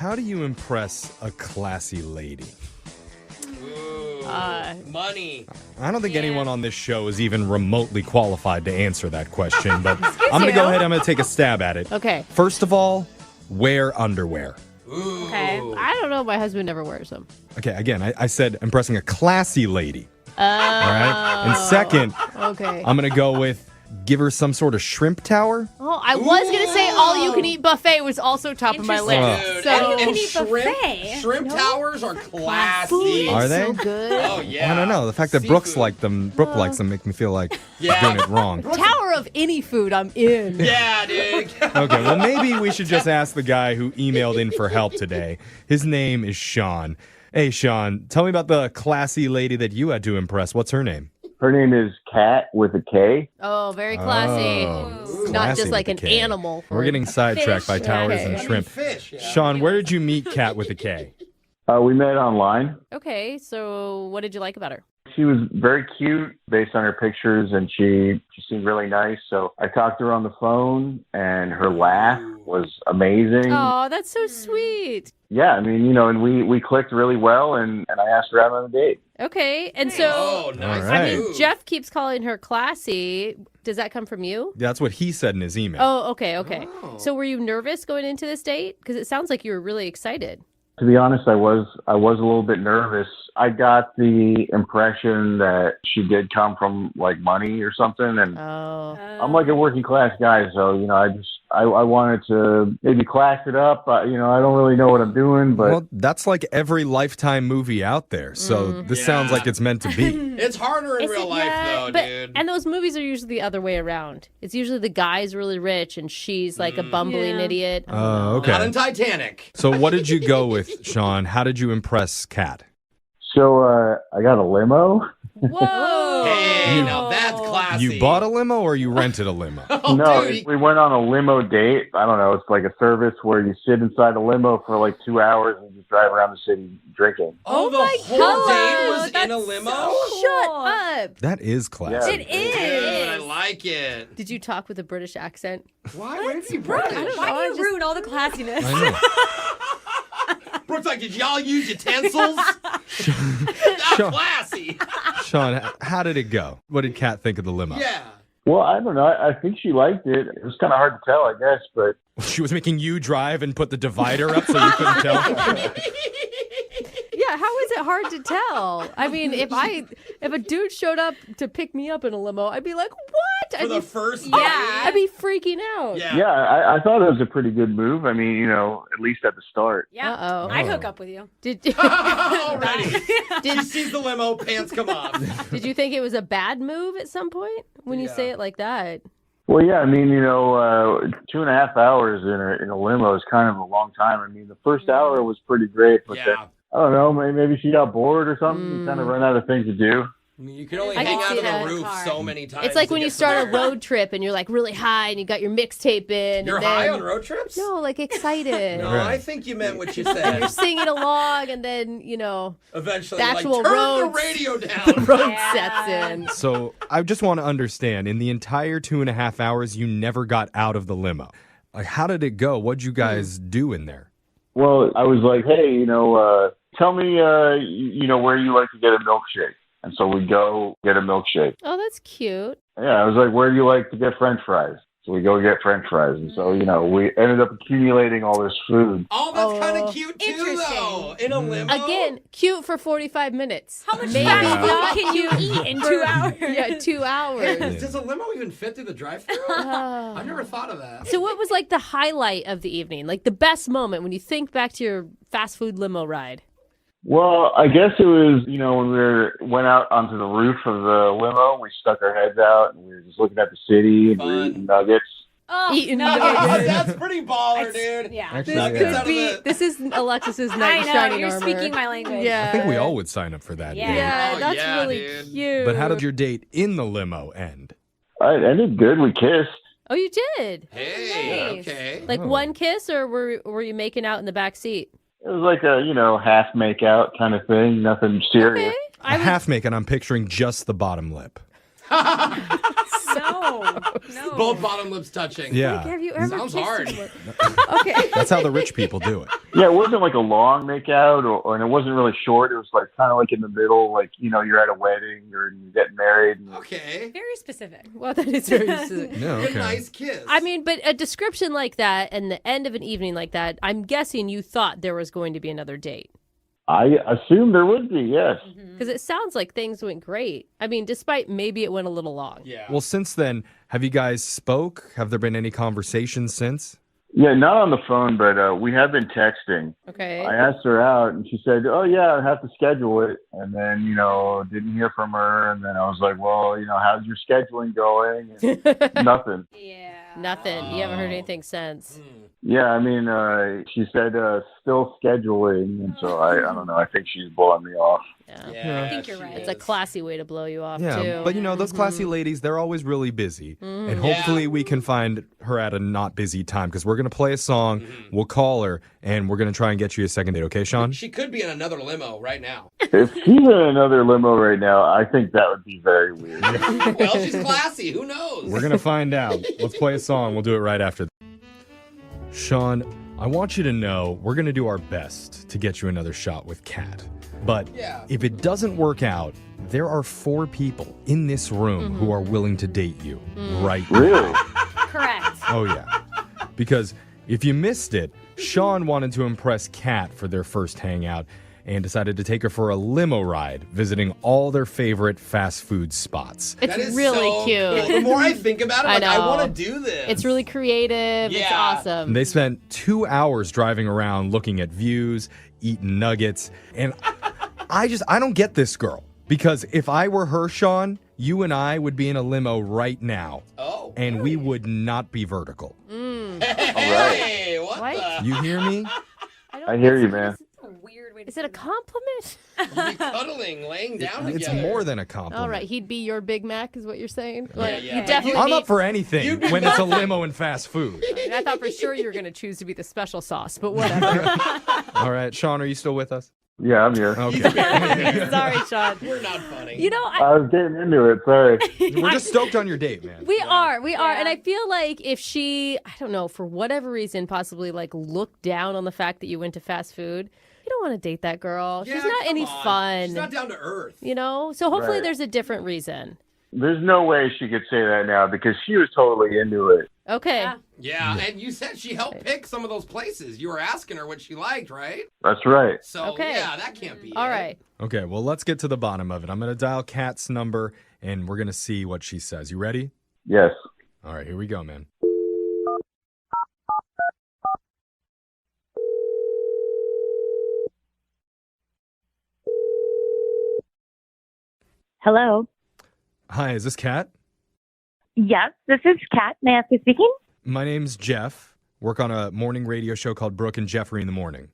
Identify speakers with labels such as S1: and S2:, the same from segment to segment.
S1: How do you impress a classy lady?
S2: Money.
S1: I don't think anyone on this show is even remotely qualified to answer that question, but I'm going to go ahead. I'm going to take a stab at it.
S3: Okay.
S1: First of all, wear underwear.
S2: Ooh.
S3: Okay. I don't know. My husband never wears them.
S1: Okay, again, I said impressing a classy lady. All right? And second,
S3: Okay.
S1: I'm going to go with give her some sort of shrimp tower.
S3: Oh, I was going to say all-you-can-eat buffet was also top of my list.
S2: Dude,
S3: So
S2: and
S4: shrimp- buffet.
S2: shrimp towers are classy.
S1: Are they?
S3: so good.
S2: Oh, yeah.
S1: I don't know. The fact that Brooke likes them make me feel like
S2: Yeah.
S1: I'm doing it wrong.
S3: Tower of any food, I'm in.
S2: Yeah, dude.
S1: Okay, well, maybe we should just ask the guy who emailed in for help today. His name is Sean. Hey, Sean, tell me about the classy lady that you had to impress. What's her name?
S5: Her name is Kat with a K.
S3: Oh, very classy.
S1: Oh,
S3: Not
S1: classy
S3: just like an
S1: with a K.
S3: animal.
S1: We're getting sidetracked by
S4: Fish.
S1: towers
S3: Okay.
S1: and shrimp.
S2: Fish, yeah.
S1: Sean, where did you meet Kat with a K?
S5: We met online.
S3: Okay, so what did you like about her?
S5: She was very cute based on her pictures, and she seemed really nice. So I talked to her on the phone, and her laugh was amazing.
S3: Oh, that's so sweet.
S5: Yeah, I mean, and we clicked really well, and I asked her out on a date.
S3: Okay, and so,
S2: Oh, nice.
S1: All right.
S3: I mean, Jeff keeps calling her classy. Does that come from you?
S1: That's what he said in his email.
S3: Oh, okay.
S2: Oh.
S3: So were you nervous going into this date? Because it sounds like you were really excited.
S5: To be honest, I was a little bit nervous. I got the impression that she did come from like money or something, and
S3: Oh.
S5: I'm like a working class guy, so I wanted to maybe class it up. I don't really know what I'm doing, but
S1: Well, that's like every Lifetime movie out there. So this sounds
S2: Yeah.
S1: like it's meant to be.
S2: It's harder in real life, though,
S3: but,
S2: dude.
S3: and those movies are usually the other way around. It's usually the guy's really rich and she's like a bumbling idiot.
S1: Oh, okay.
S2: Not in Titanic.
S1: So what did you go with, Sean? How did you impress Kat?
S5: so I got a limo.
S3: Whoa!
S2: Hey, now that's classy.
S1: You bought a limo or you rented a limo?
S2: Oh,
S5: No,
S2: dude.
S5: we went on a limo date. I don't know. It's like a service where you sit inside a limo for like 2 hours and just drive around the city drinking.
S2: Oh, the
S3: my
S2: whole
S3: God,
S2: date was in
S3: that's
S2: a limo?
S3: Shut up!
S1: That is classy.
S5: Yeah.
S4: It
S2: Dude, I
S4: is.
S2: like it.
S3: Did you talk with a British accent?
S2: Why? Where did you
S4: Brooke,
S2: British?
S3: know.
S4: why
S3: I
S4: do you ruin all the classiness?
S1: I know.
S2: Brooke's like, did y'all use utensils? That's
S1: Sean,
S2: classy.
S1: Sean, how did it go? What did Kat think of the limo?
S2: Yeah.
S5: Well, I don't know. I think she liked it. It was kind of hard to tell, I guess, but
S1: She was making you drive and put the divider up so you couldn't tell?
S3: Yeah, how is it hard to tell? I mean, if a dude showed up to pick me up in a limo, I'd be like, what?
S2: For the first
S4: Yeah.
S2: date?
S3: I'd be freaking out.
S2: Yeah.
S5: yeah, I thought it was a pretty good move. I mean, at least at the start.
S4: Yeah.
S3: Uh-oh.
S4: I'd hook up with you.
S3: Did
S2: Already. She
S3: did,
S2: sees the limo, pants come off.
S3: did you think it was a bad move at some point when you say it like that?
S5: Well, yeah, I mean, 2.5 hours in a limo is kind of a long time. I mean, the first hour was pretty great, but then,
S2: Yeah.
S5: I don't know, maybe she got bored or something. You kind of run out of things to do.
S2: I mean, you can only
S3: I
S2: hang
S3: can
S2: out
S3: see
S2: on
S3: that.
S2: the roof
S4: Car.
S2: so many times.
S3: It's like
S2: to
S3: when you
S2: get
S3: start a
S2: somewhere.
S3: road trip and you're like really high and you got your mixtape in.
S2: You're
S3: and
S2: high
S3: then,
S2: on road trips?
S3: No, like excited.
S2: No,
S1: Right.
S2: I think you meant what you
S3: You're
S2: said.
S3: singing along and then,
S2: Eventually,
S3: The
S2: like,
S3: actual
S2: turn
S3: roads-
S2: the radio
S3: the
S2: down.
S3: road
S4: Yeah.
S3: sets in.
S1: So I just want to understand, in the entire 2.5 hours, you never got out of the limo. Like, how did it go? What'd you guys do in there?
S5: Well, I was like, hey, tell me, where you like to get a milkshake. And so we go get a milkshake.
S3: Oh, that's cute.
S5: Yeah, I was like, where do you like to get French fries? So we go get French fries. And so, we ended up accumulating all this food.
S2: Oh, that's kind
S3: Oh.
S2: of cute, too,
S4: Interesting.
S2: though. In a limo.
S3: Again, cute for 45 minutes.
S4: How much
S3: Maybe
S4: fast
S3: not
S4: food can you
S3: cute
S4: eat in
S3: for-
S4: 2 hours?
S3: Yeah, 2 hours.
S2: Does a limo even fit through the drive-thru?
S3: Oh.
S2: I've never thought of that.
S3: So what was like the highlight of the evening? Like the best moment when you think back to your fast food limo ride?
S5: Well, I guess it was, when went out onto the roof of the limo, we stuck our heads out and we were just looking at the city and we were eating nuggets.
S4: Oh,
S3: Eating
S4: no.
S3: nuggets.
S2: Oh, that's pretty baller, dude.
S4: Yeah.
S1: Actually,
S3: This
S2: Nuggets
S3: could
S2: out of
S3: be.
S2: the-
S3: This is Alexis's
S4: I
S3: knight in
S4: know.
S3: shining
S4: You're
S3: armor.
S4: speaking my language.
S3: Yeah.
S1: I think we all would sign up for that.
S4: Yeah.
S1: date.
S3: Yeah,
S2: Oh,
S3: that's
S2: yeah,
S3: really
S2: dude.
S3: cute.
S1: But how did your date in the limo end?
S5: I ended good. We kissed.
S3: Oh, you did.
S2: Hey,
S3: Nice.
S2: okay.
S3: Like
S1: Oh.
S3: one kiss, or were you making out in the back seat?
S5: It was like a, half make out kind of thing. Nothing serious.
S3: Okay.
S1: A
S3: I would,
S1: half make, and I'm picturing just the bottom lip.
S4: No.
S2: Both bottom lips touching.
S1: Yeah.
S3: have you ever
S2: Sounds
S3: kissed
S2: hard.
S3: someone? Okay.
S1: That's how the rich people do it.
S5: Yeah, it wasn't like a long makeout, and it wasn't really short. It was like kind of like in the middle, like you're at a wedding or you're getting married.
S2: Okay.
S4: Very specific.
S3: Well, that is very specific.
S1: No,
S2: Good,
S1: okay.
S2: nice kiss.
S3: I mean, but a description like that and the end of an evening like that, I'm guessing you thought there was going to be another date.
S5: I assumed there would be, yes.
S3: Because it sounds like things went great. I mean, despite maybe it went a little long.
S2: Yeah.
S1: Well, since then, have you guys spoke? Have there been any conversations since?
S5: Yeah, not on the phone, but we have been texting.
S3: Okay.
S5: I asked her out, and she said, "Oh yeah, I have to schedule it." And then didn't hear from her, and then I was like, "Well, how's your scheduling going?" And nothing.
S4: Yeah.
S3: Nothing. You haven't heard anything since.
S5: Yeah, I mean, she said still scheduling, and so I don't know. I think she's blowing me off.
S3: Yeah.
S4: I think you're right.
S3: It's a classy way to blow you off,
S1: Yeah,
S3: too.
S1: but those classy ladies, they're always really busy. And hopefully we can find her at a not busy time because we're going to play a song, we'll call her, and we're going to try and get you a second date, okay, Sean?
S2: She could be in another limo right now.
S5: If she's in another limo right now, I think that would be very weird.
S2: Well, she's classy. Who knows?
S1: We're going to find out. Let's play a song. We'll do it right after. Sean, I want you to know we're going to do our best to get you another shot with Kat. But if it doesn't work out, there are 4 people in this room who are willing to date you right now.
S5: Really?
S4: Correct.
S1: Oh, yeah. Because if you missed it, Sean wanted to impress Kat for their first hangout and decided to take her for a limo ride, visiting all their favorite fast food spots.
S3: It's
S2: That is
S3: really
S2: so
S3: cute.
S2: The more I think about it,
S3: I
S2: I
S3: know.
S2: want to do this.
S3: It's really creative. It's
S2: Yeah.
S3: awesome.
S1: And they spent 2 hours driving around looking at views, eating nuggets, and I don't get this girl. Because if I were her, Sean, you and I would be in a limo right now.
S2: Oh.
S1: And we would not be vertical.
S2: Hey, what
S3: What?
S2: the?
S1: You hear me?
S5: I hear you, man.
S4: That's a weird way to
S3: Is it a compliment?
S2: Be cuddling, laying down
S1: It's
S2: together.
S1: more than a compliment.
S3: All right, he'd be your Big Mac, is what you're saying?
S2: Yeah, yeah.
S3: You definitely
S1: I'm
S3: need...
S1: up for anything when it's a limo and fast food.
S3: I thought for sure you were going to choose to be the special sauce, but whatever.
S1: All right, Sean, are you still with us?
S5: Yeah, I'm here.
S1: Okay.
S3: Sorry, Sean.
S2: We're not funny.
S5: I was getting into it. Sorry.
S1: We're just stoked on your date, man.
S3: We are. And I feel like if she, I don't know, for whatever reason, possibly like looked down on the fact that you went to fast food, you don't want to date that girl.
S2: Yeah,
S3: She's not
S2: come
S3: any
S2: on.
S3: fun.
S2: She's not down to earth.
S3: So hopefully
S5: Right.
S3: there's a different reason.
S5: There's no way she could say that now because she was totally into it.
S3: Okay.
S4: Yeah.
S2: Yeah, and you said she helped pick some of those places. You were asking her what she liked, right?
S5: That's right.
S2: So,
S3: Okay.
S2: yeah, that can't be
S3: All
S2: it.
S3: right.
S1: Okay, well, let's get to the bottom of it. I'm going to dial Kat's number, and we're going to see what she says. You ready?
S5: Yes.
S1: All right, here we go, man.
S6: Hello.
S1: Hi, is this Kat?
S6: Yes, this is Kat. May I ask who's speaking?
S1: My name's Jeff. Work on a morning radio show called Brooke and Jeffrey in the morning.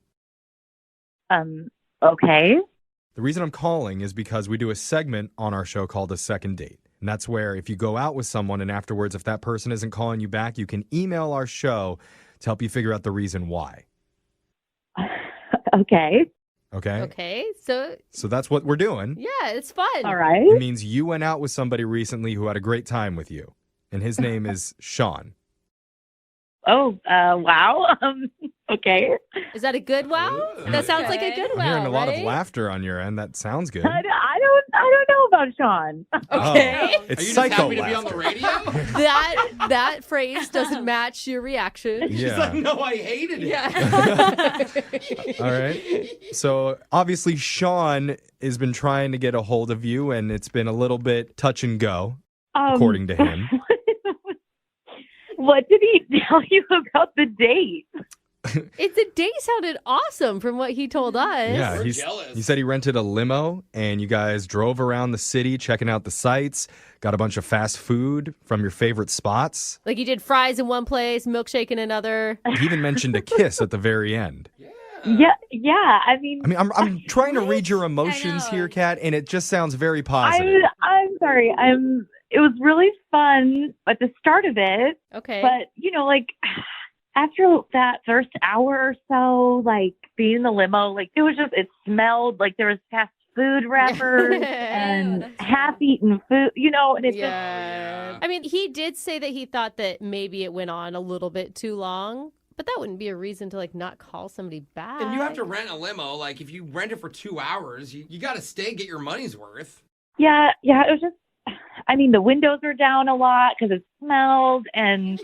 S6: Okay.
S1: The reason I'm calling is because we do a segment on our show called A Second Date. And that's where if you go out with someone and afterwards, if that person isn't calling you back, you can email our show to help you figure out the reason why.
S6: Okay.
S1: Okay?
S3: Okay. So,
S1: So that's what we're doing.
S3: yeah, it's fun.
S6: All right.
S1: It means you went out with somebody recently who had a great time with you. And his name is Sean.
S6: Oh, wow. Okay.
S3: Is that a good wow?
S2: Ooh.
S3: That sounds like a good
S1: I'm
S3: wow,
S1: hearing a lot
S3: right?
S1: of laughter on your end. That sounds good.
S6: I don't know about Sean.
S3: Okay.
S1: Oh, it's
S2: Are you just
S1: psycho
S2: happy to be on the
S1: laughter.
S2: radio?
S3: That phrase doesn't match your reaction.
S2: She's
S1: Yeah.
S2: like, no, I hated it.
S3: Yeah.
S1: All right. So obviously Sean has been trying to get a hold of you, and it's been a little bit touch and go, according to him.
S6: What did he tell you about the date?
S3: The date sounded awesome from what he told us.
S1: Yeah,
S2: We're
S1: he
S2: jealous.
S1: said he rented a limo, and you guys drove around the city checking out the sights, got a bunch of fast food from your favorite spots.
S3: Like you did fries in one place, milkshake in another.
S1: He even mentioned a kiss at the very end.
S6: Yeah. I mean,
S1: I'm trying to read your emotions
S4: know.
S1: here, Kat, and it just sounds very positive.
S6: I'm sorry. It was really fun at the start of it,
S3: Okay.
S6: but after that first hour or so, like being in the limo, like it smelled like there was fast food wrappers and half-eaten food, and it's just,
S3: yeah. I mean, he did say that he thought that maybe it went on a little bit too long, But that wouldn't be a reason to like not call somebody back.
S2: And you have to rent a limo. Like, if you rent it for 2 hours, you got to stay, get your money's worth.
S6: Yeah, it was just, I mean, the windows were down a lot because it smelled, and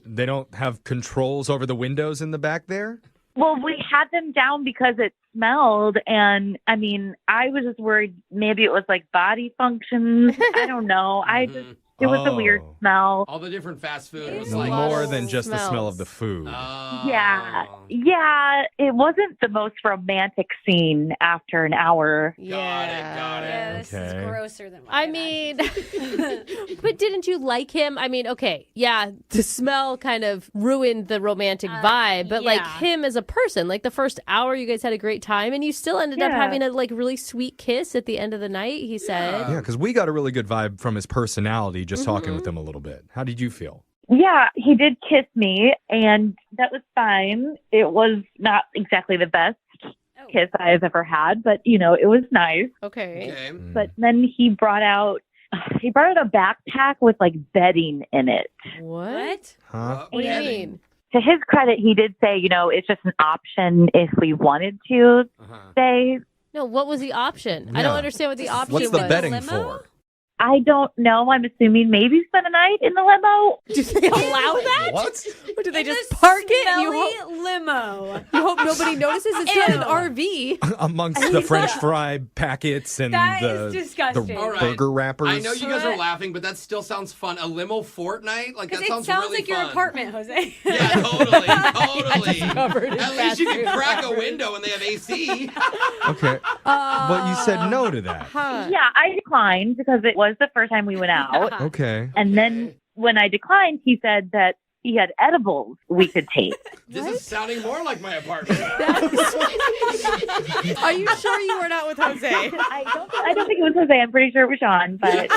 S1: They don't have controls over the windows in the back there?
S6: well, we had them down because it smelled, and I mean, I was just worried maybe it was like body functions. I don't know. It was a weird smell.
S2: All the different fast food was
S3: It's
S2: like
S1: More than just the
S3: smells.
S1: smell of the food.
S6: Yeah, it wasn't the most romantic scene after an hour.
S2: Got it.
S4: Yeah, this is
S1: Okay.
S4: grosser than what
S3: I mean, but didn't you like him? I mean, okay, yeah, the smell kind of ruined the romantic vibe, but like
S4: yeah.
S3: him as a person, like the first hour you guys had a great time and you still ended up
S6: Yeah.
S3: having a like really sweet kiss at the end of the night, he said.
S1: Yeah, because we got a really good vibe from his personality just talking with him a little bit. How did you feel?
S6: Yeah, he did kiss me, and that was fine. It was not exactly the best kiss I've ever had, but it was nice.
S3: Okay.
S2: Okay.
S6: But then he brought out a backpack with like bedding in it.
S3: What?
S1: Huh?
S3: What do you
S2: Bedding.
S3: mean?
S6: To his credit, he did say, it's just an option if we wanted to stay.
S3: No, what was the option? I don't
S1: Yeah.
S3: understand what the option
S1: What's the
S3: was.
S1: bedding
S4: limo?
S1: for?
S6: I don't know. I'm assuming maybe spend a night in the limo.
S3: Do they allow that?
S1: What?
S3: Or do they
S4: In
S3: just
S4: the
S3: park it and you
S4: smelly
S3: hope,
S4: limo.
S3: you hope nobody notices? It's not an
S4: Ew.
S3: RV.
S1: Amongst the French fry packets and
S4: That
S1: the,
S4: is disgusting.
S2: All right.
S1: burger wrappers.
S2: I know you guys are laughing, but that still sounds fun. A limo fortnight? Like, that
S4: Because it
S2: sounds
S4: sounds
S2: really
S4: like your
S2: fun.
S4: apartment, Jose.
S2: Yeah, totally.
S3: covered in
S2: At least
S3: fast
S2: you can
S3: food.
S2: crack a window and they have AC.
S1: Okay. But you said no to that.
S3: Huh.
S6: Yeah, I declined because it was the first time we went out.
S1: Okay.
S6: And then when I declined, he said that he had edibles we could take.
S2: This is sounding more like my apartment.
S3: Are you sure you were not with Jose?
S6: I don't think it was Jose. I'm pretty sure it was Sean, but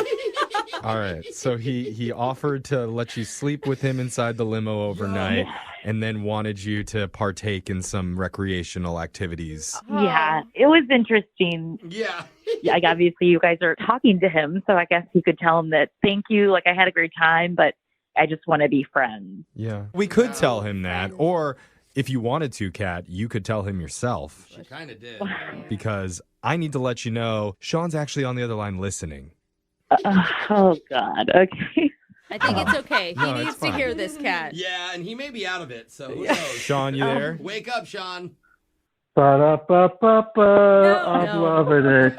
S1: All right. So he offered to let you sleep with him inside the limo overnight and then wanted you to partake in some recreational activities.
S6: yeah, it was interesting.
S2: Yeah.
S6: Like, obviously you guys are talking to him, so I guess he could tell him that thank you, like I had a great time, but I just want to be friends.
S1: Yeah. We could tell him that. Or if you wanted to, Kat, you could tell him yourself.
S2: She kind of did.
S1: Because I need to let you know Sean's actually on the other line listening.
S6: Oh God. Okay.
S3: I think it's okay. He
S1: No, it's
S3: needs to
S1: fine.
S3: hear this, Kat.
S2: Yeah, and he may be out of it, so who knows?
S1: Sean, you there?
S2: Wake up, Sean.
S5: Ba-da-ba-ba-ba, I'm
S3: No.
S5: loving it.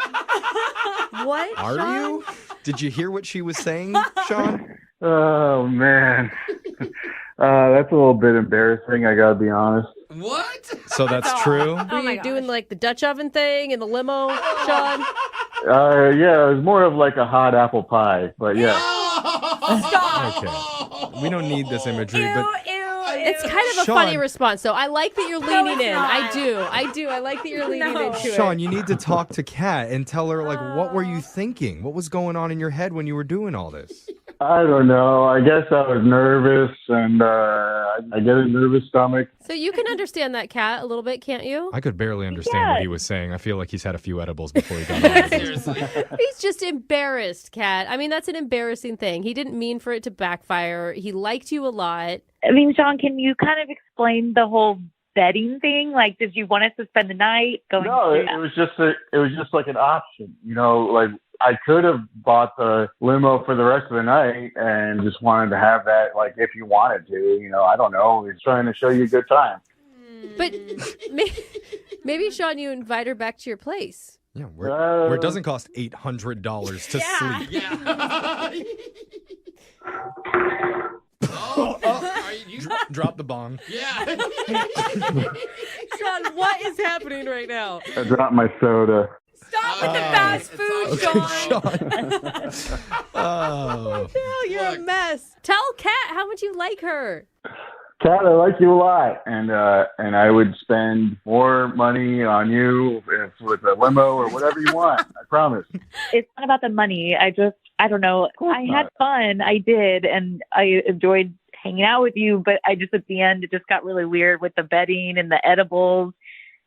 S3: What?
S1: Are
S3: Sean?
S1: you? Did you hear what she was saying, Sean?
S5: Oh, man. That's a little bit embarrassing, I gotta be honest.
S2: What?
S1: So that's true?
S3: Were
S4: Oh my
S3: you doing
S4: gosh.
S3: like the Dutch oven thing in the limo, Sean?
S5: Yeah, it was more of like a hot apple pie, but yeah.
S1: Okay. We don't need this imagery, but
S3: It's kind of a
S1: Sean.
S3: funny response, though. I like that you're leaning
S4: it's
S3: in.
S4: not.
S3: I do. I like that you're leaning
S4: No.
S3: into
S1: Sean,
S3: it.
S1: you need to talk to Kat and tell her, like, what were you thinking? What was going on in your head when you were doing all this?
S5: I don't know. I guess I was nervous, and I get a nervous stomach.
S3: So you can understand that, Kat, a little bit, can't you?
S1: I could barely understand what he was saying. I feel like he's had a few edibles before he got on.
S2: Seriously.
S3: He's just embarrassed, Kat. I mean, that's an embarrassing thing. He didn't mean for it to backfire. He liked you a lot.
S6: I mean, Sean, can you kind of explain the whole bedding thing? Like, did you want us to spend the night going?
S5: No, it was just like an option. Like I could have bought the limo for the rest of the night and just wanted to have that. Like, if you wanted to, I don't know. He's trying to show you a good time.
S3: But maybe, Sean, you invite her back to your place.
S1: Yeah, where it doesn't cost $800 to sleep.
S2: Yeah. Are you?
S1: Drop the bong.
S2: Yeah.
S3: Sean, what is happening right now?
S5: I dropped my soda.
S4: Stop with the fast food,
S1: Okay,
S4: Sean.
S1: Sean. Oh.
S3: Oh, you're a
S2: Look.
S3: mess. Tell Kat how much you like her.
S5: Kat, I like you a lot, and I would spend more money on you with a limo or whatever you want. I promise.
S6: It's not about the money. I don't know. I had fun. I did, and I enjoyed hanging out with you. But I just, at the end, it just got really weird with the bedding and the edibles.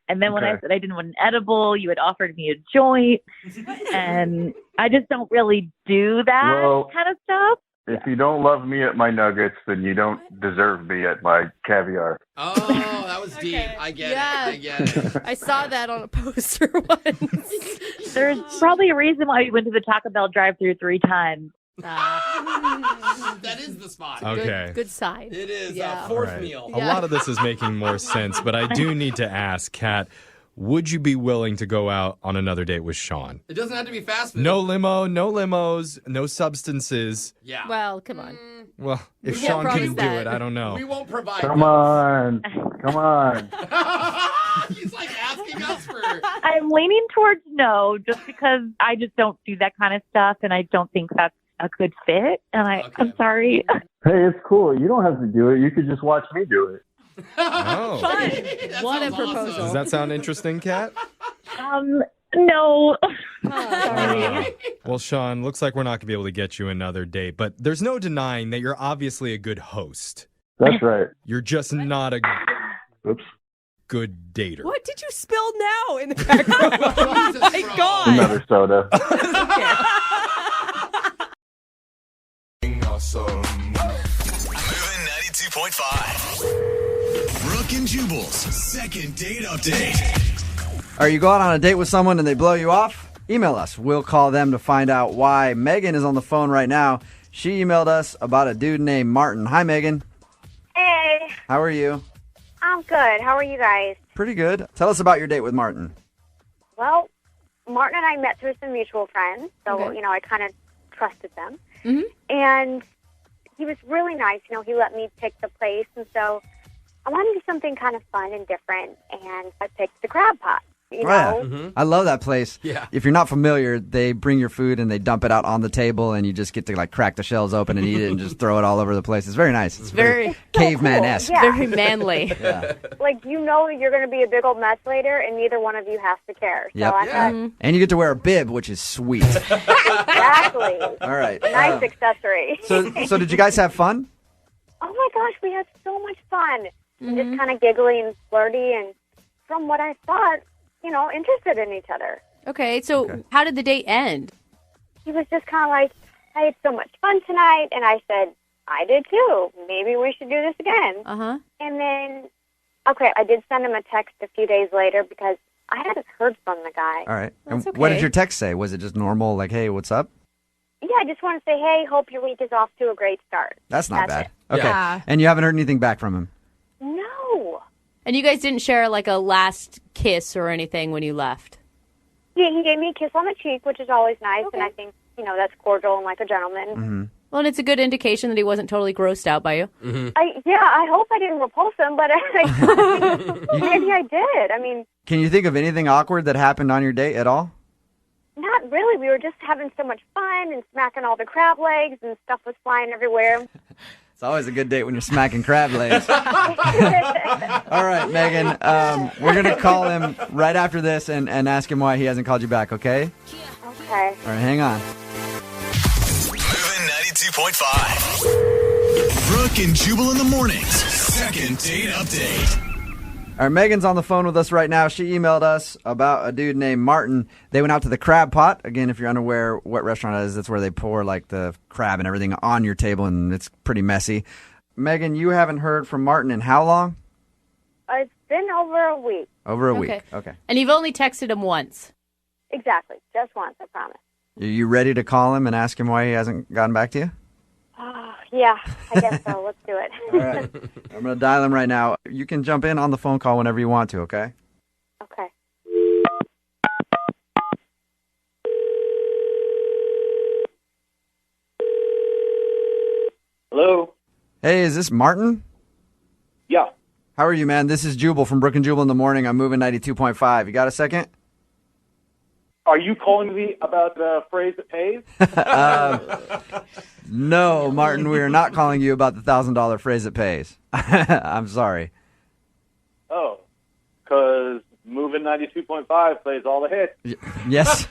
S6: And then when I said I didn't want an edible, you had offered me a joint, and I just don't really do that kind of stuff.
S5: If you don't love me at my nuggets, then you don't deserve me at my caviar.
S2: Oh, that was deep. I get
S3: Yeah.
S2: it. I get it.
S3: I saw that on a poster once.
S6: There's probably a reason why we went to the Taco Bell drive-thru 3 times.
S2: That is the spot.
S1: Okay.
S3: Good sign.
S2: It is
S3: Yeah.
S2: fourth
S1: Right.
S2: meal.
S1: A lot of this is making more sense, but I do need to ask, Kat, would you be willing to go out on another date with Sean?
S2: It doesn't have to be fast food.
S1: No limo, no limos, no substances.
S2: Yeah.
S3: Well, come on.
S1: Well, if
S3: We can't
S1: Sean
S3: promise
S1: can do
S3: that.
S1: it, I don't know.
S2: We won't provide.
S5: Come on. Come on.
S2: He's like asking us for.
S6: I'm leaning towards no, just because I just don't do that kind of stuff, and I don't think that's a good fit. And
S2: Okay.
S6: I'm sorry.
S5: Hey, it's cool. You don't have to do it. You could just watch me do it.
S1: Oh.
S2: That
S3: What a
S2: sounds
S3: proposal.
S2: awesome.
S1: Does that sound interesting, Kat?
S6: No.
S1: Sorry. Well, Sean, looks like we're not going to be able to get you another date, but there's no denying that you're obviously a good host.
S5: That's right.
S1: You're just not a
S5: Oops.
S1: good dater.
S4: What did you spill now in the background? Oh
S2: Jesus,
S4: my
S2: bro.
S4: God.
S5: Another soda.
S7: MOViN 92.5. Brooke and Jubal's second date update.
S8: Are you going on a date with someone and they blow you off? Email us. We'll call them to find out why. Megan is on the phone right now. She emailed us about a dude named Martin. Hi, Megan.
S9: Hey,
S8: How are you?
S9: I'm good. How are you guys?
S8: Pretty good. Tell us about your date with Martin.
S9: Well, Martin and I met through some mutual friends, so,
S3: Okay.
S9: I kind of trusted them.
S3: Mhm.
S9: And he was really nice. He let me pick the place, and so I wanted to do something kind of fun and different, and I picked the crab pot. You know?
S2: Mm-hmm.
S8: I love that place.
S2: Yeah.
S8: If you're not familiar, they bring your food and they dump it out on the table and you just get to crack the shells open and eat it and just throw it all over the place. It's very nice. It's very caveman-esque.
S9: Yeah.
S3: Very manly.
S9: Like, you're going to be a big old mess later, and neither one of you has to care. So
S8: Yep.
S9: I thought,
S8: And you get to wear a bib, which is sweet.
S9: exactly.
S8: All right.
S9: Nice accessory.
S8: So did you guys have fun?
S9: Oh my gosh, we had so much fun. Just kind of giggly and flirty, and from what I thought, interested in each other.
S3: Okay, so how did the date end?
S9: He was just kind of like, I had so much fun tonight, and I said, I did too. Maybe we should do this again.
S3: Uh-huh.
S9: And then, I did send him a text a few days later because I hadn't heard from the guy.
S8: All right.
S3: That's
S8: And what did
S3: okay.
S8: your text say? Was it just normal, like, hey, what's up?
S9: Yeah, I just want to say, hey, hope your week is off to a great start.
S8: That's not
S9: That's
S8: bad. Okay.
S4: Yeah.
S8: And you haven't heard anything back from him?
S9: No.
S3: And you guys didn't share a last kiss or anything when you left?
S9: Yeah, he gave me a kiss on the cheek, which is always nice, and I think, that's cordial and like a gentleman.
S8: Mm-hmm.
S3: Well, and it's a good indication that he wasn't totally grossed out by you.
S9: I hope I didn't repulse him, but maybe I did. I mean,
S8: Can you think of anything awkward that happened on your date at all?
S9: not really. We were just having so much fun and smacking all the crab legs, and stuff was flying everywhere.
S8: It's always a good date when you're smacking crab legs. All right, Megan. We're going to call him right after this and ask him why he hasn't called you back, okay?
S9: Okay.
S8: All right, hang on.
S7: MOViN 92.5. Brooke and Jubal in the mornings. Second date update.
S8: All right, Megan's on the phone with us right now. She emailed us about a dude named Martin. They went out to the Crab Pot. Again, if you're unaware what restaurant it is, that's where they pour the crab and everything on your table, and it's pretty messy. Megan, you haven't heard from Martin in how long?
S9: It's been over a week.
S8: Over a
S3: Okay.
S8: week. Okay.
S3: And you've only texted him once.
S9: Exactly. Just once, I promise.
S8: Are you ready to call him and ask him why he hasn't gotten back to you?
S9: Yeah, I guess so. Let's do it.
S8: All right. I'm going to dial him right now. You can jump in on the phone call whenever you want to, okay?
S9: Okay.
S5: Hello?
S8: Hey, is this Martin?
S5: Yeah.
S8: How are you, man? This is Jubal from Brooke and Jubal in the morning. I'm MOViN 92.5. You got a second?
S5: Are you calling me about the phrase that pays?
S8: No, Martin, we are not calling you about the $1,000 phrase that pays. I'm sorry.
S5: Oh, because MOViN 92.5 plays all the hits.
S8: Yes,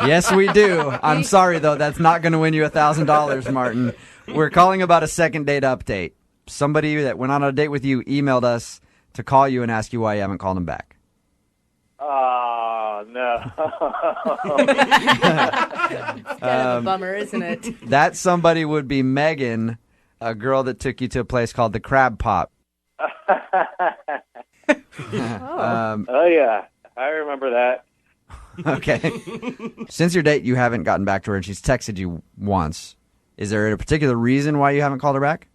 S8: yes, we do. I'm sorry, though. That's not going to win you $1,000, Martin. We're calling about a second date update. Somebody that went on a date with you emailed us to call you and ask you why you haven't called him back.
S10: Oh, no.
S3: It's kind of a bummer, isn't it?
S8: That somebody would be Megan, a girl that took you to a place called the Crab Pot.
S10: Oh, yeah. I remember that.
S8: Okay. Since your date, you haven't gotten back to her, and she's texted you once. Is there a particular reason why you haven't called her back?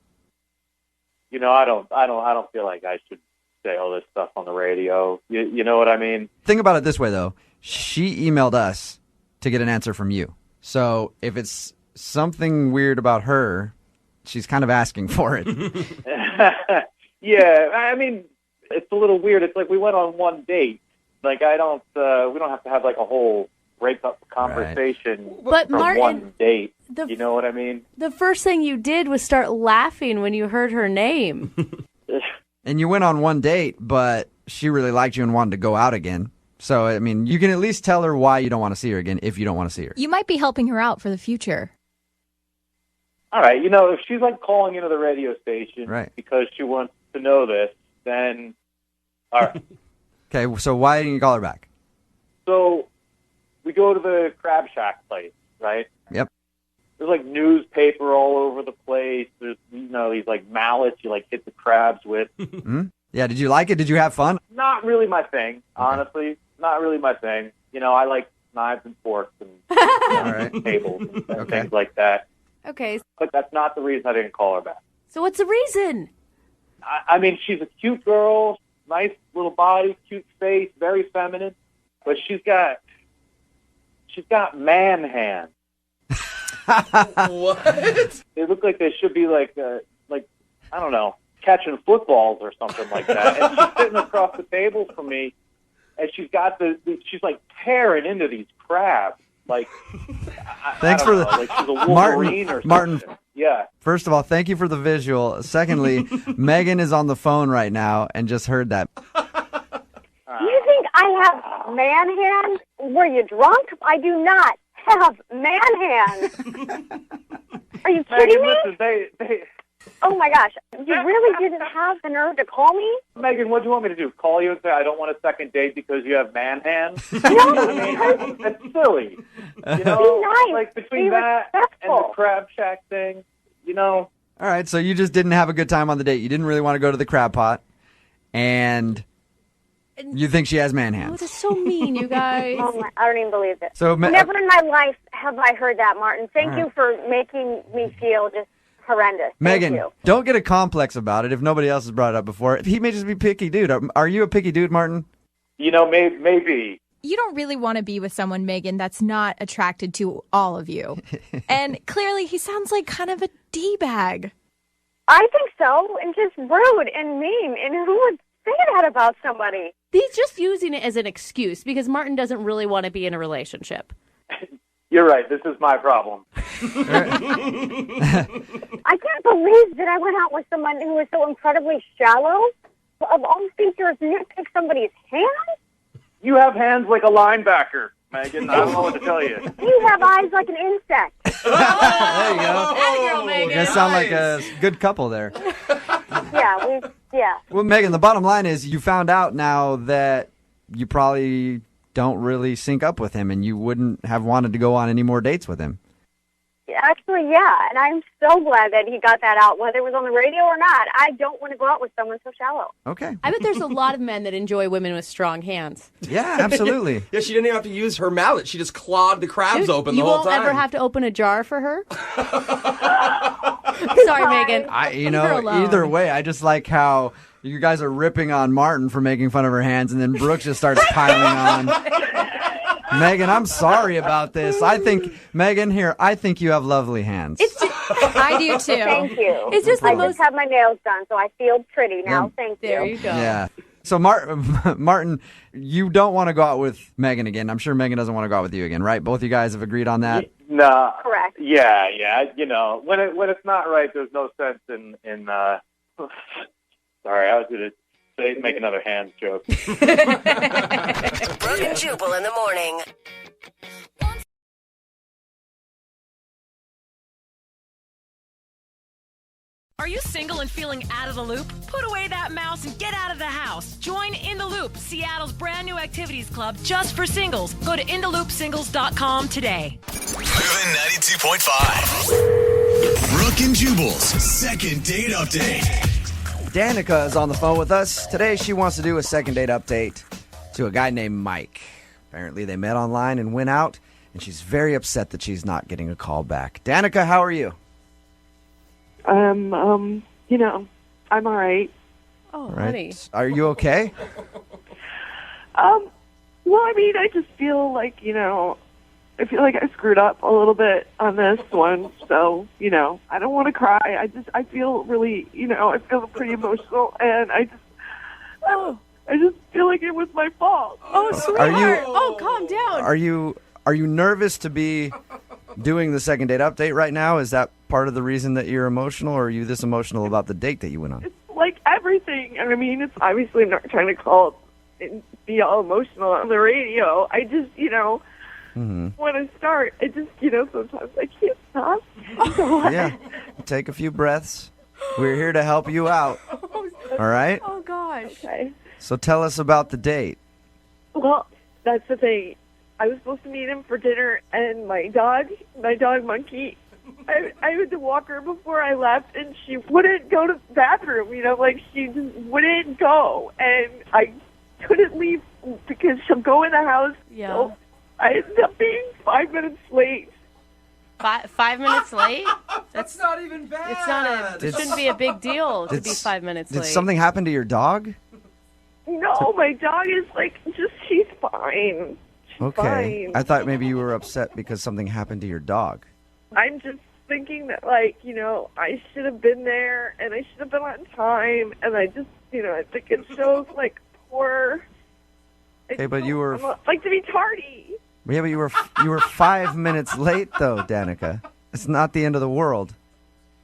S10: You know, I don't feel like I should say all this stuff on the radio. You know what I mean?
S8: Think about it this way, though. She emailed us to get an answer from you. So if it's something weird about her, she's kind of asking for it.
S10: Yeah, I mean, it's a little weird. It's like we went on one date. Like, we don't have to have like a whole breakup conversation
S3: But
S10: from
S3: Martin,
S10: one date. You know what I mean?
S3: The first thing you did was start laughing when you heard her name.
S8: And you went on one date, but she really liked you and wanted to go out again. So, I mean, you can at least tell her why you don't want to see her again if you don't want to see her.
S11: You might be helping her out for the future.
S10: All right, you know, if she's like calling into the radio station
S8: Right.
S10: because she wants to know this, then all right.
S8: Okay, so why didn't you call her back?
S10: So we go to the Crab Shack place, right?
S8: Yep.
S10: There's like newspaper all over the place. There's, you know, these like mallets you like hit the crabs with.
S8: Mm-hmm. Yeah, did you like it? Did you have fun?
S10: Not really my thing, honestly. Not really my thing. You know, I like knives and forks and
S8: All right.
S10: tables and things like that.
S3: Okay.
S10: But that's not the reason I didn't call her back.
S3: So what's the reason?
S10: I mean, she's a cute girl, nice little body, cute face, very feminine, but she's got man hands.
S2: What?
S10: They look like they should be like I don't know, catching footballs or something like that. And she's sitting across the table from me, and she's got she's like tearing into these crabs. Like,
S8: Thanks
S10: I
S8: for
S10: don't
S8: the
S10: know, like she's a Wolverine or something.
S8: Martin.
S10: Yeah.
S8: First of all, thank you for the visual. Secondly, Megan is on the phone right now and just heard that.
S9: You think I have man hands? Were you drunk? I do not have man hands. Are you kidding me?
S10: Listen, they
S9: Oh my gosh. You really didn't have the nerve to call me?
S10: Megan, what do you want me to do? Call you and say I don't want a second date because you have man hands?
S9: No,
S10: I mean, that's silly. You know,
S9: Be nice.
S10: like between
S9: Be
S10: that and the
S9: respectful.
S10: Crab Shack thing, you know.
S8: All right, so you just didn't have a good time on the date. You didn't really want to go to the crab pot, and you think she has man
S3: Oh,
S8: hands.
S3: that's so mean, you guys.
S9: Oh my, I don't even believe it.
S8: So,
S9: Never in my life have I heard that, Martin. Thank you for making me feel just horrendous. Thank
S8: Megan,
S9: you.
S8: don't get a complex about it if nobody else has brought it up before. He may just be picky dude. Are you a picky dude, Martin?
S10: You know, maybe.
S11: You don't really want to be with someone, Megan, that's not attracted to all of you. And clearly he sounds like kind of a D-bag.
S9: I think so, and just rude and mean. And who would say that about somebody?
S3: He's just using it as an excuse because Martin doesn't really want to be in a relationship.
S10: You're right. This is my problem.
S9: I can't believe that I went out with someone who was so incredibly shallow. Of all features, you pick somebody's hands?
S10: You have hands like a linebacker, Megan. I don't know what to tell you.
S9: You have eyes like an insect.
S8: There you go.
S3: Atta girl, Megan.
S8: You guys sound like a good couple there.
S9: Yeah.
S8: Well, Megan, the bottom line is you found out now that you probably don't really sync up with him and you wouldn't have wanted to go on any more dates with him.
S9: Actually, yeah, and I'm so glad that he got that out, whether it was on the radio or not. I don't want to go out with someone so shallow.
S8: Okay.
S3: I bet there's a lot of men that enjoy women with strong hands.
S8: Yeah, absolutely.
S2: Yeah, she didn't even have to use her mallet. She just clawed the crabs
S3: Dude,
S2: open the
S3: you
S2: whole
S3: won't
S2: time.
S3: ever have to open a jar for her? Sorry, Megan. Leave her alone.
S8: Either way, I just like how you guys are ripping on Martin for making fun of her hands, and then Brooke just starts piling on. Megan, I'm sorry about this. I think you have lovely hands.
S11: I do too.
S9: Thank you.
S3: It's just
S9: I
S3: the most...
S9: just have my nails done, so I feel pretty now.
S8: Yeah.
S9: Thank you.
S3: There you go.
S8: Yeah. So, Martin, you don't want to go out with Megan again. I'm sure Megan doesn't want to go out with you again, right? Both of you guys have agreed on that?
S10: No.
S9: Correct.
S10: Yeah. You know, when it's not right, there's no sense in sorry, I was going to make another hands joke.
S12: Brooke and Jubal in the morning.
S13: Are you single and feeling out of the loop? Put away that mouse and get out of the house. Join In the Loop, Seattle's brand new activities club just for singles. Go to intheloopsingles.com today.
S7: MOViN 92.5. Brooke and Jubal's second date update.
S8: Danica is on the phone with us. Today she wants to do a second date update to a guy named Mike. Apparently they met online and went out, and she's very upset that she's not getting a call back. Danica, how are you?
S14: I'm all right.
S3: Oh,
S8: Right.
S3: honey.
S8: Are you okay?
S14: Well, I mean, I just feel like, I feel like I screwed up a little bit on this one. So, I don't want to cry. I feel really, I feel pretty emotional, and I just feel like it was my fault.
S3: Oh, sweetheart.
S8: Are you-
S3: Oh, calm down.
S8: Are you nervous to be doing the second date update right now? Is that part of the reason that you're emotional, or are you this emotional about the date that you went on?
S14: Like everything. I mean, it's obviously not trying to call and be all emotional on the radio. I just, want to start. I just, sometimes I can't stop. So
S8: Yeah. Take a few breaths. We're here to help you out. All right?
S3: Oh, gosh.
S14: Okay.
S8: So tell us about the date.
S14: Well, that's the thing. I was supposed to meet him for dinner, and my dog Monkey, I had to walk her before I left, and she wouldn't go to the bathroom, she just wouldn't go. And I couldn't leave because she'll go in the house.
S3: Yeah.
S14: So I ended up being 5 minutes late.
S3: 5 minutes late?
S2: That's not even bad.
S3: It's not it shouldn't be a big deal to be 5 minutes
S8: Did
S3: late.
S8: something happen to your dog?
S14: No, my dog is she's fine.
S8: Okay.
S14: Fine.
S8: I thought maybe you were upset because something happened to your dog.
S14: I'm just thinking that, I should have been there, and I should have been on time, and I just, I think it shows, poor...
S8: Okay, but you were...
S14: I like to be tardy.
S8: Yeah, but you were 5 minutes late, though, Danica. It's not the end of the world.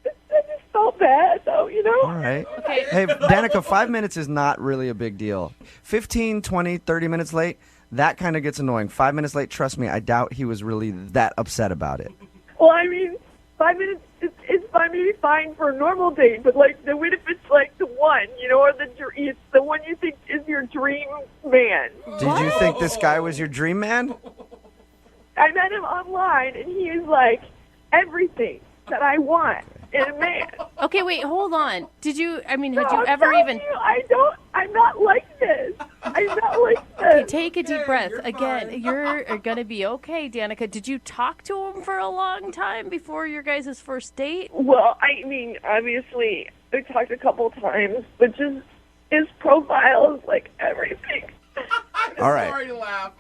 S14: I just felt bad, though,
S8: All right.
S3: Okay.
S8: Hey, Danica, 5 minutes is not really a big deal. 15, 20, 30 minutes late, that kind of gets annoying. 5 minutes late, trust me, I doubt he was really that upset about it.
S14: Well, I mean, 5 minutes is fine, maybe fine for a normal date, but, what if it's, the one, or it's the one you think is your dream man?
S8: Did you think this guy was your dream man?
S14: I met him online, and he was, everything that I want in a man.
S3: Okay, wait, hold on. Had you
S14: I'm
S3: ever
S14: telling
S3: even...
S14: you, I'm not like this. I'm not like this.
S3: Okay, take a deep breath. Again, you're going to be okay, Danica. Did you talk to him for a long time before your guys' first date?
S14: Well, I mean, obviously, we talked a couple times, but just his profile is everything.
S8: All right.
S2: Sorry to laugh.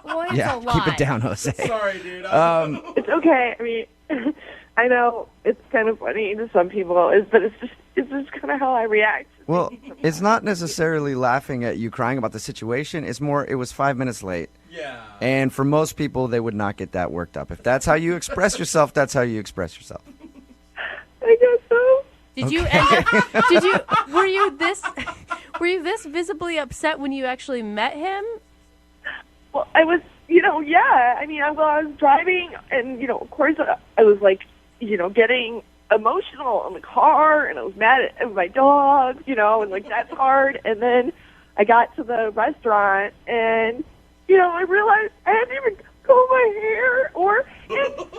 S3: Well, it's
S8: Yeah,
S3: a lot.
S8: keep it down, Jose.
S2: Sorry, dude.
S14: It's okay. I mean, I know it's kind of funny to some people, but it's just kind of how I react.
S8: Well, it's not necessarily laughing at you crying about the situation. It's more, it was 5 minutes late.
S2: Yeah.
S8: And for most people, they would not get that worked up. If that's how you express yourself, that's how you express yourself.
S14: I guess so.
S3: Did you end up, were you this visibly upset when you actually met him?
S14: Well, I was, yeah. I mean, I was driving, and, of course, I was, getting emotional in the car, and I was mad at my dog, and, that's hard. And then I got to the restaurant, and, I realized I hadn't even combed my hair,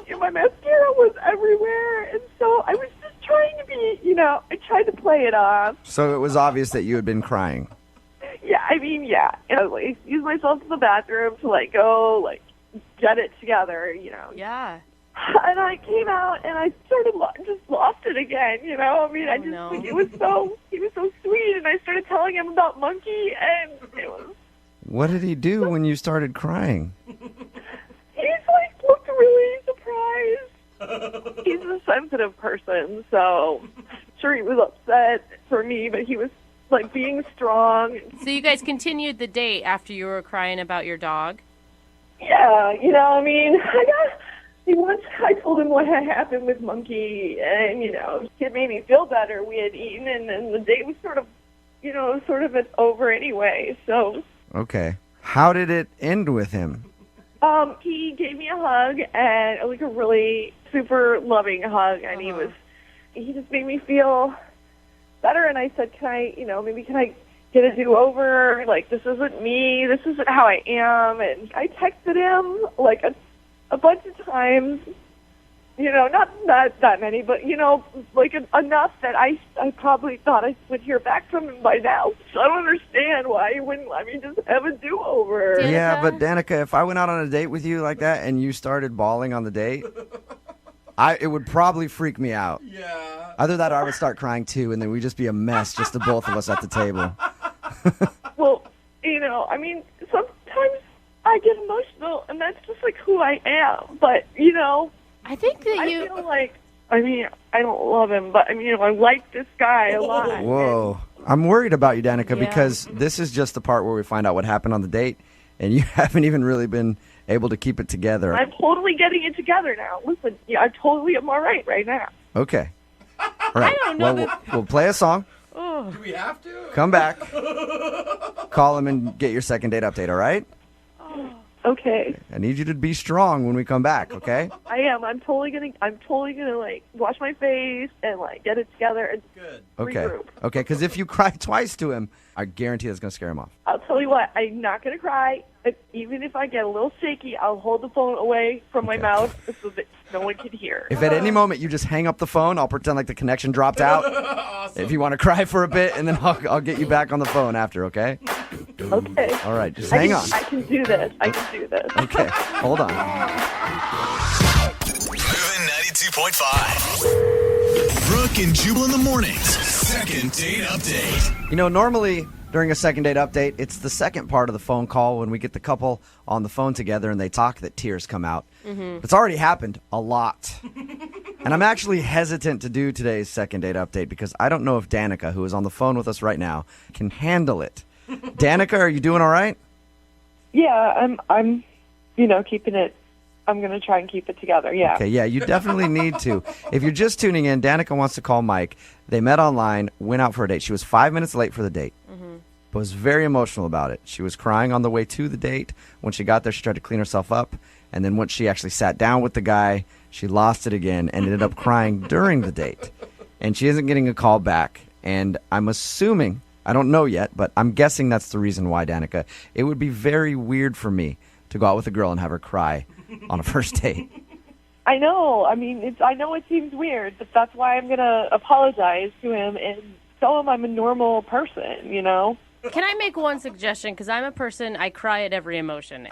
S14: and my mascara was everywhere. And so I was just trying to be, I tried to play it off.
S8: So it was obvious that you had been crying.
S14: Yeah, I mean, yeah. And I used myself to the bathroom to, go, get it together,
S3: Yeah.
S14: And I came out, and I sort of just lost it again, I mean, I just, he was so sweet, and I started telling him about Monkey, and it was...
S8: What did he do when you started crying?
S14: He's, looked really surprised. He's a sensitive person, so I'm sure he was upset for me, but he was, being strong.
S3: So you guys continued the date after you were crying about your dog?
S14: Yeah, I mean, once I told him what had happened with Monkey, and, it made me feel better. We had eaten, and then the date was sort of over anyway, so...
S8: Okay. How did it end with him?
S14: He gave me a hug, and a really super loving hug, and he was he just made me feel better. And I said, can I get a do-over? Like, this isn't me. This isn't how I am. And I texted him, like, a bunch of times. Not that many, but, like enough that I probably thought I would hear back from him by now. So I don't understand why he wouldn't let me just have a do-over.
S8: Yeah, but Danica, if I went out on a date with you like that and you started bawling on the date, it would probably freak me out.
S2: Yeah.
S8: Either that or I would start crying too, and then we'd just be a mess, just the both of us at the table.
S14: Well, sometimes I get emotional, and that's just like who I am. But,
S3: I think that
S14: I feel like, I don't love him, but, I like this guy a lot.
S8: Whoa. I'm worried about you, Danica, because this is just the part where we find out what happened on the date, and you haven't even really been able to keep it together.
S14: I'm totally getting it together now. Listen, I totally am all right now.
S8: Okay. All right.
S3: I don't know
S8: well, we'll play a song.
S3: Oh.
S2: Do we have to?
S8: Come back. Call him and get your second date update, all right?
S14: Okay.
S8: I need you to be strong when we come back, okay?
S14: I am. I'm totally gonna like wash my face and like get it together and regroup.
S8: Okay, because if you cry twice to him, I guarantee that's going to scare him off.
S14: I'll tell you what, I'm not gonna cry. Even if I get a little shaky, I'll hold the phone away from my mouth so that no one can hear.
S8: If at any moment you just hang up the phone, I'll pretend like the connection dropped out.
S2: Awesome.
S8: If you want to cry for a bit, and then I'll get you back on the phone after, okay?
S14: Okay.
S8: All right, just hang on.
S14: I can do this.
S8: Okay, hold on.
S7: MOViN 92.5. Brooke and Jubal in the mornings. Second date update.
S8: Normally during a second date update, it's the second part of the phone call when we get the couple on the phone together and they talk that tears come out.
S3: Mm-hmm.
S8: It's already happened a lot. And I'm actually hesitant to do today's second date update because I don't know if Danica, who is on the phone with us right now, can handle it. Danica, are you doing all right?
S14: Yeah, I'm keeping it. I'm going to try and keep it together, yeah.
S8: Okay, yeah, you definitely need to. If you're just tuning in, Danica wants to call Mike. They met online, went out for a date. She was 5 minutes late for the date, but was very emotional about it. She was crying on the way to the date. When she got there, she tried to clean herself up, and then once she actually sat down with the guy, she lost it again and ended up crying during the date. And she isn't getting a call back, and I'm assuming, I don't know yet, but I'm guessing that's the reason why, Danica. It would be very weird for me to go out with a girl and have her cry on a first date.
S14: I know. I know it seems weird, but that's why I'm going to apologize to him and tell him I'm a normal person,
S3: Can I make one suggestion? Because I'm a person, I cry at every emotion.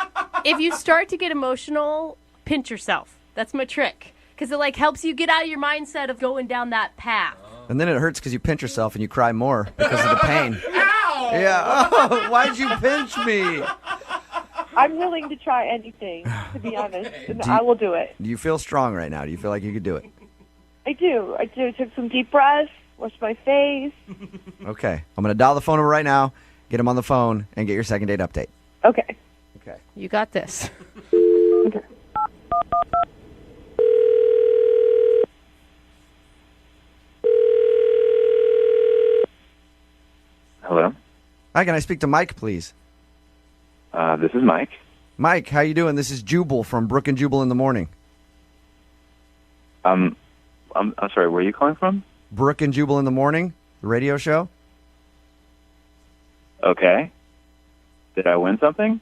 S3: If you start to get emotional, pinch yourself. That's my trick. Because it helps you get out of your mindset of going down that path.
S8: And then it hurts because you pinch yourself and you cry more because of the pain.
S2: Ow!
S8: Yeah. Oh, why'd you pinch me?
S14: I'm willing to try anything, to be honest, and I will do it.
S8: Do you feel strong right now? Do you feel like you could do it?
S14: I do. I took some deep breaths, washed my face.
S8: Okay. I'm going to dial the phone number right now, get him on the phone, and get your second date update.
S14: Okay.
S8: Okay.
S3: You got this.
S14: Okay.
S15: Hello?
S8: Hi, can I speak to Mike, please?
S15: This is Mike.
S8: Mike, how you doing? This is Jubal from Brooke and Jubal in the morning.
S15: I'm sorry, where are you calling from?
S8: Brooke and Jubal in the morning, the radio show.
S15: Okay. Did I win something?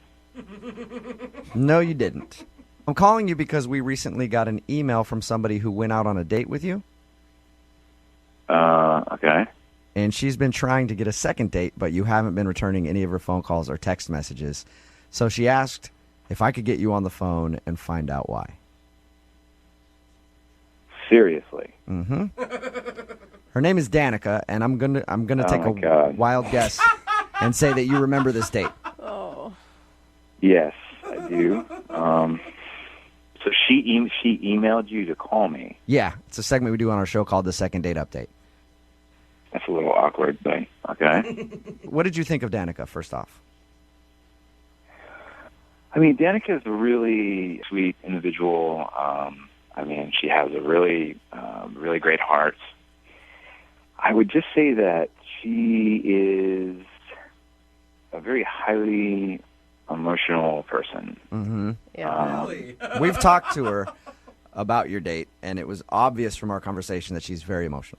S8: No, you didn't. I'm calling you because we recently got an email from somebody who went out on a date with you.
S15: Okay.
S8: And she's been trying to get a second date, but you haven't been returning any of her phone calls or text messages. So she asked if I could get you on the phone and find out why.
S15: Seriously?
S8: Mm-hmm. Her name is Danica, and I'm gonna take a wild guess and say that you remember this date.
S3: Oh.
S15: Yes, I do. So she emailed you to call me.
S8: Yeah, it's a segment we do on our show called The Second Date Update.
S15: That's a little awkward, but okay.
S8: What did you think of Danica, first off?
S15: Danica is a really sweet individual. She has a really, really great heart. I would just say that she is a very highly emotional person.
S8: Mm-hmm.
S3: Yeah.
S8: We've talked to her about your date, and it was obvious from our conversation that she's very emotional.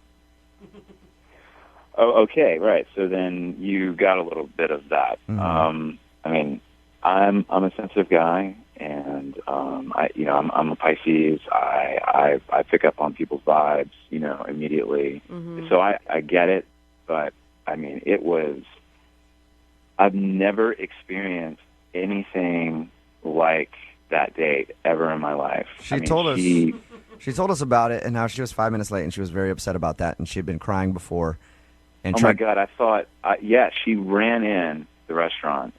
S15: Oh, okay, right. So then you got a little bit of that.
S8: Mm-hmm.
S15: I mean, I'm a sensitive guy, and I'm a Pisces. I pick up on people's vibes, immediately.
S3: Mm-hmm.
S15: So I get it, but I mean, I've never experienced anything like that date ever in my life.
S8: She told us about it, and how she was 5 minutes late, and she was very upset about that, and she had been crying before. And
S15: my God, I thought, she ran in the restaurant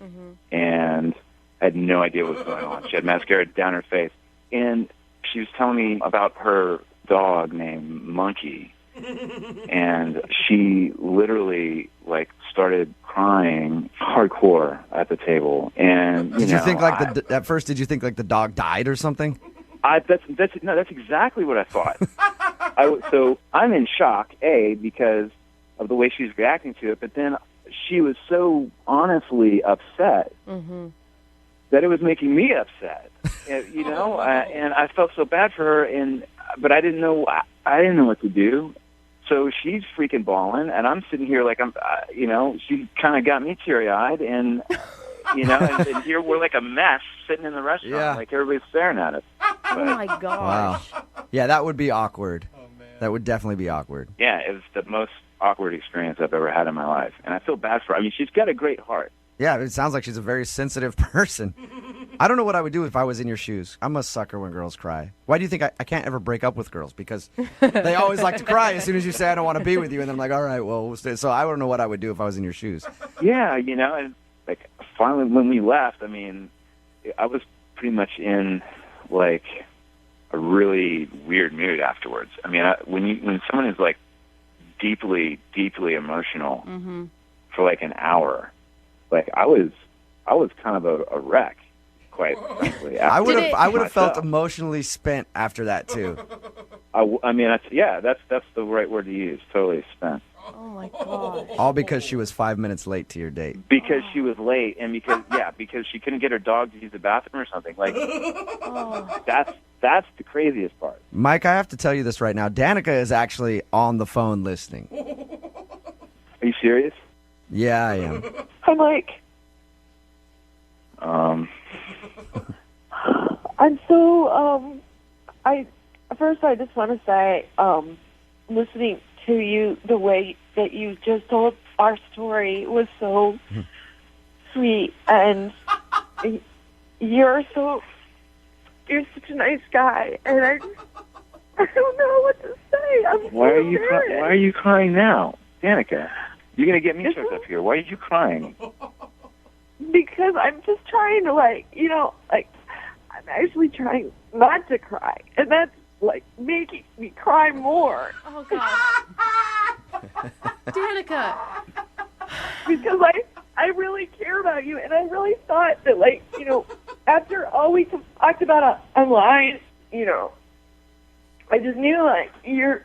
S15: and had no idea what was going on. She had mascara down her face, and she was telling me about her dog named Monkey, and she literally started crying hardcore at the table. And
S8: did you think at first? Did you think the dog died or something?
S15: That's exactly what I thought. So I'm in shock, because of the way she's reacting to it, but then she was so honestly upset that it was making me upset, and I felt so bad for her, but I didn't know what to do. So she's freaking bawling, and I'm sitting here she kind of got me teary-eyed, and and here we're like a mess sitting in the restaurant, like everybody's staring at us.
S3: Oh my gosh!
S8: Wow. Yeah, that would be awkward. Oh, man. That would definitely be awkward.
S15: Yeah, it was the most awkward experience I've ever had in my life, and I feel bad for her. I mean, she's got a great heart.
S8: Yeah, it sounds like she's a very sensitive person. I don't know what I would do if I was in your shoes. I'm a sucker when girls cry. Why do you think I can't ever break up with girls? Because they always like to cry as soon as you say I don't want to be with you, and then I'm like, all right, well, we'll stay. So I don't know what I would do if I was in your shoes.
S15: Yeah, and finally when we left, I mean, I was pretty much in a really weird mood afterwards. I mean, when someone is deeply, deeply emotional for an hour, I was kind of a wreck, quite frankly.
S8: I would have felt emotionally spent after that too.
S15: I mean, that's the right word to use. Totally spent.
S3: Oh my God!
S8: All because she was 5 minutes late to your date.
S15: Because she was late, and because she couldn't get her dog to use the bathroom or something. That's the craziest part.
S8: Mike, I have to tell you this right now. Danica is actually on the phone listening.
S15: Are you serious?
S8: Yeah, I am.
S14: Hi, Mike. I'm so, first I just want to say, listening to you, the way that you just told our story was so sweet, and you're such a nice guy, and I don't know what to say.
S15: Why are you crying now, Danica? You're gonna get me choked up here. Why are you crying?
S14: Because I'm just trying to I'm actually trying not to cry, and that's making me cry more.
S3: Oh God, Danica.
S14: Because I really care about you, and I really thought that after all we talked about online, I just knew you're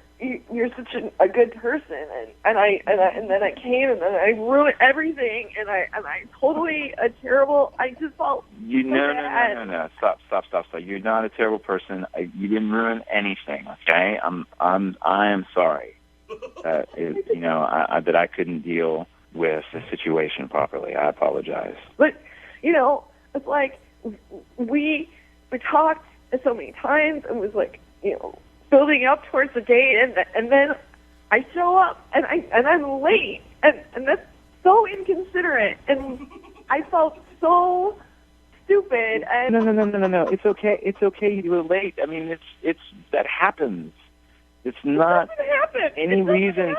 S14: such a good person, and then I came, and then I ruined everything, and I totally a terrible. I just felt
S15: no. Stop. You're not a terrible person. You didn't ruin anything. Okay, I am sorry that that I couldn't deal with the situation properly. I apologize.
S14: But it's we talked so many times, and was building up towards the date, and then I show up and I'm late, and that's so inconsiderate, and I felt so stupid. And
S15: No. It's okay. It's okay. You were late. I mean, it's that happens. It's not any reason.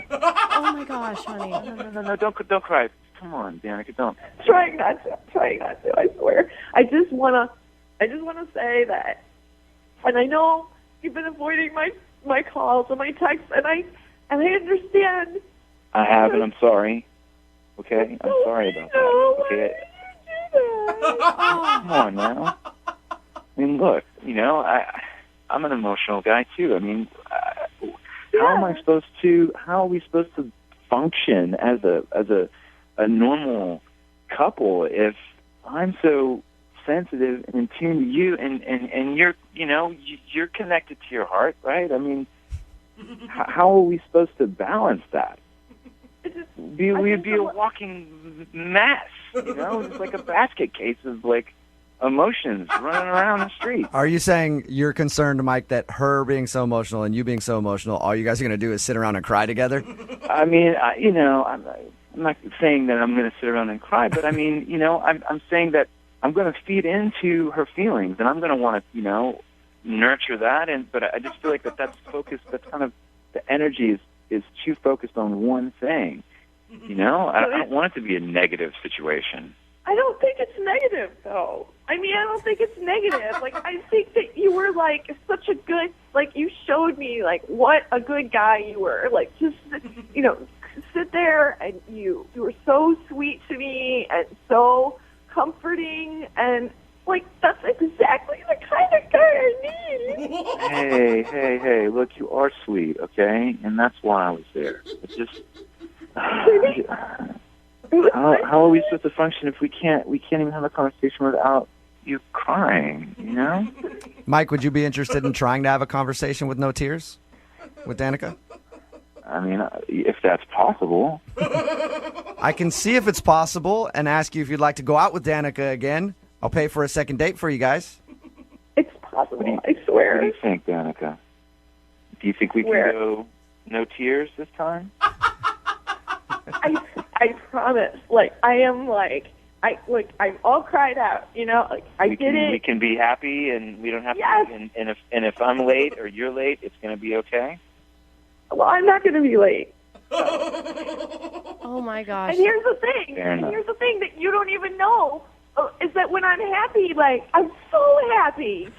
S3: Oh my gosh, honey.
S15: No. Don't cry. Come on, Danica. Don't.
S14: Trying not to. I swear. I just wanna say that, and I know you've been avoiding my calls and my texts, and I understand.
S15: I have, and I'm sorry. Okay, I'm sorry about that. Okay. Come on now. I mean, look. I'm an emotional guy too. I mean, how are we supposed to function as a normal couple if I'm so sensitive and in tune to you, and you're, you're connected to your heart, right? I mean, how are we supposed to balance that? We'd be a walking mess, just like a basket case of like emotions running around the street.
S8: Are you saying you're concerned, Mike, that her being so emotional and you being so emotional, all you guys are going to do is sit around and cry together?
S15: I mean, I'm not saying that I'm going to sit around and cry, but I mean, I'm saying that I'm going to feed into her feelings, and I'm going to want to, nurture that. But I just feel like that's focused. That's kind of the energy is too focused on one thing. I don't want it to be a negative situation.
S14: I don't think it's negative, though. I mean, I don't think it's negative. Like, I think that you were, like, such a good, like, you showed me, like, what a good guy you were. Like, just, sit there, and you were so sweet to me and so comforting, and, like, that's exactly the kind of guy I need.
S15: Hey, look, you are sweet, okay? And that's why I was there. It's just... How are we supposed to function if we can't even have a conversation without you crying,
S8: Mike, would you be interested in trying to have a conversation with no tears with Danica?
S15: I mean, if that's possible.
S8: I can see if it's possible and ask you if you'd like to go out with Danica again. I'll pay for a second date for you guys.
S14: It's possible, I swear.
S15: What do you think, Danica? Do you think we can go no tears this time?
S14: I promise. Like, I'm all cried out, like, I did it.
S15: We can be happy, and we don't have
S14: yes.
S15: to, and if I'm late or you're late, it's going to be okay?
S14: Well, I'm not going to be late.
S3: Oh, my gosh.
S14: And here's the thing. That you don't even know is that when I'm happy, like, I'm so happy.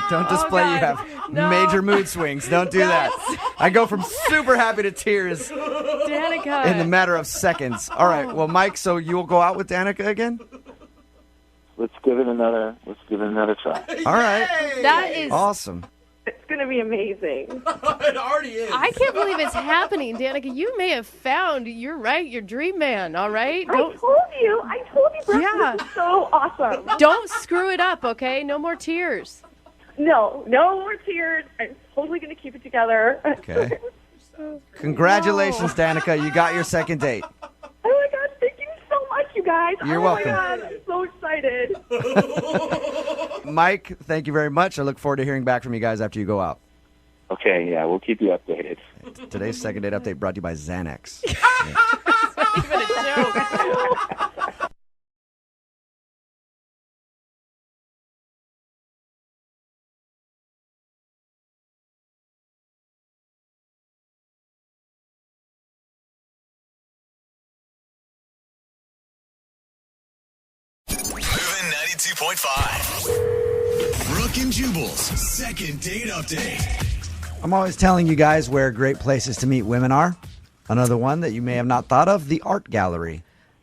S8: Don't display you have major mood swings. Don't do that. I go from super happy to tears
S3: Danica.
S8: in the matter of seconds. All right. Well, Mike, so you will go out with Danica again?
S15: Let's give it another try.
S8: All right.
S3: That is
S8: awesome.
S14: It's going to be amazing.
S2: It already is.
S3: I can't believe it's happening, Danica. You may have found, you're right, your dream man, all right?
S14: I told you, Brooke,
S3: yeah.
S14: This is so awesome.
S3: Don't screw it up, okay? No more tears.
S14: No more tears. I'm totally going to keep it together.
S8: Okay. Congratulations, Danica. You got your second date.
S14: Oh, my God. Thank you so much, you guys.
S8: You're welcome.
S14: Oh, my God. I'm so excited.
S8: Mike, thank you very much. I look forward to hearing back from you guys after you go out.
S15: Okay, yeah, we'll keep you updated.
S8: Today's second date update brought to you by Xanax.
S3: It's not even a joke.
S7: MOViN 92.5. Brooke and Jubal's second date update.
S8: I'm always telling you guys where great places to meet women are. Another one that you may have not thought of, the art gallery.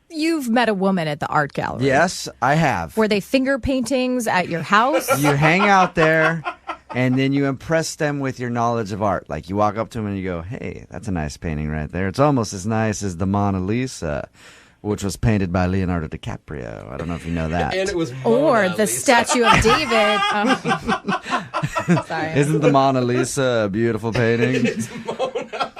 S11: You've met a woman at the art gallery.
S8: Yes, I have.
S11: Were they finger paintings at your house?
S8: You hang out there, and then you impress them with your knowledge of art. Like, you walk up to them and you go, hey, that's a nice painting right there. It's almost as nice as the Mona Lisa, which was painted by Leonardo DiCaprio. I don't know if you know that.
S2: And it was
S11: or the Statue of David. Sorry.
S8: Isn't the Mona Lisa a beautiful painting?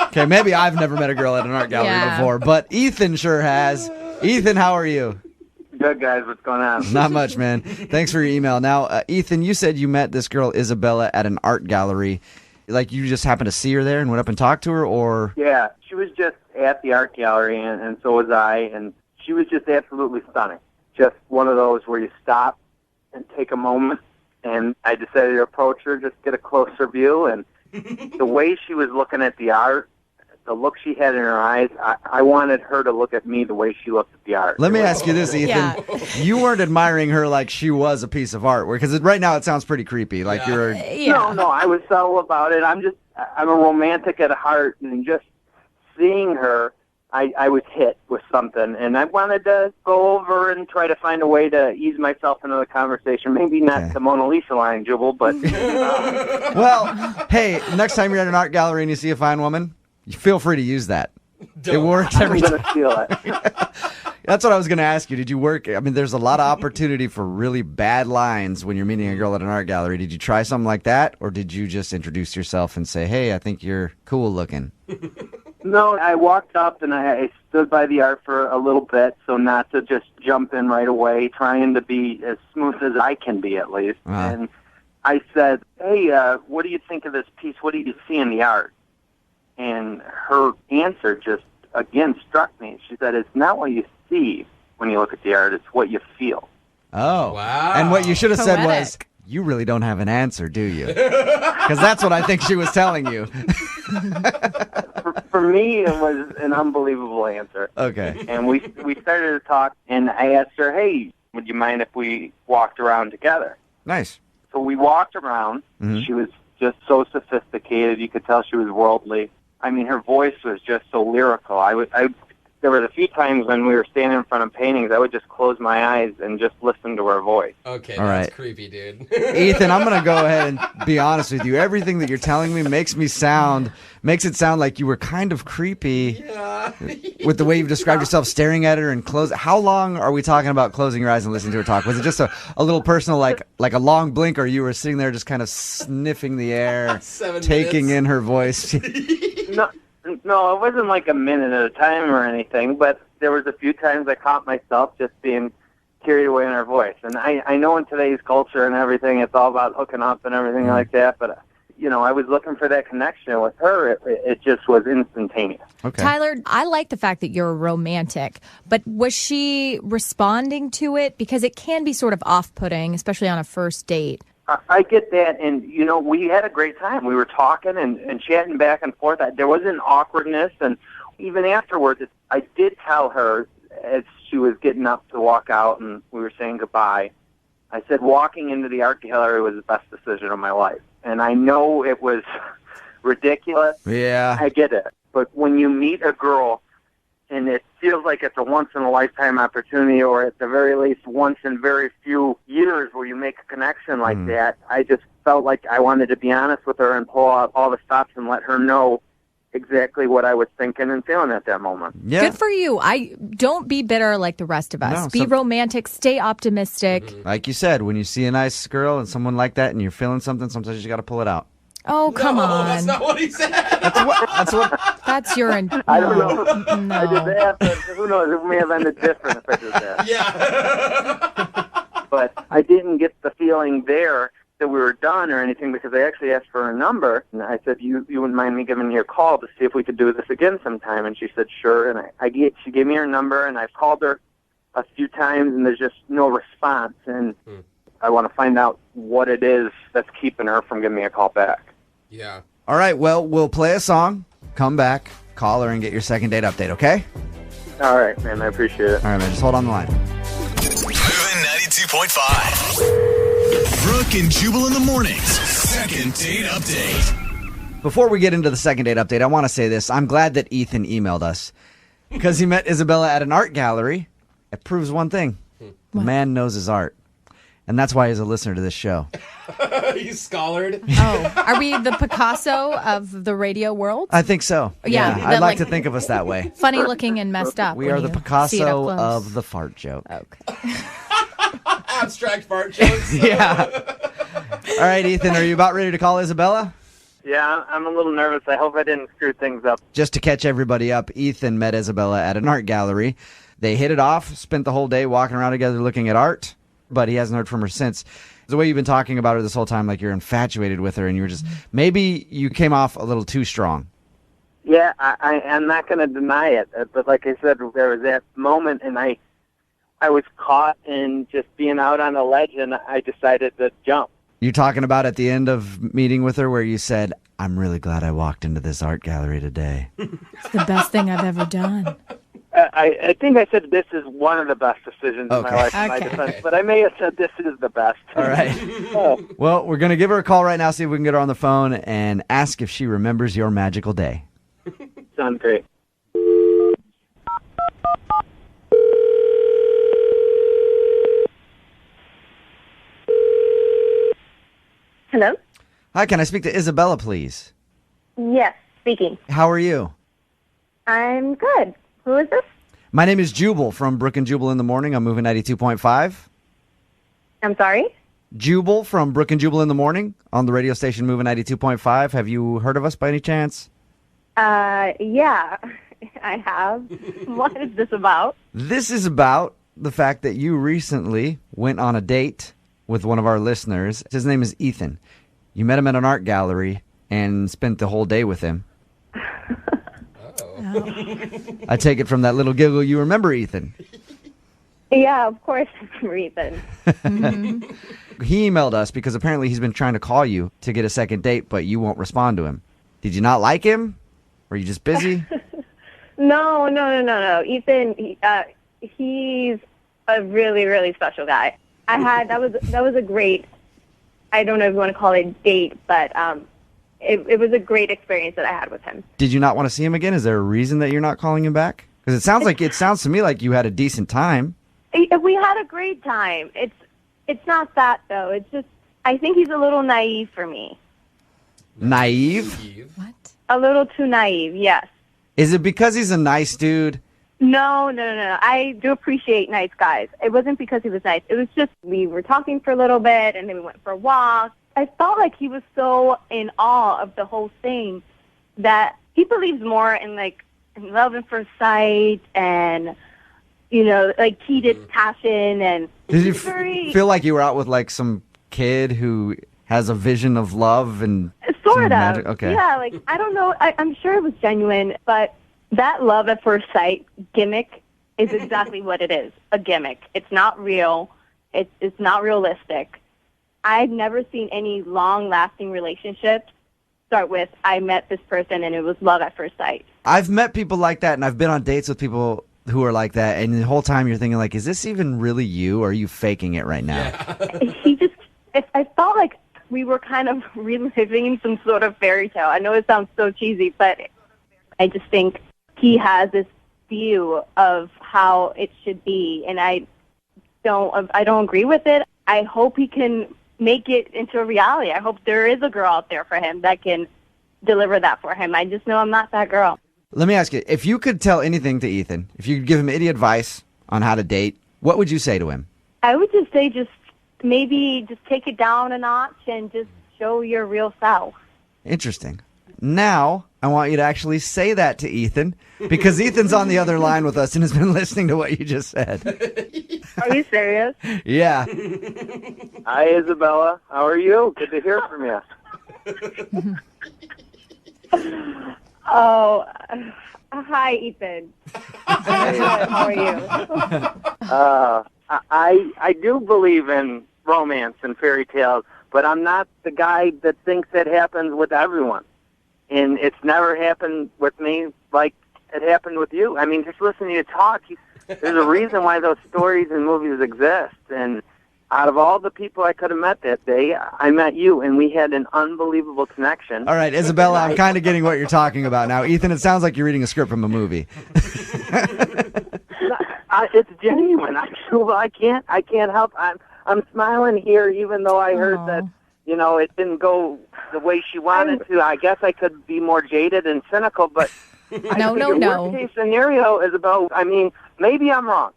S8: Okay, maybe I've never met a girl at an art gallery before, but Ethan sure has. Ethan, how are you?
S16: Good, guys. What's going on?
S8: Not much, man. Thanks for your email. Now, Ethan, you said you met this girl, Isabella, at an art gallery. Like, you just happened to see her there and went up and talked to her, or?
S16: Yeah, she was just at the art gallery, and so was I, and she was just absolutely stunning. Just one of those where you stop and take a moment, and I decided to approach her, just get a closer view, and the way she was looking at the art, the look she had in her eyes, I wanted her to look at me the way she looked at the art.
S8: Let me ask you this, Ethan. Yeah. You weren't admiring her like she was a piece of art, because right now it sounds pretty creepy. Like you're.
S16: Yeah. No, I was subtle about it. I'm a romantic at heart, and just seeing her, I was hit with something, and I wanted to go over and try to find a way to ease myself into the conversation. Maybe not the Mona Lisa line, Jubal, but.
S8: Well, hey, next time you're at an art gallery and you see a fine woman, feel free to use that. It works every time.
S16: I'm going to steal it.
S8: That's what I was going to ask you. Did you work? I mean, there's a lot of opportunity for really bad lines when you're meeting a girl at an art gallery. Did you try something like that? Or did you just introduce yourself and say, hey, I think you're cool looking?
S16: No, I walked up and I stood by the art for a little bit, so not to just jump in right away, trying to be as smooth as I can be at least. And I said, hey, what do you think of this piece? What do you see in the art? And her answer just, again, struck me. She said, it's not what you see when you look at the art, it's what you feel.
S8: Oh.
S2: Wow.
S8: And what you should have said was,
S11: Poetic.
S8: you really don't have an answer, do you? Because that's what I think she was telling you.
S16: For me, it was an unbelievable answer.
S8: Okay.
S16: And we started to talk, and I asked her, hey, would you mind if we walked around together?
S8: Nice.
S16: So we walked around.
S8: Mhm.
S16: She was just so sophisticated. You could tell she was worldly. I mean, her voice was just so lyrical. There were a few times when we were standing in front of paintings, I would just close my eyes and just listen to her voice.
S2: Okay,
S8: All
S2: that's
S8: right.
S2: creepy, dude.
S8: Ethan, I'm going to go ahead and be honest with you. Everything that you're telling me makes it sound like you were kind of creepy with the way you've described yourself, staring at her and close. How long are we talking about closing your eyes and listening to her talk? Was it just a little personal, like a long blink, or you were sitting there just kind of sniffing the air,
S2: 7
S8: taking
S2: minutes.
S8: in her voice?
S16: No, it wasn't like a minute at a time or anything, but there was a few times I caught myself just being carried away in her voice. And I know in today's culture and everything, it's all about hooking up and everything like that, but, I was looking for that connection with her. It just was instantaneous.
S8: Okay.
S11: Tyler, I like the fact that you're romantic, but was she responding to it? Because it can be sort of off-putting, especially on a first date.
S16: I get that, and, we had a great time. We were talking and chatting back and forth. There was an awkwardness, and even afterwards, I did tell her as she was getting up to walk out and we were saying goodbye, I said walking into the art gallery was the best decision of my life. And I know it was ridiculous.
S8: Yeah.
S16: I get it. But when you meet a girl and it feels like it's a once-in-a-lifetime opportunity, or at the very least once in very few years where you make a connection like that, I just felt like I wanted to be honest with her and pull out all the stops and let her know exactly what I was thinking and feeling at that moment.
S8: Yeah.
S11: Good for you. Don't be bitter like the rest of us.
S8: No,
S11: be romantic. Stay optimistic.
S8: Like you said, when you see a nice girl and someone like that and you're feeling something, sometimes you got to pull it out.
S11: Oh, come on.
S2: That's not what he said.
S8: That's what.
S11: That's your...
S16: I don't know.
S11: No.
S16: I did that, but who knows? It may have ended different if I did that.
S2: Yeah.
S16: But I didn't get the feeling there that we were done or anything, because I actually asked for her number, and I said, you wouldn't mind me giving you a call to see if we could do this again sometime? And she said, sure. And she gave me her number, and I've called her a few times, and there's just no response. And I want to find out what it is that's keeping her from giving me a call back.
S2: Yeah.
S8: All right, well, we'll play a song, come back, call her, and get your second date update, okay?
S16: All right, man. I appreciate it.
S8: All right, man. Just hold on the line.
S7: MOViN 92.5. Brooke and Jubal in the mornings. Second date update.
S8: Before we get into the second date update, I want to say this. I'm glad that Ethan emailed us because he met Isabella at an art gallery. It proves one thing. The man knows his art. And that's why he's a listener to this show.
S2: He's scholared.
S11: Oh, are we the Picasso of the radio world?
S8: I think so.
S11: Yeah,
S8: I'd
S11: that,
S8: like to think of us that way.
S11: Funny looking and messed up.
S8: We
S11: when
S8: are the
S11: you see it up
S8: Picasso
S11: close.
S8: of the fart joke.
S11: Okay.
S2: Abstract fart jokes.
S8: Yeah. All right, Ethan, are you about ready to call Isabella?
S16: Yeah, I'm a little nervous. I hope I didn't screw things up.
S8: Just to catch everybody up, Ethan met Isabella at an art gallery. They hit it off, spent the whole day walking around together looking at art, but he hasn't heard from her since. The way you've been talking about her this whole time, like you're infatuated with her, and you were just, maybe you came off a little too strong.
S16: Yeah, I'm not going to deny it. But like I said, there was that moment, and I was caught in just being out on a ledge, and I decided to jump.
S8: You talking about at the end of meeting with her where you said, I'm really glad I walked into this art gallery today.
S11: It's the best thing I've ever done.
S16: I think I said this is one of the best decisions in my life in my defense, but I may have said this is the best.
S8: All right. Well, we're going to give her a call right now, see if we can get her on the phone, and ask if she remembers your magical day.
S16: Sounds great.
S9: Hello?
S8: Hi, can I speak to Isabella, please?
S9: Yes, speaking.
S8: How are you?
S9: I'm good. Who is this?
S8: My name is Jubal from Brooke and Jubal in the Morning. I'm moving 92.5.
S9: I'm sorry?
S8: Jubal from Brooke and Jubal in the Morning on the radio station moving 92.5. Have you heard of us by any chance?
S9: Yeah, I have. What is this about?
S8: This is about the fact that you recently went on a date with one of our listeners. His name is Ethan. You met him at an art gallery and spent the whole day with him. I take it from that little giggle you remember Ethan.
S9: Yeah, of course I remember Ethan.
S8: He emailed us because apparently he's been trying to call you to get a second date, but you won't respond to him. Did you not like him? Were you just busy?
S9: No. Ethan, he's a really, really special guy. That was a great, I don't know if you want to call it a date, but it was a great experience that I had with him.
S8: Did you not want to see him again? Is there a reason that you're not calling him back? Because it sounds to me like you had a decent time.
S9: We had a great time. It's not that though. It's just I think he's a little naive for me.
S8: Naive?
S11: What?
S9: A little too naive, yes.
S8: Is it because he's a nice dude?
S9: No. I do appreciate nice guys. It wasn't because he was nice. It was just we were talking for a little bit, and then we went for a walk. I felt like he was so in awe of the whole thing that he believes more in love at first sight and, heated passion. And
S8: did you feel like you were out with some kid who has a vision of love and
S9: sort of
S8: magic? Okay.
S9: Yeah, I don't know. I'm sure it was genuine, but that love at first sight gimmick is exactly what it is, a gimmick. It's not real. It's not realistic. I've never seen any long-lasting relationships start with, I met this person and it was love at first sight.
S8: I've met people like that, and I've been on dates with people who are like that, and the whole time you're thinking, is this even really you, or are you faking it right now?
S9: I felt like we were kind of reliving some sort of fairy tale. I know it sounds so cheesy, but I just think he has this view of how it should be, and I don't agree with it. I hope he can make it into a reality. I hope there is a girl out there for him that can deliver that for him. I just know I'm not that girl.
S8: Let me ask you, if you could tell anything to Ethan, if you could give him any advice on how to date, what would you say to him?
S9: I would just say maybe take it down a notch and just show your real self.
S8: Interesting. Now, I want you to actually say that to Ethan, because Ethan's on the other line with us and has been listening to what you just said.
S9: Are you serious?
S8: Yeah.
S16: Hi, Isabella. How are you? Good to hear from you.
S9: Oh, hi, Ethan. How are you?
S16: I do believe in romance and fairy tales, but I'm not the guy that thinks it happens with everyone. And it's never happened with me like it happened with you. I mean, just listening to you talk, there's a reason why those stories and movies exist. And out of all the people I could have met that day, I met you, and we had an unbelievable connection.
S8: All right, Isabella, I'm kind of getting what you're talking about now. Ethan, it sounds like you're reading a script from a movie.
S16: It's genuine. I can't help. I'm smiling here, even though I heard that, it didn't go the way she wanted to. I guess I could be more jaded and cynical, but
S11: No.
S16: Worst case scenario is about. I mean, maybe I'm wrong,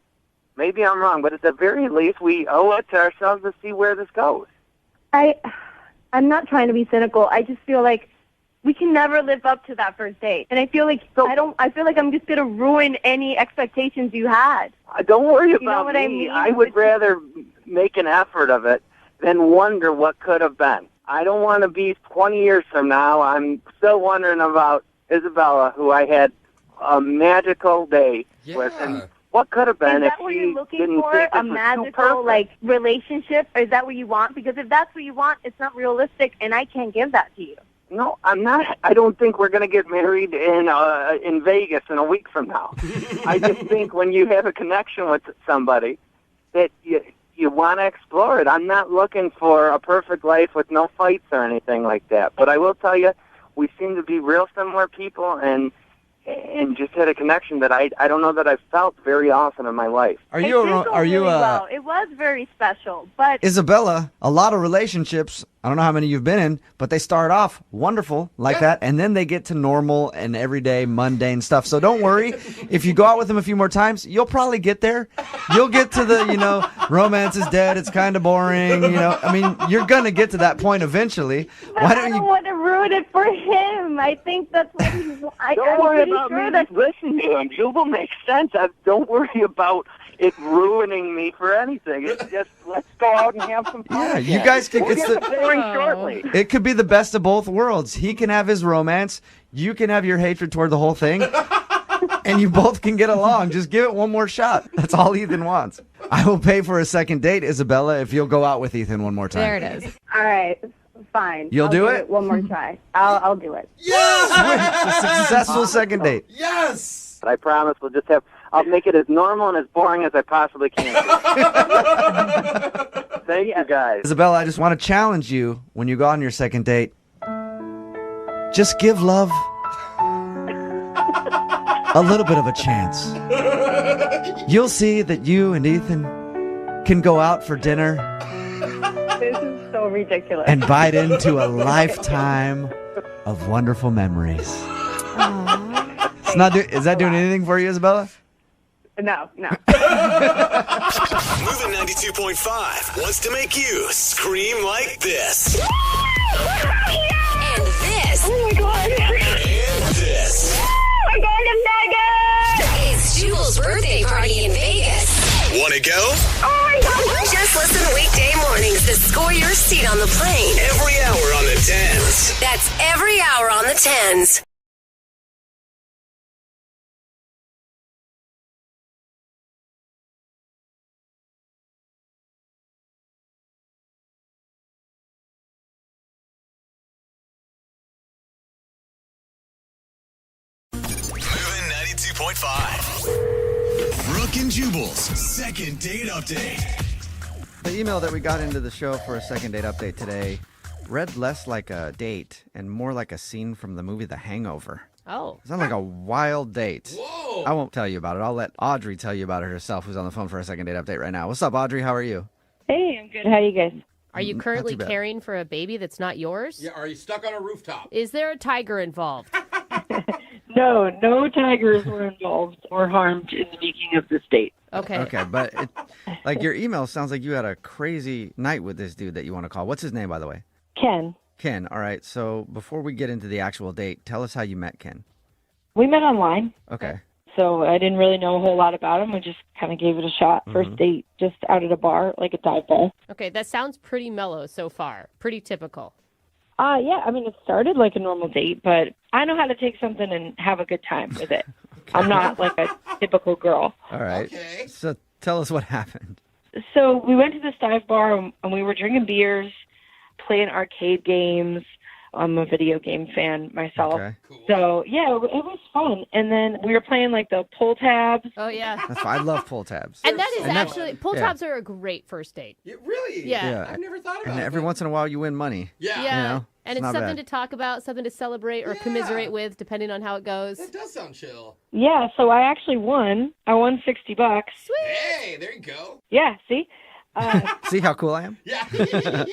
S16: but at the very least, we owe it to ourselves to see where this goes.
S9: I'm not trying to be cynical. I just feel like we can never live up to that first date, and I feel like I feel like I'm just gonna ruin any expectations you had.
S16: Don't worry about
S9: know what
S16: me.
S9: I mean?
S16: I would rather make an effort of it than wonder what could have been. I don't want to be 20 years from now. I'm still wondering about Isabella, who I had a magical day with, and what could have been
S9: Is
S16: if
S9: that what
S16: she
S9: you're looking
S16: didn't
S9: for?
S16: think this
S9: A
S16: was
S9: magical
S16: too perfect.
S9: relationship? Is that what you want? Because if that's what you want, it's not realistic, and I can't give that to you.
S16: No, I'm not. I don't think we're going to get married in Vegas in a week from now. I just think when you have a connection with somebody that you want to explore it. I'm not looking for a perfect life with no fights or anything like that. But I will tell you, we seem to be real similar people, and and just had a connection that I don't know that I've felt very often in my life.
S8: Are you
S9: well. It was very special, but
S8: Isabella? A lot of relationships, I don't know how many you've been in, but they start off wonderful like that, and then they get to normal and everyday mundane stuff. So don't worry. If you go out with them a few more times, you'll probably get there. You'll get to the, romance is dead, it's kind of boring, I mean, you're going to get to that point eventually.
S9: I don't want to ruin it for him. I think that's what he wants.
S16: Don't worry about me. Listen to him. Jubal makes sense. Don't worry about it ruining me for anything. It's just, let's go out and have some fun.
S8: Yeah, you guys can
S16: We'll get boring shortly.
S8: It could be the best of both worlds. He can have his romance, you can have your hatred toward the whole thing, and you both can get along. Just give it one more shot. That's all Ethan wants. I will pay for a second date, Isabella, if you'll go out with Ethan one more time.
S11: There it is.
S9: All right, fine.
S8: You'll
S9: I'll
S8: do it?
S9: One more try. I'll do it.
S8: Yes! A successful second date.
S2: Yes!
S16: But I promise I'll make it as normal and as boring as I possibly can. Thank you, guys.
S8: Isabella, I just want to challenge you when you go on your second date. Just give love a little bit of a chance. You'll see that you and Ethan can go out for dinner
S9: This is so ridiculous.
S8: and bite into a lifetime of wonderful memories. Is that doing anything for you, Isabella?
S9: No.
S7: MOViN 92.5 wants to make you scream like this.
S12: And this.
S9: Oh my God.
S7: And this.
S9: I'm going to Vegas.
S12: It's Jubal's birthday party in Vegas.
S7: Want to go?
S9: Oh my God.
S12: Just listen weekday mornings to score your seat on the plane.
S7: Every hour on the 10s.
S12: That's every hour on the 10s.
S7: MOViN 92.5. Brooke and Jubal's second date update.
S8: The email that we got into the show for a second date update today read less like a date and more like a scene from the movie The Hangover.
S3: Oh.
S8: It sounds like a wild date.
S2: Whoa.
S8: I won't tell you about it. I'll let Audrey tell you about it herself, who's on the phone for a second date update right now. What's up, Audrey? How are you?
S9: Hey, I'm good. How you guys?
S3: Are you
S8: Not
S3: currently
S8: too bad.
S3: caring for a baby that's not yours?
S2: Yeah, are you stuck on a rooftop?
S3: Is there a tiger involved?
S14: No tigers were involved or harmed in the making of this date.
S3: Okay.
S8: Okay, but your email sounds like you had a crazy night with this dude that you want to call. What's his name, by the way?
S14: Ken.
S8: Ken. All right, so before we get into the actual date, tell us how you met Ken.
S14: We met online,
S8: Okay.
S14: so I didn't really know a whole lot about him. We just kind of gave it a shot. First date, just out at a bar, like a dive bar.
S3: Okay, that sounds pretty mellow so far. Pretty typical.
S14: Yeah, I mean, it started like a normal date, but I know how to take something and have a good time with it. I'm not like a typical girl.
S8: All right.
S2: Okay.
S8: So tell us what happened.
S14: So we went to this dive bar and we were drinking beers, playing arcade games. I'm a video game fan myself.
S8: Okay.
S14: So, yeah, it was fun. And then we were playing like the pull tabs.
S3: Oh, yeah.
S8: That's fine. I love pull tabs.
S3: And that is
S8: And that's-
S3: actually, pull
S8: yeah.
S3: tabs are a great first date.
S2: Really?
S3: Yeah.
S2: I've never thought about
S8: And
S2: it.
S8: every once in a while, you win money.
S2: Yeah.
S3: Yeah.
S8: You know,
S3: and
S8: it's
S3: it's
S8: not
S3: something
S8: bad.
S3: to talk about, something to celebrate or
S2: Yeah.
S3: commiserate with, depending on how it goes.
S2: That does sound chill.
S14: Yeah, so I actually won. I won $60.
S3: Sweet.
S2: Hey, there you go.
S14: Yeah, see?
S8: See how cool I am?
S2: Yeah.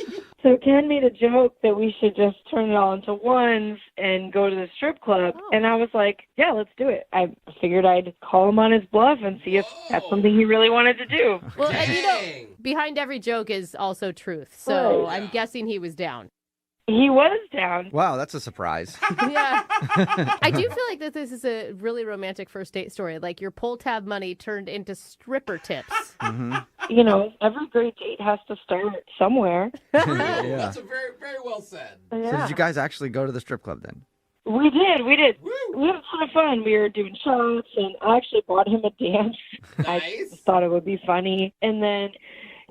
S14: So Ken made a joke that we should just turn it all into ones and go to the strip club.
S3: Oh.
S14: And I was like, yeah, let's do it. I figured I'd call him on his bluff and see if that's something he really wanted to do.
S3: Well, and
S2: Dang.
S3: behind every joke is also truth. So
S14: Right.
S3: I'm guessing he was down.
S14: He was down.
S8: Wow, that's a surprise.
S3: Yeah. I do feel like that this is a really romantic first date story. Like your pull tab money turned into stripper tips.
S14: You know, every great date has to start somewhere.
S2: True.
S8: Yeah.
S2: That's a very, very well said.
S8: So did you guys actually go to the strip club then?
S14: We did. We had
S2: Woo.
S14: a ton of fun. We were doing shots, and I actually bought him a dance. I
S2: Nice.
S14: just thought it would be funny. And then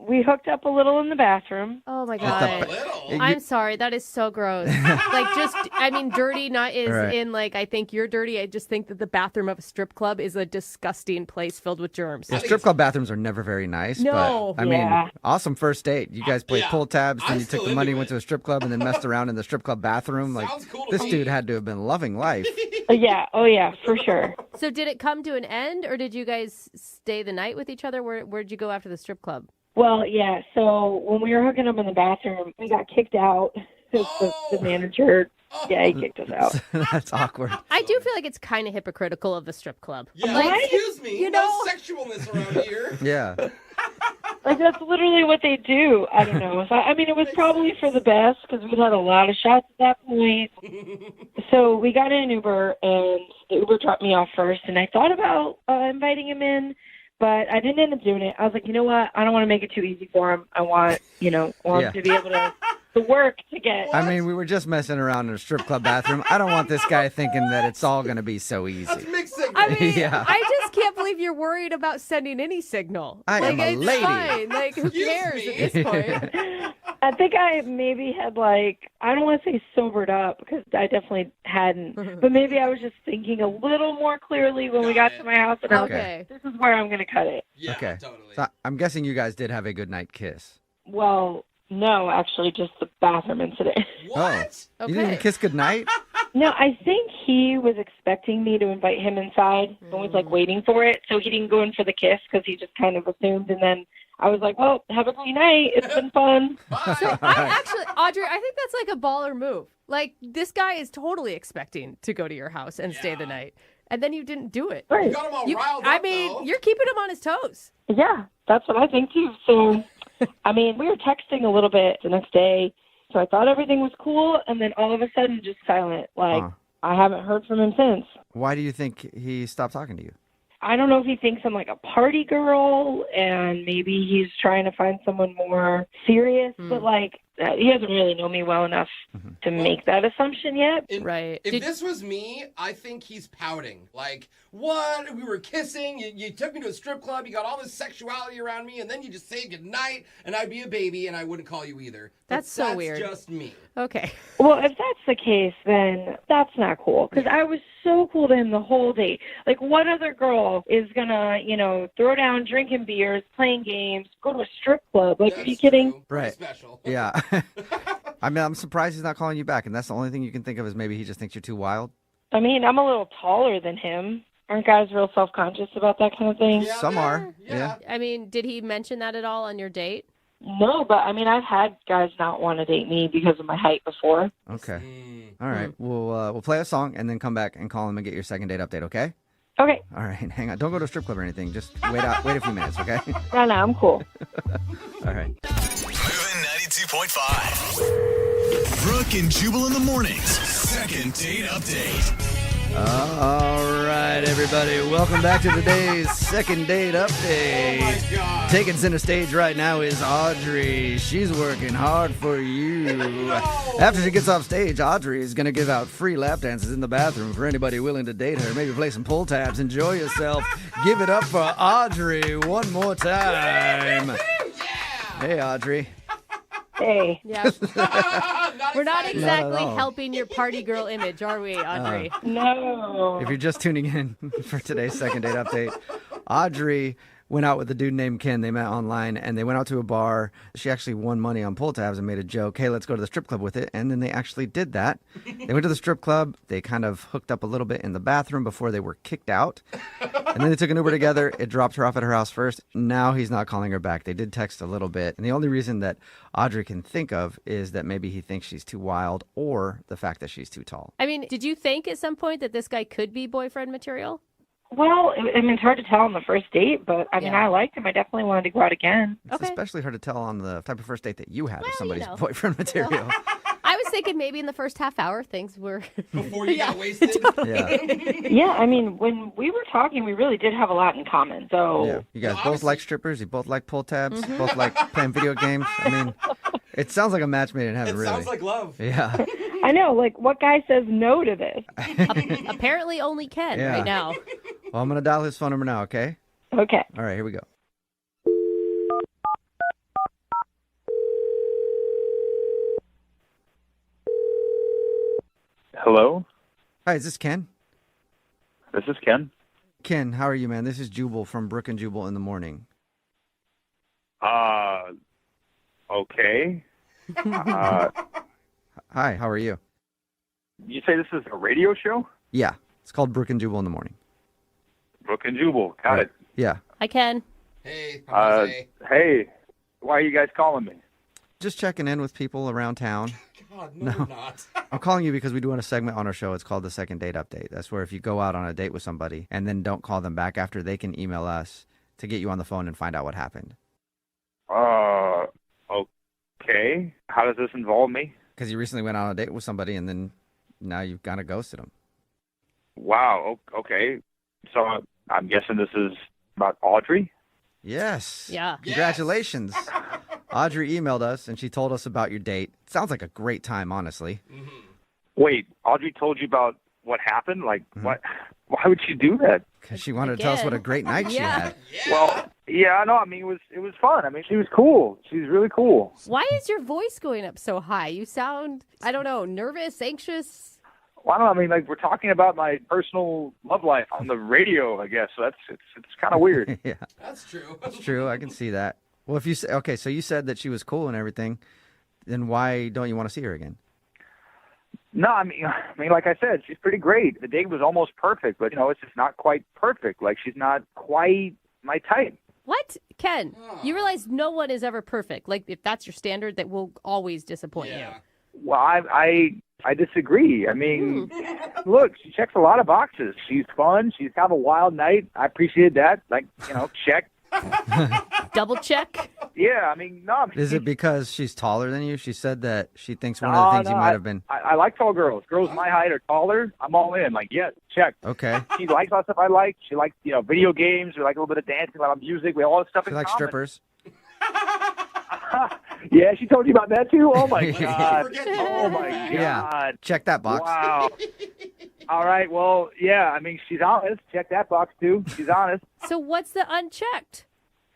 S14: we hooked up a little in the bathroom.
S3: Oh my
S2: A
S3: god.
S2: little.
S3: I'm sorry, that is so gross. Like just I mean dirty not is
S8: Right.
S3: in like I think you're dirty. I just think that the bathroom of a strip club is a disgusting place filled with germs.
S8: Yeah, strip club bathrooms are never very nice.
S3: No.
S8: But, I
S14: Yeah.
S8: mean, awesome first date. You guys played
S2: Yeah.
S8: pull tabs, then
S2: I'm
S8: you took
S2: still
S8: the money,
S2: into
S8: went
S2: it.
S8: to a strip club, and then messed around in the strip club bathroom. Like
S2: Sounds cool to
S8: this
S2: me.
S8: dude had to have been loving life.
S14: Yeah. Oh, yeah, for sure.
S3: So did it come to an end, or did you guys stay the night with each other? Where'd you go after the strip club?
S14: Well, yeah. So when we were hooking up in the bathroom, we got kicked out. The manager, yeah, he kicked us out.
S8: That's awkward.
S3: I do feel like it's kind of hypocritical of the strip club.
S2: Yeah,
S3: Like,
S2: excuse me.
S3: you
S2: No
S3: know-
S2: sexualness around here.
S8: Yeah.
S14: Like, that's literally what they do. I don't know. So, I mean, it was probably for the best because we'd had a lot of shots at that point. So we got in an Uber, and the Uber dropped me off first. And I thought about inviting him in, but I didn't end up doing it. I was like, you know what? I don't want to make it too easy for him. I want, him to be able to work to get.
S8: I mean, we were just messing around in a strip club bathroom. I don't want this guy thinking that it's all going to be so easy.
S2: That's mixed signal.
S3: I mean,
S8: Yeah.
S3: I just can't believe you're worried about sending any signal.
S8: I am a
S3: it's
S8: lady.
S3: fine. Like, who cares at this point?
S14: I think I maybe had I don't want to say sobered up because I definitely hadn't, but maybe I was just thinking a little more clearly when we got to my house. And I was
S3: Okay.
S14: like, this is where I'm going to cut it.
S2: Yeah,
S8: Okay.
S2: totally.
S8: So I'm guessing you guys did have a good night kiss.
S14: Well, no, actually, just the bathroom incident.
S2: What?
S8: Oh. You didn't even kiss goodnight?
S14: No, I think he was expecting me to invite him inside and was waiting for it. So he didn't go in for the kiss because he just kind of assumed. And then I was like, well, have a great night. It's been fun.
S3: So Audrey, I think that's like a baller move. Like, this guy is totally expecting to go to your house and stay the night. And then you didn't do it.
S14: Right.
S2: You got him all riled up, though.
S3: You're keeping him on his toes.
S14: Yeah, that's what I think too. So, I mean, we were texting a little bit the next day. So I thought everything was cool. And then all of a sudden, just silent. Like, I haven't heard from him since.
S8: Why do you think he stopped talking to you?
S14: I don't know if he thinks I'm like a party girl and maybe he's trying to find someone more serious, but he doesn't really know me well enough to make that assumption yet.
S3: Right.
S2: If this was me, I think he's pouting. Like, what? We were kissing. You took me to a strip club. You got all this sexuality around me, and then you just say goodnight, and I'd be a baby, and I wouldn't call you either.
S3: That's so weird.
S2: That's just me.
S3: Okay.
S14: Well, if that's the case, then that's not cool. Because I was so cool to him the whole day. Like, what other girl is going to, throw down drinking beers, playing games, go to a strip club? Like, are you kidding?
S8: Right.
S2: Special.
S8: Yeah. I mean, I'm surprised he's not calling you back. And that's the only thing you can think of is maybe he just thinks you're too wild.
S14: I mean, I'm a little taller than him. Aren't guys real self-conscious about that kind of thing?
S2: Yeah,
S8: Some are. Yeah.
S3: I mean, did he mention that at all on your date?
S14: No, but I mean, I've had guys not want to date me because of my height before.
S8: Okay. All right. We'll play a song and then come back and call him and get your second date update, okay?
S14: Okay.
S8: All right. Hang on. Don't go to a strip club or anything. Just wait a few minutes, okay?
S14: No, I'm cool.
S8: All right.
S7: MOViN 92.5. Brooke and Jubal in the mornings. Second date update.
S8: All right, everybody. Welcome back to today's second date update.
S2: Oh, my God.
S8: Taking center stage right now is Audrey. She's working hard for you. After she gets off stage, Audrey is going to give out free lap dances in the bathroom for anybody willing to date her. Maybe play some pull tabs. Enjoy yourself. Give it up for Audrey one more time. Hey, Audrey.
S14: Hey.
S3: Yeah. We're not
S2: excited.
S3: exactly
S8: Not at all.
S3: helping your party girl image, are we, Audrey?
S14: No.
S8: If you're just tuning in for today's second date update, Audrey went out with a dude named Ken. They met online, and they went out to a bar. She actually won money on pull tabs and made a joke, hey, let's go to the strip club with it. And then they actually did that. They went to the strip club. They kind of hooked up a little bit in the bathroom before they were kicked out. And then they took an Uber together. It dropped her off at her house first. Now he's not calling her back. They did text a little bit. And the only reason that Audrey can think of is that maybe he thinks she's too wild or the fact that she's too tall.
S3: I mean, did you think at some point that this guy could be boyfriend material?
S14: Well, I mean, it's hard to tell on the first date, but I mean, I liked him. I definitely wanted to go out again.
S8: It's especially hard to tell on the type of first date that you had if somebody's
S3: know.
S8: boyfriend material.
S3: I was thinking maybe in the first half hour things were...
S2: Before you got wasted?
S14: Yeah, I mean, when we were talking, we really did have a lot in common. So
S8: Yeah. You guys both like strippers. You both like pull tabs. Both like playing video games. I mean, it sounds like a match made in heaven,
S2: It
S8: really.
S2: sounds like love.
S8: Yeah.
S14: I know, like, what guy says no to this?
S3: Apparently only Ken
S8: Yeah.
S3: right now.
S8: Well, I'm going to dial his phone number now, okay?
S14: Okay.
S8: All right, here we go.
S17: Hello?
S8: Hi, is this Ken?
S17: This is Ken.
S8: Ken, how are you, man? This is Jubal from Brooke and Jubal in the morning.
S17: Okay.
S8: Hi, how are you?
S17: You say this is a radio show?
S8: Yeah. It's called Brooke and Jubal in the morning.
S17: Brooke and Jubal. Got it.
S8: Yeah.
S3: Hi, Ken.
S2: Hey.
S17: Hey, why are you guys calling me?
S8: Just checking in with people around town.
S2: God, no, you're not.
S8: I'm calling you because we do a segment on our show. It's called the Second Date Update. That's where if you go out on a date with somebody and then don't call them back after, they can email us to get you on the phone and find out what happened.
S17: Okay. How does this involve me?
S8: Because you recently went on a date with somebody and then now you've kind of ghosted them.
S17: Wow. Okay. So I'm guessing this is about Audrey?
S8: Yes.
S3: Yeah.
S8: Congratulations. Audrey emailed us and she told us about your date. Sounds like a great time, honestly.
S17: Wait, Audrey told you about what happened? Like, what? Why would she do that?
S8: Because she wanted to tell us what a great night she had.
S17: Well, yeah, no, I mean, it was fun. I mean, she was cool. She's really cool.
S3: Why is your voice going up so high? You sound, I don't know, nervous, anxious?
S17: Well, I don't know. I mean, like, we're talking about my personal love life on the radio, I guess. So it's kind of weird.
S8: Yeah.
S2: That's true.
S8: It's true. I can see that. Well, if you say, okay, so you said that she was cool and everything, then why don't you want to see her again?
S17: No, I mean, like I said, she's pretty great. The date was almost perfect, but, it's just not quite perfect. Like, she's not quite my type.
S3: What? Ken, you realize no one is ever perfect. Like, if that's your standard, that will always disappoint you.
S17: Well, I disagree. I mean, look, she checks a lot of boxes. She's fun. She's kind of a wild night. I appreciate that. Like, check.
S3: Double check?
S17: Yeah, I mean, no. I mean,
S8: Is it because she's taller than you? She said that she thinks one of the things you might have been.
S17: I like tall girls. Girls my height are taller. I'm all in. Like, yeah, check.
S8: Okay.
S17: She likes all the stuff I like. She likes, video games. We like a little bit of dancing, a lot of music. We have all this stuff
S8: She
S17: in
S8: likes
S17: common.
S8: strippers.
S17: Yeah, she told you about that too? Oh, my God. Oh, my God.
S8: Yeah. Check that box.
S17: Wow. All right. Well, yeah, I mean, she's honest. Check that box, too. She's honest.
S3: So what's the unchecked?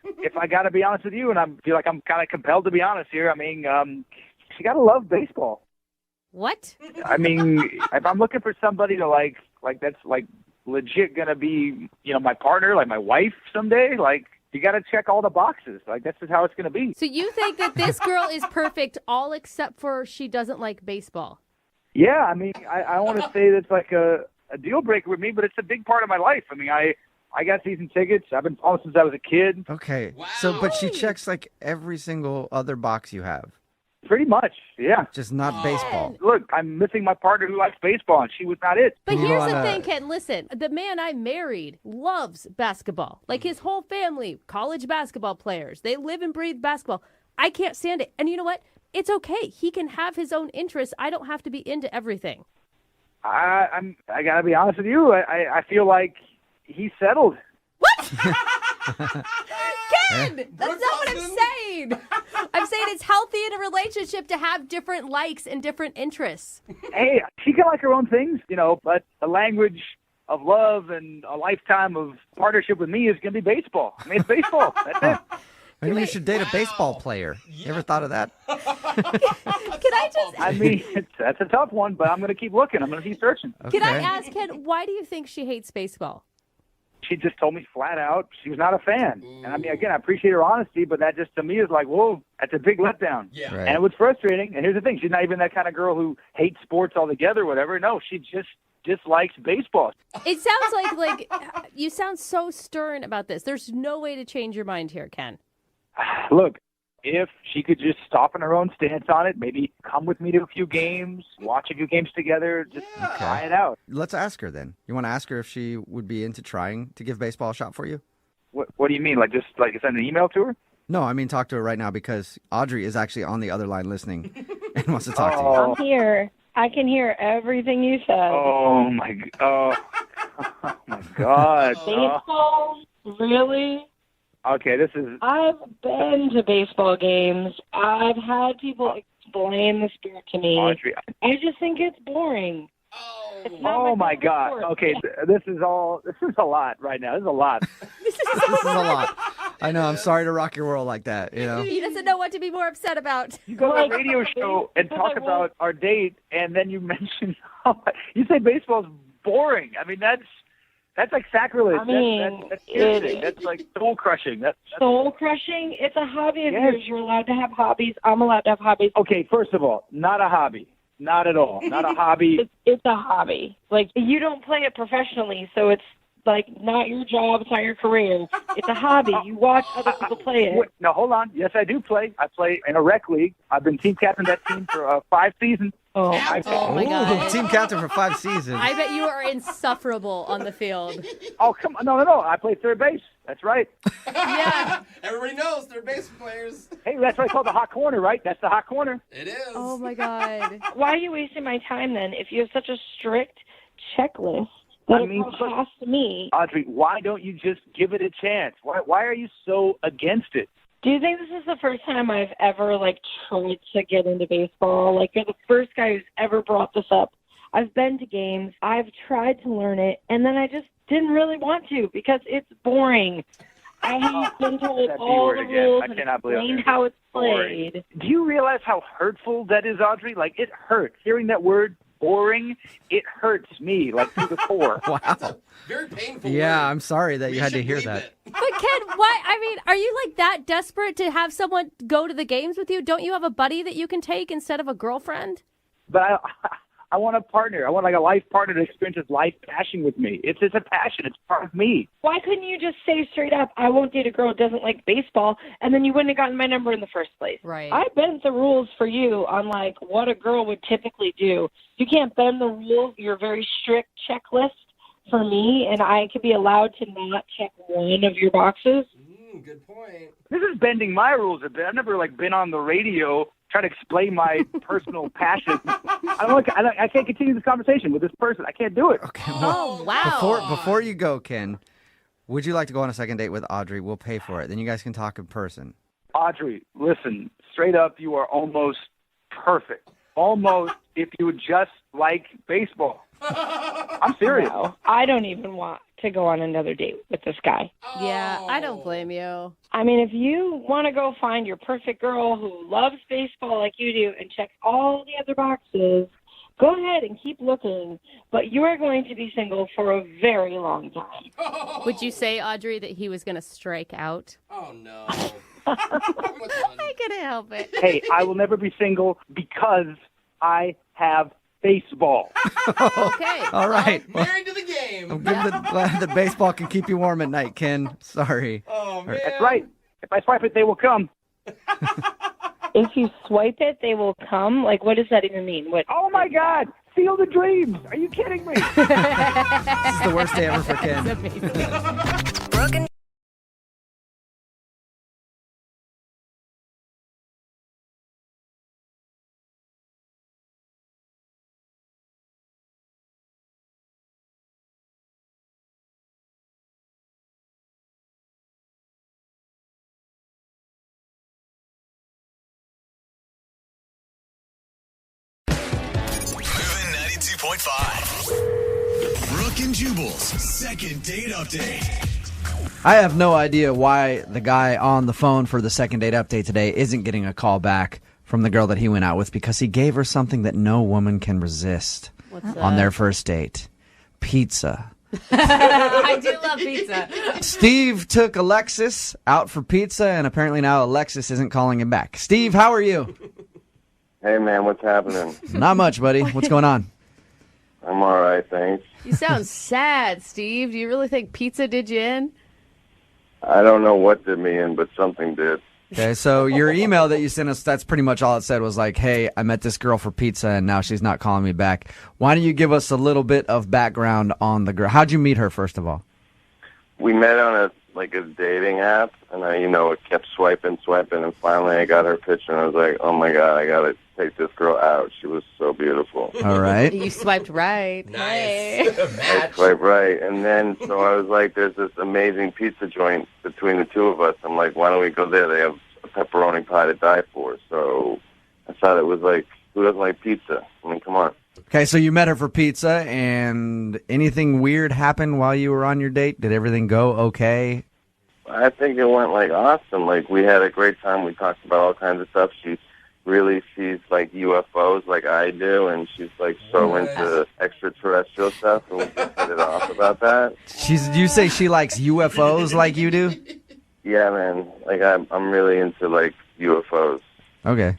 S17: If I got to be honest with you, and I feel like I'm kind of compelled to be honest here, I mean, she got to love baseball.
S3: What?
S17: I mean, if I'm looking for somebody to like that's like legit going to be, my partner, like my wife someday, like, you got to check all the boxes. Like, that's just how it's going to be.
S3: So you think that this girl is perfect all except for she doesn't like baseball?
S17: Yeah, I mean, I want to say that's like a deal breaker with me, but it's a big part of my life. I mean, I got season tickets. I've been following since I was a kid.
S8: Okay. Wow. So, but she checks like every single other box you have.
S17: Pretty much, yeah.
S8: Just not baseball.
S17: Look, I'm missing my partner who likes baseball, and she was not it.
S3: But here's the thing, Ken. Listen, the man I married loves basketball. Like his whole family, college basketball players. They live and breathe basketball. I can't stand it. And you know what? It's okay. He can have his own interests. I don't have to be into everything.
S17: I got to be honest with you. I feel like he's settled.
S3: Ken, that's not what I'm saying. I'm saying it's healthy in a relationship to have different likes and different interests.
S17: Hey, she can like her own things, but the language of love and a lifetime of partnership with me is going to be baseball. I mean, it's baseball. That's it.
S8: Maybe you should date a baseball player. You ever thought of that?
S3: Can I just...
S17: I mean, that's a tough one, but I'm going to keep looking. I'm going to keep searching.
S8: Okay.
S3: Can I ask, Ken, why do you think she hates baseball?
S17: She just told me flat out she was not a fan. And I mean, again, I appreciate her honesty, but that just to me is like, whoa, that's a big letdown.
S2: Yeah.
S8: Right.
S17: And it was frustrating. And here's the thing. She's not even that kind of girl who hates sports altogether or whatever. No, she just dislikes baseball.
S3: It sounds like you sound so stern about this. There's no way to change your mind here, Ken.
S17: Look, if she could just soften her own stance on it, maybe come with me to a few games, watch a few games together, just try it out.
S8: Let's ask her then. You want to ask her if she would be into trying to give baseball a shot for you?
S17: What do you mean? Like just like send an email to her?
S8: No, I mean talk to her right now because Audrey is actually on the other line listening and wants to talk to you.
S6: I'm here. I can hear everything you said.
S17: Oh my God!
S6: Baseball? Really?
S17: Okay, this is...
S6: I've been to baseball games. I've had people explain the sport to me.
S17: Audrey.
S6: I just think it's boring.
S17: Oh my God!
S6: sport.
S17: Okay, this is a lot right now. This is a lot.
S8: This is a lot. I know. I'm sorry to rock your world like that.
S3: He doesn't know what to be more upset about.
S17: You go to a radio show and talk about our date, and then you mention you say baseball's boring. I mean, that's like sacrilege.
S6: I mean,
S17: that's piercing. That's like soul crushing. That's
S6: soul crushing. It's a hobby of yours. You're allowed to have hobbies. I'm allowed to have hobbies.
S17: Okay, first of all, not a hobby. Not at all. Not a hobby.
S14: It's a hobby. Like, you don't play it professionally, so it's like not your job, it's not your career. It's a hobby. You watch other people play it.
S17: Wait, no, hold on. Yes, I do play. I play in a rec league. I've been team captain of that team for 5 seasons.
S3: Oh my God.
S8: Team captain for 5 seasons.
S3: I bet you are insufferable on the field.
S17: Oh, come on. No. I play third base. That's right.
S3: Yeah.
S2: Everybody knows they're base players.
S17: Hey, that's what I call the hot corner, right? That's the hot corner.
S2: It is.
S3: Oh my God.
S14: Why are you wasting my time then if you have such a strict checklist that has to me?
S17: Audrey, why don't you just give it a chance? Why are you so against it?
S14: Do you think this is the first time I've ever, like, tried to get into baseball? Like, you're the first guy who's ever brought this up. I've been to games. I've tried to learn it, and then I just didn't really want to because it's boring. I have been told all the rules and explained how it's played.
S17: Do you realize how hurtful that is, Audrey? Like, it hurts. Hearing that word, boring, it hurts me, like, to the core.
S8: Wow.
S2: Very painful.
S8: Yeah, I'm sorry that you had to hear that.
S3: But Ken, why? I mean, are you like that desperate to have someone go to the games with you? Don't you have a buddy that you can take instead of a girlfriend?
S17: But I want a partner. I want like a life partner to experience his life passion with me. It's a passion. It's part of me.
S14: Why couldn't you just say straight up, I won't date a girl who doesn't like baseball, and then you wouldn't have gotten my number in the first place?
S3: Right.
S14: I bent the rules for you on like what a girl would typically do. You can't bend the rules, your very strict checklist for me, and I could be allowed to not check one of your boxes.
S2: Good point.
S17: This is bending my rules a bit. I've never like been on the radio trying to explain my personal passion. I can't continue this conversation with this person. I can't do it.
S8: Okay, well,
S3: oh, wow.
S8: Before you go, Ken, would you like to go on a second date with Audrey? We'll pay for it. Then you guys can talk in person.
S17: Audrey, listen, straight up, you are almost perfect. Almost if you would just like baseball. I'm serious.
S14: No, I don't even want to go on another date with this guy.
S3: Yeah, I don't blame you.
S14: I mean, if you want to go find your perfect girl who loves baseball like you do and checks all the other boxes, go ahead and keep looking. But you are going to be single for a very long time.
S3: Would you say, Audrey, that he was going to strike out?
S2: Oh, no.
S3: I couldn't help it.
S17: Hey, I will never be single because I have baseball.
S3: Okay.
S8: All right.
S2: Married to the game.
S8: I'm glad that baseball can keep you warm at night, Ken. Sorry.
S2: Oh, man.
S17: That's right. If I swipe it, they will come.
S14: If you swipe it, they will come? Like, what does that even mean? What?
S17: Oh, my God. Seal the dreams. Are you kidding me?
S8: This is the worst day ever for Ken.
S3: That's amazing.
S12: Brooke and
S7: MOViN 92.5. Brooke and Jubal's second date update.
S8: I have no idea why the guy on the phone for the second date update today isn't getting a call back from the girl that he went out with because he gave her something that no woman can resist on their first date. Pizza.
S3: I do love pizza.
S8: Steve took Alexis out for pizza, and apparently now Alexis isn't calling him back. Steve, how are you?
S18: Hey, man, what's happening?
S8: Not much, buddy. What's going on?
S18: I'm all right, thanks.
S3: You sound sad, Steve. Do you really think pizza did you in?
S18: I don't know what did me in, but something did.
S8: Okay, so your email that you sent us, that's pretty much all it said was like, hey, I met this girl for pizza, and now she's not calling me back. Why don't you give us a little bit of background on the girl? How'd you meet her, first of all?
S18: We met on a dating app, and it kept swiping, and finally I got her picture, and I was like, oh, my God, I got to take this girl out. She was so beautiful.
S8: All right.
S3: You swiped right.
S2: Nice.
S18: I swiped right, and then so I was like, there's this amazing pizza joint between the two of us. I'm like, why don't we go there? They have a pepperoni pie to die for. So I thought it was like, who doesn't like pizza? I mean, come on.
S8: Okay, so you met her for pizza, and anything weird happened while you were on your date? Did everything go okay?
S18: I think it went awesome. We had a great time. We talked about all kinds of stuff. She sees UFOs like I do, and she's so into extraterrestrial stuff, and we just hit it off about that.
S8: You say she likes UFOs like you do?
S18: Yeah, man. I'm really into UFOs.
S8: Okay.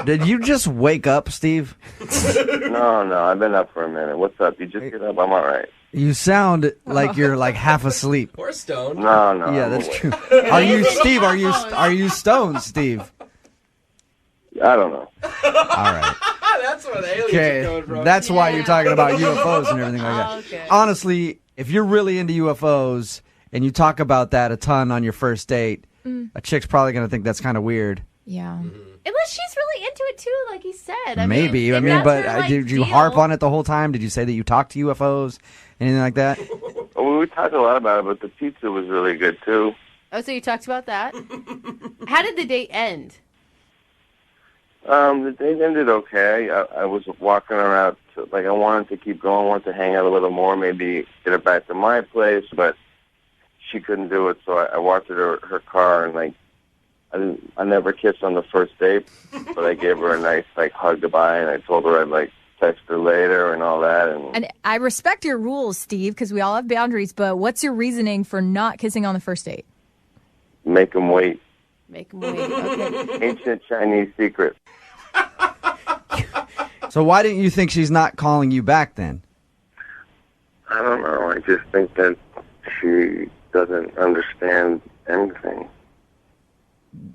S8: Did you just wake up, Steve?
S18: No, I've been up for a minute. What's up? You just get up? I'm all right.
S8: You sound like you're like half asleep.
S2: Or stoned.
S18: No.
S8: Yeah, that's true. Are you Steve? Are you stoned, Steve?
S18: I don't know.
S8: All right.
S2: That's where the aliens are coming from.
S8: That's why you're talking about UFOs and everything like that.
S3: Okay.
S8: Honestly, if you're really into UFOs and you talk about that a ton on your first date, a chick's probably going to think that's kind of weird.
S11: Yeah.
S3: Unless she's really into it too, like he said.
S8: Maybe.
S3: If that's
S8: But
S3: her, like,
S8: did you
S3: deal.
S8: harp on it the whole time? Did you say that you talked to UFOs? Anything like that?
S18: Well, we talked a lot about it, but the pizza was really good, too.
S3: Oh, so you talked about that? How did the date end?
S18: The date ended okay. I was walking around, I wanted to keep going, wanted to hang out a little more, maybe get her back to my place, but she couldn't do it, so I walked her to her car, and, I never kissed on the first date, but I gave her a nice, hug goodbye, and I told her I'd, text her later and all that.
S11: And I respect your rules, Steve, because we all have boundaries, but what's your reasoning for not kissing on the first date?
S18: Make them wait.
S3: Make him wait. Okay.
S18: Ancient Chinese secret.
S8: So why didn't you think she's not calling you back then?
S18: I don't know. I just think that she doesn't understand anything.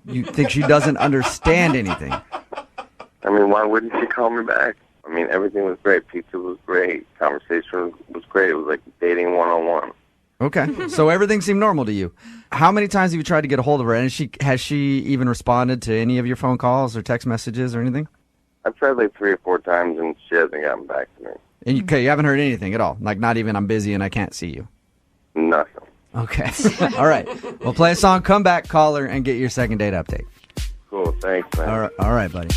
S8: You think she doesn't understand anything?
S18: I mean, why wouldn't she call me back? I mean, everything was great. Pizza was great. Conversation was great. It was like dating one-on-one.
S8: Okay, so everything seemed normal to you. How many times have you tried to get a hold of her? And has she even responded to any of your phone calls or text messages or anything?
S18: I've tried 3 or 4 times, and she hasn't gotten back to me.
S8: And you haven't heard anything at all? Not even I'm busy and I can't see you?
S18: Nothing.
S8: Okay. All right. We'll play a song, come back, call her, and get your second date update.
S18: Cool. Thanks, man.
S8: All right, buddy.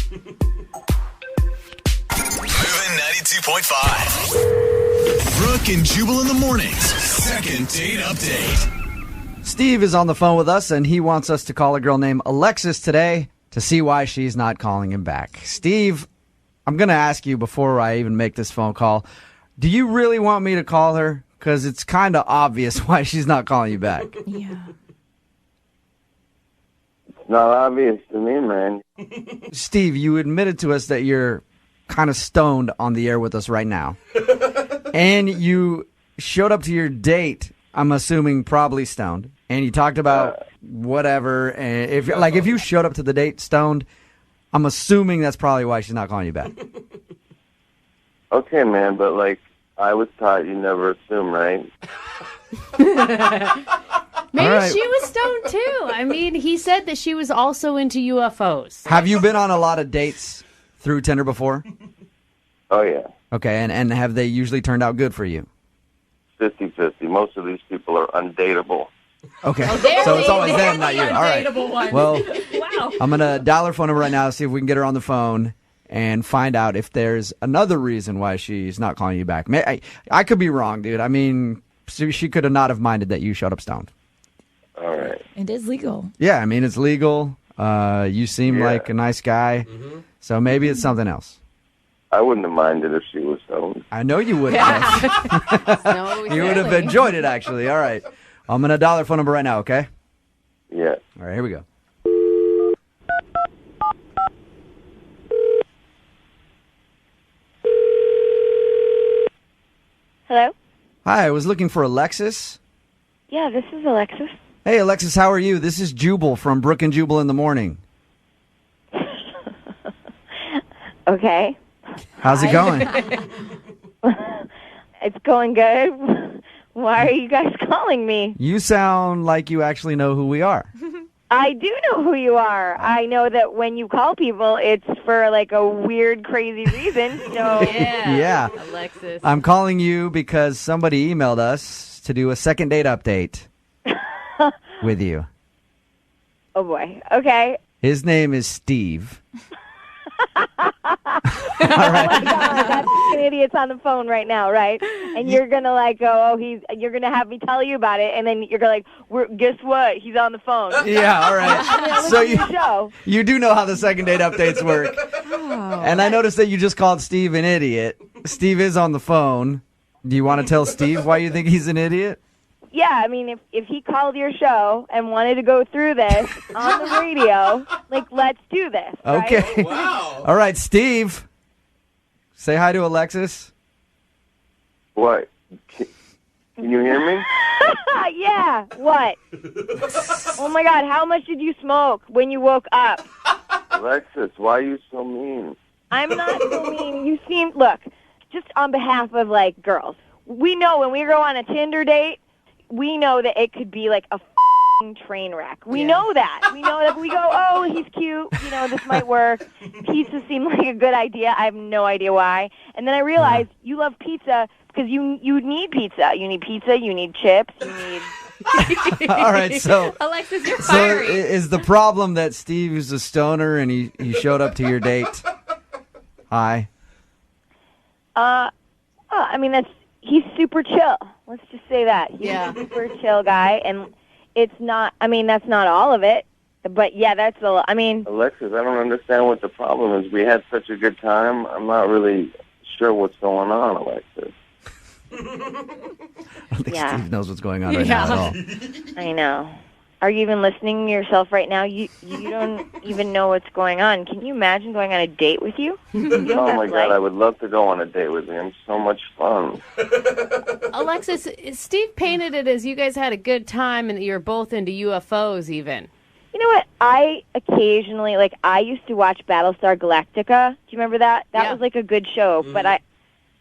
S7: MOViN 92.5. Brooke and Jubal in the mornings. Second date update.
S8: Steve is on the phone with us, and he wants us to call a girl named Alexis today to see why she's not calling him back. Steve, I'm going to ask you before I even make this phone call, do you really want me to call her? Because it's kind of obvious why she's not calling you back.
S11: Yeah.
S18: It's not obvious to me, man.
S8: Steve, you admitted to us that you're kind of stoned on the air with us right now. And you showed up to your date, I'm assuming probably stoned, and you talked about whatever. And if you showed up to the date stoned, I'm assuming that's probably why she's not calling you back.
S18: Okay, man, but I was taught you never assume, right?
S3: Maybe
S8: right.
S3: she was stoned too. I mean, he said that she was also into UFOs.
S8: Have you been on a lot of dates through Tinder before?
S18: Oh, yeah.
S8: Okay, and have they usually turned out good for you?
S18: 50-50. Most of these people are undateable.
S8: Okay,
S3: Oh,
S8: so it's always them, not you. All right.
S3: One.
S8: Well,
S3: Wow.
S8: I'm going to dial her phone number right now, see if we can get her on the phone and find out if there's another reason why she's not calling you back. I could be wrong, dude. I mean, she could have not have minded that you showed up stoned.
S18: All right.
S11: It is legal.
S8: Yeah, I mean, it's legal. You seem like a nice guy. So maybe it's something else.
S18: I wouldn't have minded if she was stoned.
S8: I know you would have.
S3: No,
S8: You would have
S3: exactly.
S8: enjoyed it, actually. All right. I'm going to dial her phone number right now, okay?
S18: Yeah.
S8: All right, here we go.
S9: Hello?
S8: Hi, I was looking for Alexis.
S9: Yeah, this is Alexis.
S8: Hey, Alexis, how are you? This is Jubal from Brooke and Jubal in the morning.
S9: Okay.
S8: How's it going?
S9: It's going good. Why are you guys calling me?
S8: You sound like you actually know who we are.
S9: I do know who you are. I know that when you call people, it's for a weird, crazy reason. So
S8: Yeah.
S3: Alexis.
S8: I'm calling you because somebody emailed us to do a second date update with you.
S9: Oh boy. Okay.
S8: His name is Steve.
S9: Oh my God, that's an idiot's on the phone right now, right? And you're gonna you're gonna have me tell you about it, and then you're gonna guess what? He's on the phone.
S8: Yeah, all right. So you do know how the second date updates work. And I noticed that you just called Steve an idiot. Steve is on the phone. Do you want to tell Steve why you think he's an idiot?
S9: yeah, I mean, if he called your show and wanted to go through this on the radio, like, let's do this. Right?
S8: Okay. Wow. All right, Steve. Say hi to Alexis.
S18: What? Can you hear me?
S9: Yeah, what? Oh, my God, how much did you smoke when you woke up?
S18: Alexis, why are you so mean?
S9: I'm not so mean. You seem, look, just on behalf of, like, girls, we know when we go on a Tinder date, we know that it could be like a train wreck. We know that. We know that we go, oh, he's cute. You know, this might work. Pizza seemed like a good idea. I have no idea why. And then I realized you love pizza because you need pizza. You need pizza. You need chips. You need...
S8: All right, so
S3: Alexis, you're
S8: so
S3: fiery.
S8: is the problem that Steve is a stoner and he showed up to your date? Hi.
S9: I mean, he's super chill. Let's just say that. He's a super chill guy, and it's not, I mean, that's not all of it, but yeah, that's I mean...
S18: Alexis, I don't understand what the problem is. We had such a good time. I'm not really sure what's going on, Alexis.
S8: I don't think Steve knows what's going on right now at all.
S9: I know. Are you even listening to yourself right now? You don't even know what's going on. Can you imagine going on a date with you?
S18: Oh, my God, I would love to go on a date with him. So much fun.
S3: Alexis, Steve painted it as you guys had a good time and that you were both into UFOs even.
S9: You know what? I occasionally, like, I used to watch Battlestar Galactica. Do you remember that? That was, like, a good show, but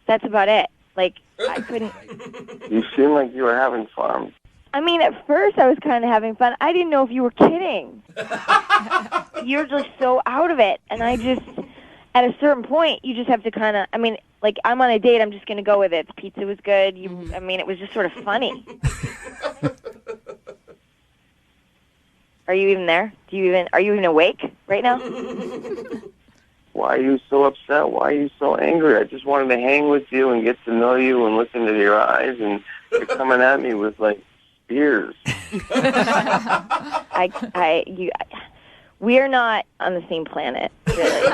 S9: that's about it. Like, I couldn't...
S18: You seem like you were having fun.
S9: I mean, at first I was kind of having fun. I didn't know if you were kidding. You're just so out of it. And I just, at a certain point, you just have to kind of, I mean, like, I'm on a date, I'm just going to go with it. The pizza was good. I mean, it was just sort of funny. Are you even there? Are you even awake right now?
S18: Why are you so upset? Why are you so angry? I just wanted to hang with you and get to know you and look into your eyes, and you're coming at me with, like, spears.
S9: We're not on the same planet, really.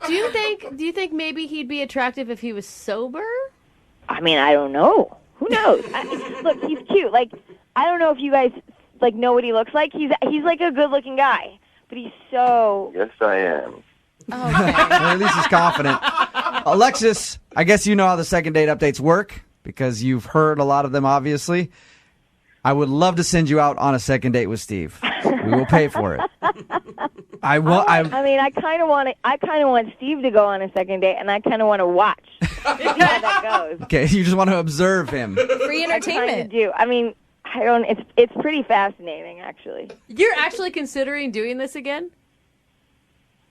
S3: Do you think maybe he'd be attractive if he was sober?
S9: I mean, I don't know. Who knows? Look, he's cute. Like, I don't know if you guys like know what he looks like. He's like a good-looking guy, but he's so...
S18: Yes, I am.
S3: Okay.
S8: Well, at least he's confident. Alexis, I guess you know how the second date updates work because you've heard a lot of them, obviously. I would love to send you out on a second date with Steve. We will pay for it. I
S9: mean, I kind of want Steve to go on a second date, and I kind of want to watch how that goes.
S8: Okay, you just want to observe him.
S11: Free entertainment.
S9: I kind of do. I mean, I don't. It's pretty fascinating, actually.
S3: You're actually considering doing this again?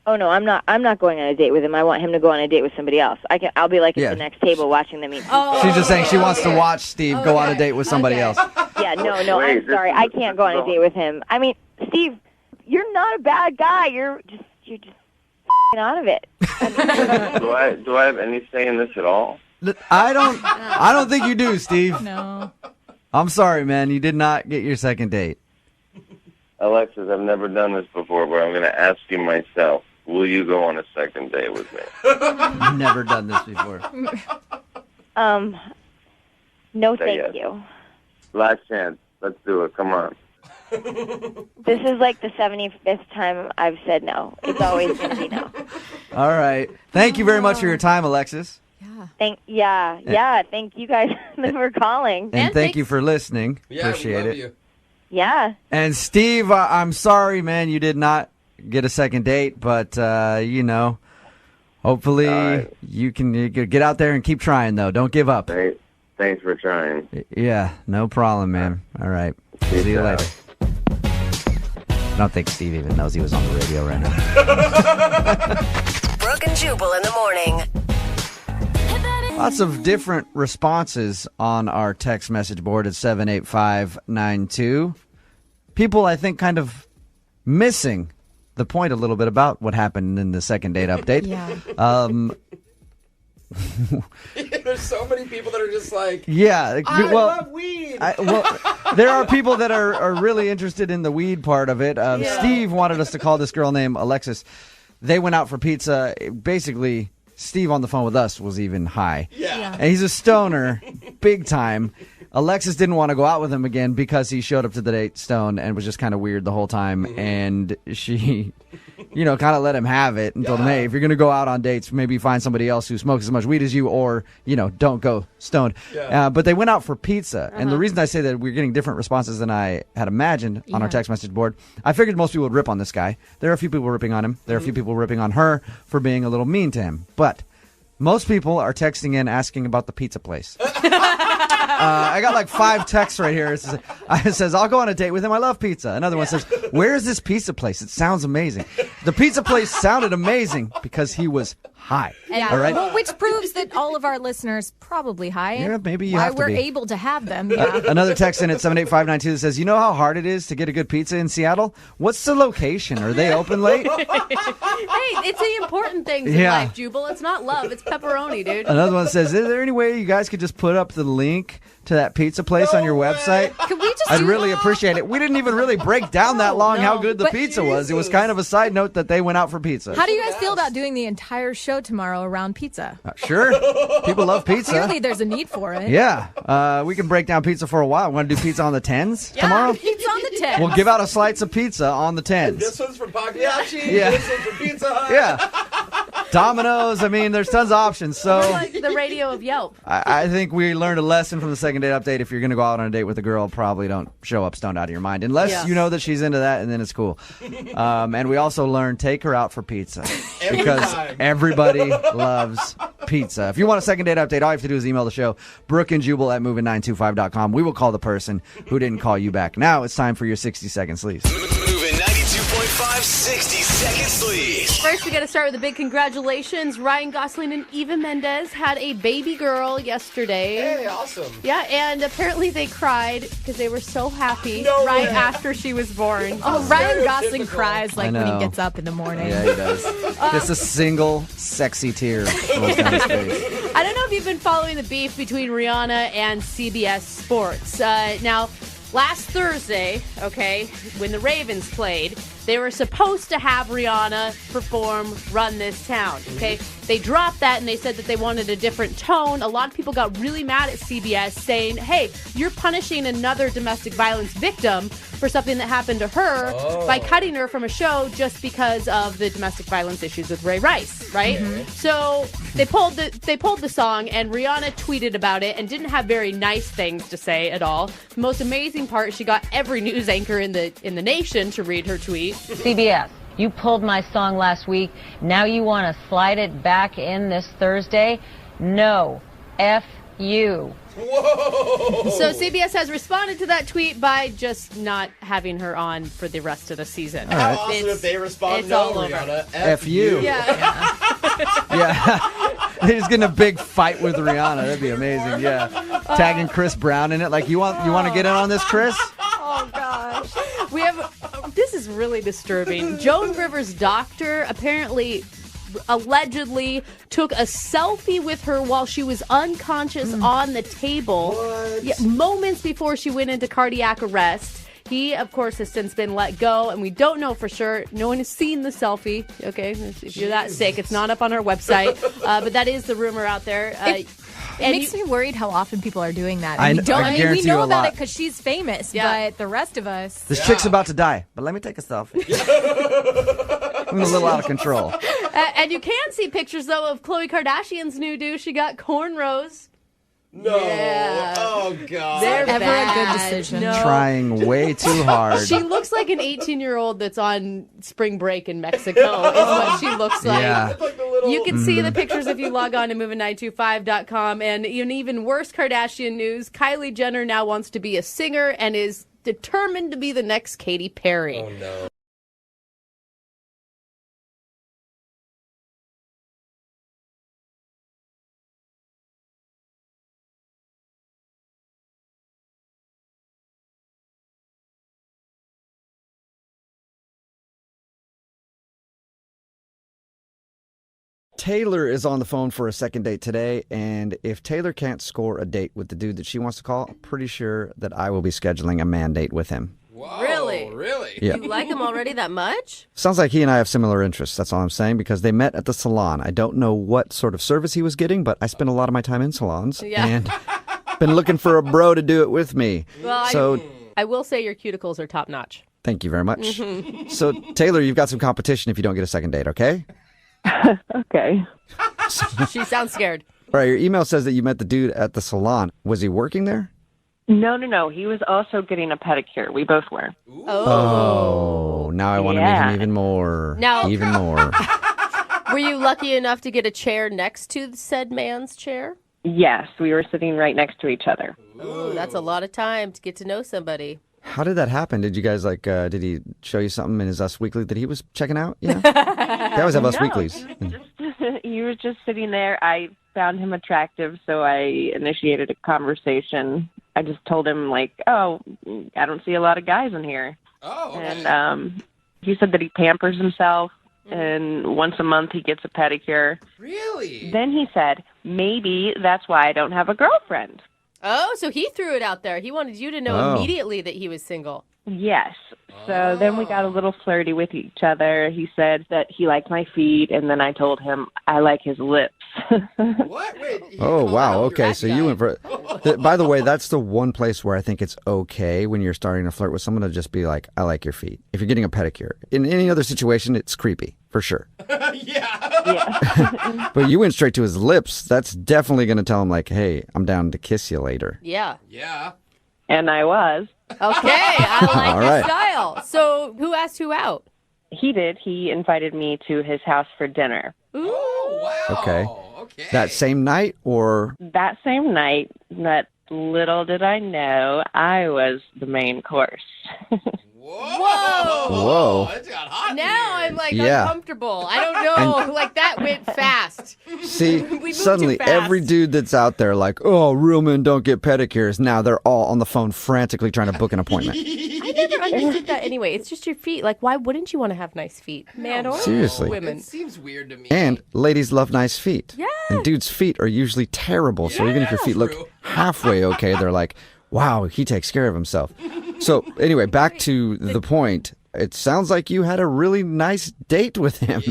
S9: Oh no, I'm not. I'm not going on a date with him. I want him to go on a date with somebody else. I'll be like at the next table watching them eat.
S8: She's just saying she wants to watch Steve go on a date with somebody else.
S9: Yeah, no, I'm sorry. I can't go on a date with him. I mean, Steve, you're not a bad guy. You're just out of it.
S18: Do I have any say in this at all?
S8: I don't think you do, Steve.
S11: No.
S8: I'm sorry, man. You did not get your second date.
S18: Alexis, I've never done this before, but I'm going to ask you myself. Will you go on a second date with me?
S8: I've never done this before.
S9: No, thank you.
S18: Last chance. Let's do it. Come on.
S9: This is like the 75th time I've said no. It's always going to be no.
S8: All right. Thank you very much for your time, Alexis.
S9: Thank you guys for calling.
S8: And thank you for listening.
S2: Yeah,
S8: Appreciate
S2: we love
S8: it.
S2: you.
S9: Yeah.
S8: And Steve, I'm sorry, man, you did not get a second date, but hopefully you can get out there and keep trying, though. Don't give up.
S18: Thanks for trying.
S8: Yeah, no problem, man. All right. See you later. I don't think Steve even knows he was on the radio right now.
S12: Brooke and Jubal in the morning.
S8: Lots of different responses on our text message board at 78592. People, I think, kind of missing the point a little bit about what happened in the second date update.
S11: Yeah.
S2: There's so many people that are just like,
S8: yeah.
S2: I love weed.
S8: There are people that are really interested in the weed part of it. Steve wanted us to call this girl named Alexis. They went out for pizza. Basically, Steve on the phone with us was even high.
S2: Yeah.
S8: And he's a stoner, big time. Alexis didn't want to go out with him again because he showed up to the date stoned and was just kind of weird the whole time. And she, kind of let him have it and told him, hey, if you're going to go out on dates, maybe find somebody else who smokes as much weed as you or, don't go stoned. Yeah. But they went out for pizza. And the reason I say that we're getting different responses than I had imagined on our text message board, I figured most people would rip on this guy. There are a few people ripping on him. There are a few people ripping on her for being a little mean to him. But most people are texting in asking about the pizza place. I got like 5 texts right here. It says, I'll go on a date with him. I love pizza. Another one says, where is this pizza place? It sounds amazing. The pizza place sounded amazing because he was high.
S11: Yeah.
S8: All right?
S11: Well, which proves that all of our listeners probably high.
S8: Yeah, maybe you
S11: why
S8: have to
S11: we're
S8: be.
S11: able to have them. Yeah.
S8: Another text in at 78592 that says, you know how hard it is to get a good pizza in Seattle? What's the location? Are they open late?
S3: Hey, it's the important things in life, Jubal. It's not love. It's pepperoni, dude.
S8: Another one says, is there any way you guys could just put up the link to that pizza place on your website?
S11: Could we just
S8: I'd really appreciate it. We didn't even really break down that long how good the pizza was. It was kind of a side note that they went out for pizza.
S11: How do you guys feel about doing the entire show tomorrow around pizza?
S8: Sure. People love pizza.
S11: Clearly there's a need for it.
S8: Yeah. We can break down pizza for a while. Want to do pizza on the 10s tomorrow?
S11: Pizza on the 10s.
S8: We'll give out a slice of pizza on the 10s.
S2: This one's for Pagliacci.
S8: Yeah.
S2: This one's for Pizza Hut.
S8: Yeah. Domino's. I mean, there's tons of options. So
S3: We're like the radio of Yelp.
S8: I think we learned a lesson from the second date update. If you're going to go out on a date with a girl, probably don't show up stoned out of your mind. Unless you know that she's into that, and then it's cool. And we also learned, take her out for pizza. Because everybody loves pizza. If you want a second date update, all you have to do is email the show, Brooke and Jubal at MOViN925.com. We will call the person who didn't call you back. Now it's time for your 60-second sleaze.
S7: MOViN 92.5 60 second sleaze.
S3: First, we got to start with a big congratulations. Ryan Gosling and Eva Mendes had a baby girl yesterday.
S2: Hey, awesome.
S3: Yeah, and apparently they cried because they were so happy
S11: way.
S3: after she was born.
S11: Oh, Ryan Gosling cries like
S8: I
S11: when he
S8: know.
S11: gets up in the morning.
S8: Yeah, he does. Just a single sexy tear rolls down his face.
S3: I don't know if you've been following the beef between Rihanna and CBS Sports. Now, last Thursday, when the Ravens played, they were supposed to have Rihanna perform Run This Town, They dropped that and they said that they wanted a different tone. A lot of people got really mad at CBS saying, hey, you're punishing another domestic violence victim for something that happened to her by cutting her from a show just because of the domestic violence issues with Ray Rice, right?
S11: Mm-hmm.
S3: So they pulled the song, and Rihanna tweeted about it and didn't have very nice things to say at all. The most amazing part, she got every news anchor in the nation to read her tweet.
S19: CBS, you pulled my song last week. Now you want to slide it back in this Thursday? No. F you.
S2: Whoa!
S3: So CBS has responded to that tweet by just not having her on for the rest of the season.
S2: How awesome if they respond,
S3: it's
S2: no,
S3: all over.
S2: Rihanna,
S8: F you.
S3: Yeah.
S8: Yeah. They're just getting a big fight with Rihanna. That'd be amazing. Yeah. Tagging Chris Brown in it. Like, you want to get in on this, Chris?
S3: Oh, gosh. We have, this is really disturbing. Joan Rivers' doctor apparently allegedly took a selfie with her while she was unconscious on the table. Moments before she went into cardiac arrest. He, of course, has since been let go, and we don't know for sure. No one has seen the selfie, If you're that sick, it's not up on our website. But that is the rumor out there.
S11: It makes me worried how often people are doing that.
S8: I
S11: We
S8: guarantee you
S11: know
S8: a
S11: about
S8: lot.
S11: it because she's famous, but the rest of us...
S8: This chick's about to die, but let me take a selfie. I'm a little out of control.
S3: And you can see pictures, though, of Khloe Kardashian's new do. She got cornrows.
S2: No.
S3: Yeah.
S2: Oh, God.
S3: They're
S11: Never
S3: bad.
S11: a good decision.
S3: No.
S8: Trying way too hard.
S3: She looks like an 18-year-old that's on spring break in Mexico, is what she looks like.
S8: Yeah.
S3: You can see the pictures if you log on to MOViN925.com. And in even worse Kardashian news, Kylie Jenner now wants to be a singer and is determined to be the next Katy Perry.
S2: Oh, no.
S8: Taylor is on the phone for a second date today, and if Taylor can't score a date with the dude that she wants to call, I'm pretty sure that I will be scheduling a man date with him.
S2: Whoa,
S3: Really?
S2: Really?
S8: Yeah.
S3: You like him already that much?
S8: Sounds like he and I have similar interests, that's all I'm saying, because they met at the salon. I don't know what sort of service he was getting, but I spend a lot of my time in salons.
S3: Yeah.
S8: And Been looking for a bro to do it with me.
S4: Well,
S8: So
S4: I will say your cuticles are top notch.
S8: thank you very much.
S4: Mhm.
S8: So Taylor, you've got some competition if you don't get a second date, okay?
S14: Okay.
S4: She sounds scared.
S8: All right, your email says that you met the dude at the salon. Was he working there?
S20: No. He was also getting a pedicure. We both were.
S8: Oh, now I want to meet
S20: Yeah.
S8: him even more.
S4: Now-
S8: Even more.
S4: Were you lucky enough to get a chair next to said man's chair?
S20: Yes, we were sitting right next to each other.
S4: Oh, that's a lot of time to get to know somebody.
S8: How did that happen? Did you guys did he show you something in his Us Weekly that he was checking out? You know? They always have Us
S20: No,
S8: Weeklies.
S20: He was just sitting there. I found him attractive, so I initiated a conversation. I just told him, oh, I don't see a lot of guys in here.
S2: Oh, okay.
S20: And he said that he pampers himself, and once a month he gets a pedicure.
S2: Really?
S20: Then he said, maybe that's why I don't have a girlfriend.
S4: Oh, so he threw it out there. He wanted you to know
S20: Oh.
S4: immediately that he was single.
S20: Yes. So then we got a little flirty with each other. He said that he liked my feet, and then I told him I like his lips.
S2: What? Wait.
S8: Oh, wow. Okay, so you went for by the way, that's the one place where I think it's okay when you're starting to flirt with someone to just be like, I like your feet. If you're getting a pedicure. In any other situation, it's creepy, for sure. But you went straight to his lips. That's definitely going to tell him, like, hey, I'm down to kiss you later.
S4: Yeah.
S2: Yeah.
S20: And I was.
S4: Okay, I like
S8: All
S4: your
S8: right.
S4: style. So who asked who out?
S20: He did. He invited me to his house for dinner.
S8: Okay. That same night or?
S20: That same night, that little did I know, I was the main course.
S4: Whoa.
S8: Whoa.
S4: Now I'm like
S8: Yeah.
S4: uncomfortable. I don't know. Like that went fast.
S8: See,
S4: We moved
S8: suddenly
S4: too fast.
S8: every dude that's out there like, oh, real men don't get pedicures. Now they're all on the phone frantically trying to book an appointment.
S4: I never understood that anyway. It's just your feet. Like, why wouldn't you want to have nice feet? Man or
S8: Seriously.
S4: women?
S2: It seems weird to me.
S8: And ladies love nice feet.
S4: Yeah.
S8: And dudes' feet are usually terrible. So even if your feet look halfway okay, they're like, wow, he takes care of himself. So anyway, back to the point. It sounds like you had a really nice date with him.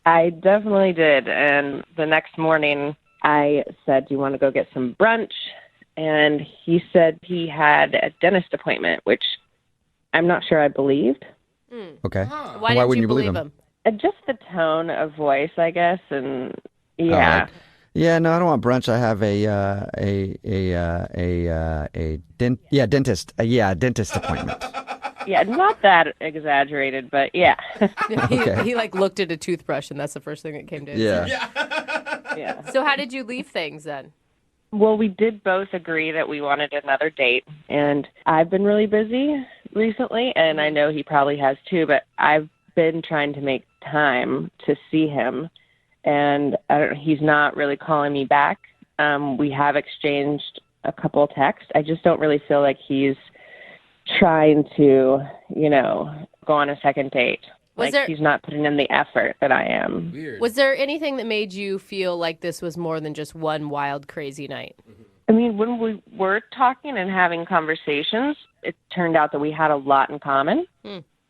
S20: I definitely did. And the next morning, I said, do you want to go get some brunch? And he said he had a dentist appointment, which I'm not sure I believed.
S8: Okay.
S4: Why,
S8: Why
S4: didn't
S8: wouldn't
S4: you
S8: you believe
S4: believe
S8: him?
S20: Just the tone of voice, I guess. And yeah.
S8: Yeah, no, I don't want brunch. I have dentist appointment.
S20: Yeah, not that exaggerated, but yeah.
S4: He like looked at a toothbrush, and that's the first thing that came to his
S8: Yeah.
S4: head.
S20: Yeah.
S4: So how did you leave things then?
S20: Well, we did both agree that we wanted another date, and I've been really busy recently, and I know he probably has too, but I've been trying to make time to see him, and he's not really calling me back. We have exchanged a couple texts. I just don't really feel like he's trying to, go on a second date. He's not putting in the effort that I am.
S4: Was there anything that made you feel like this was more than just one wild, crazy night?
S20: I mean, when we were talking and having conversations, it turned out that we had a lot in common.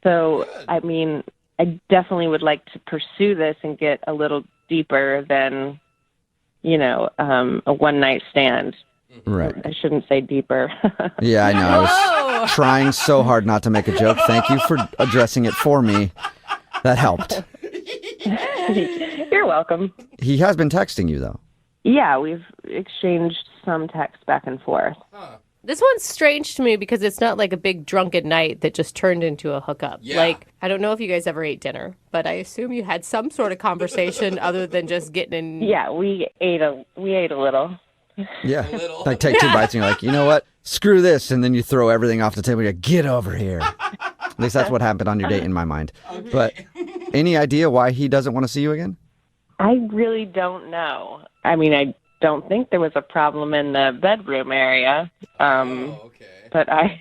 S20: So, I mean, I definitely would like to pursue this and get a little deeper than, a one-night stand.
S8: Right.
S20: I shouldn't say deeper.
S8: Yeah, I know. I was trying so hard not to make a joke. Thank you for addressing it for me. That helped.
S20: You're welcome.
S8: He has been texting you, though.
S20: Yeah, we've exchanged some texts back and forth.
S4: This one's strange to me because it's not like a big drunken night that just turned into a hookup.
S20: Yeah.
S4: Like, I don't know if you guys ever ate dinner, but I assume you had some sort of conversation other than just getting in.
S20: Yeah, we ate a little.
S8: Yeah. Like take 2 bites and you're like, you know what? Screw this. And then you throw everything off the table. You're like, get over here. At least that's what happened on your date in my mind. But any idea why he doesn't want to see you again?
S20: I really don't know. I mean, I don't think there was a problem in the bedroom area. But I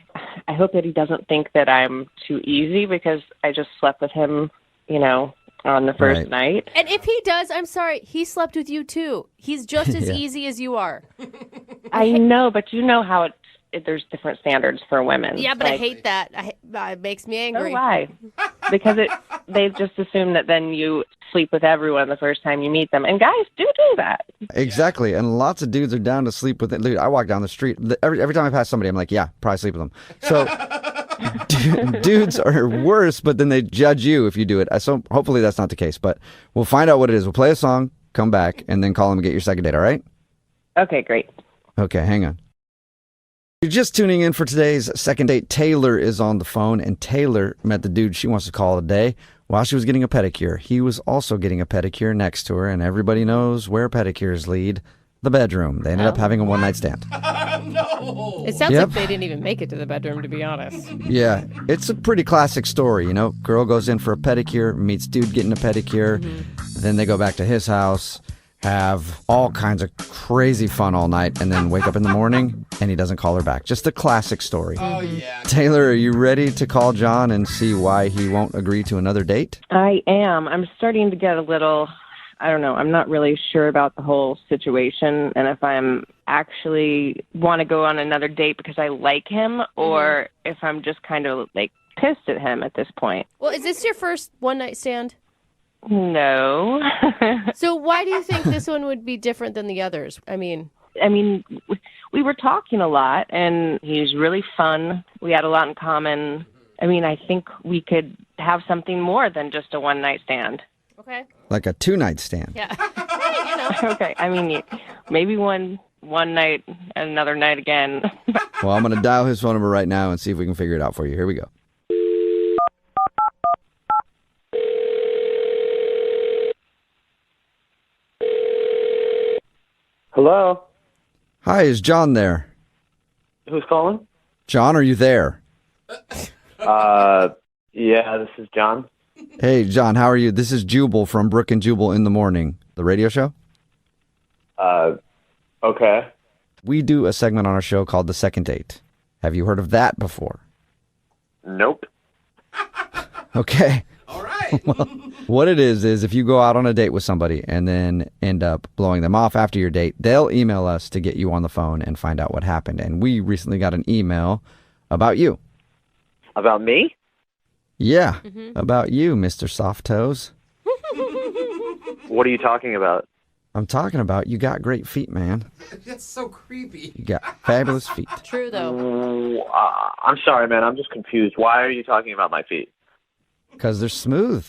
S20: hope that he doesn't think that I'm too easy because I just slept with him, on the first night.
S4: And if he does, I'm sorry, he slept with you too. He's just as
S20: Yeah.
S4: easy as you are.
S20: I know, but you know how there's different standards for women.
S4: Yeah, but I
S20: Like,
S4: hate that. It makes me angry.
S20: Oh, why? Because they've just assumed that then you sleep with everyone the first time you meet them. And guys do that.
S8: Exactly. And lots of dudes are down to sleep with it. Dude, I walk down the street. Every time I pass somebody, I'm like, yeah, probably sleep with them. So dudes are worse, but then they judge you if you do it. So hopefully that's not the case. But we'll find out what it is. We'll play a song, come back, and then call him and get your second date, all right?
S20: Okay, great.
S8: Okay, hang on. You're just tuning in for today's second date. Taylor is on the phone, and Taylor met the dude she wants to call today while she was getting a pedicure. He was also getting a pedicure next to her, and everybody knows where pedicures lead. The bedroom. They ended up having a one-night stand.
S2: No!
S4: It sounds like they didn't even make it to the bedroom, to be honest.
S8: Yeah, it's a pretty classic story, you know. Girl goes in for a pedicure, meets dude getting a pedicure. Then they go back to his house, have all kinds of crazy fun all night, and then wake up in the morning and he doesn't call her back. Just a classic story.
S2: Oh, yeah.
S8: Taylor, are you ready to call John and see why he won't agree to another date?
S20: I am. I'm starting to get a little, I don't know, I'm not really sure about the whole situation and if I'm actually want to go on another date because I like him or if I'm just kind of like pissed at him at this point.
S4: Well, is this your first one-night stand?
S20: No.
S4: So why do you think this one would be different than the others? I mean,
S20: we were talking a lot, and he's really fun. We had a lot in common. I mean, I think we could have something more than just a one-night stand.
S4: Okay.
S8: Like a two-night stand.
S4: Yeah. Hey, you know.
S20: Okay. I mean, maybe one night and another night again.
S8: Well, I'm going to dial his phone number right now and see if we can figure it out for you. Here we go.
S10: Hello?
S8: Hi, is John there?
S10: Who's calling?
S8: John, are you there?
S10: Yeah, this is John.
S8: Hey, John, how are you? This is Jubal from Brooke and Jubal in the Morning, the radio show.
S10: Okay.
S8: We do a segment on our show called The Second Date. Have you heard of that before?
S10: Nope.
S8: Okay.
S2: All right.
S8: Well, what it is if you go out on a date with somebody and then end up blowing them off after your date, they'll email us to get you on the phone and find out what happened. And we recently got an email about you.
S10: About me?
S8: Yeah, about you, Mr. Soft Toes.
S10: What are you talking about?
S8: I'm talking about you got great feet, man.
S2: That's so creepy.
S8: You got fabulous feet.
S4: True, though.
S10: I'm sorry, man. I'm just confused. Why are you talking about my feet?
S8: Because they're smooth.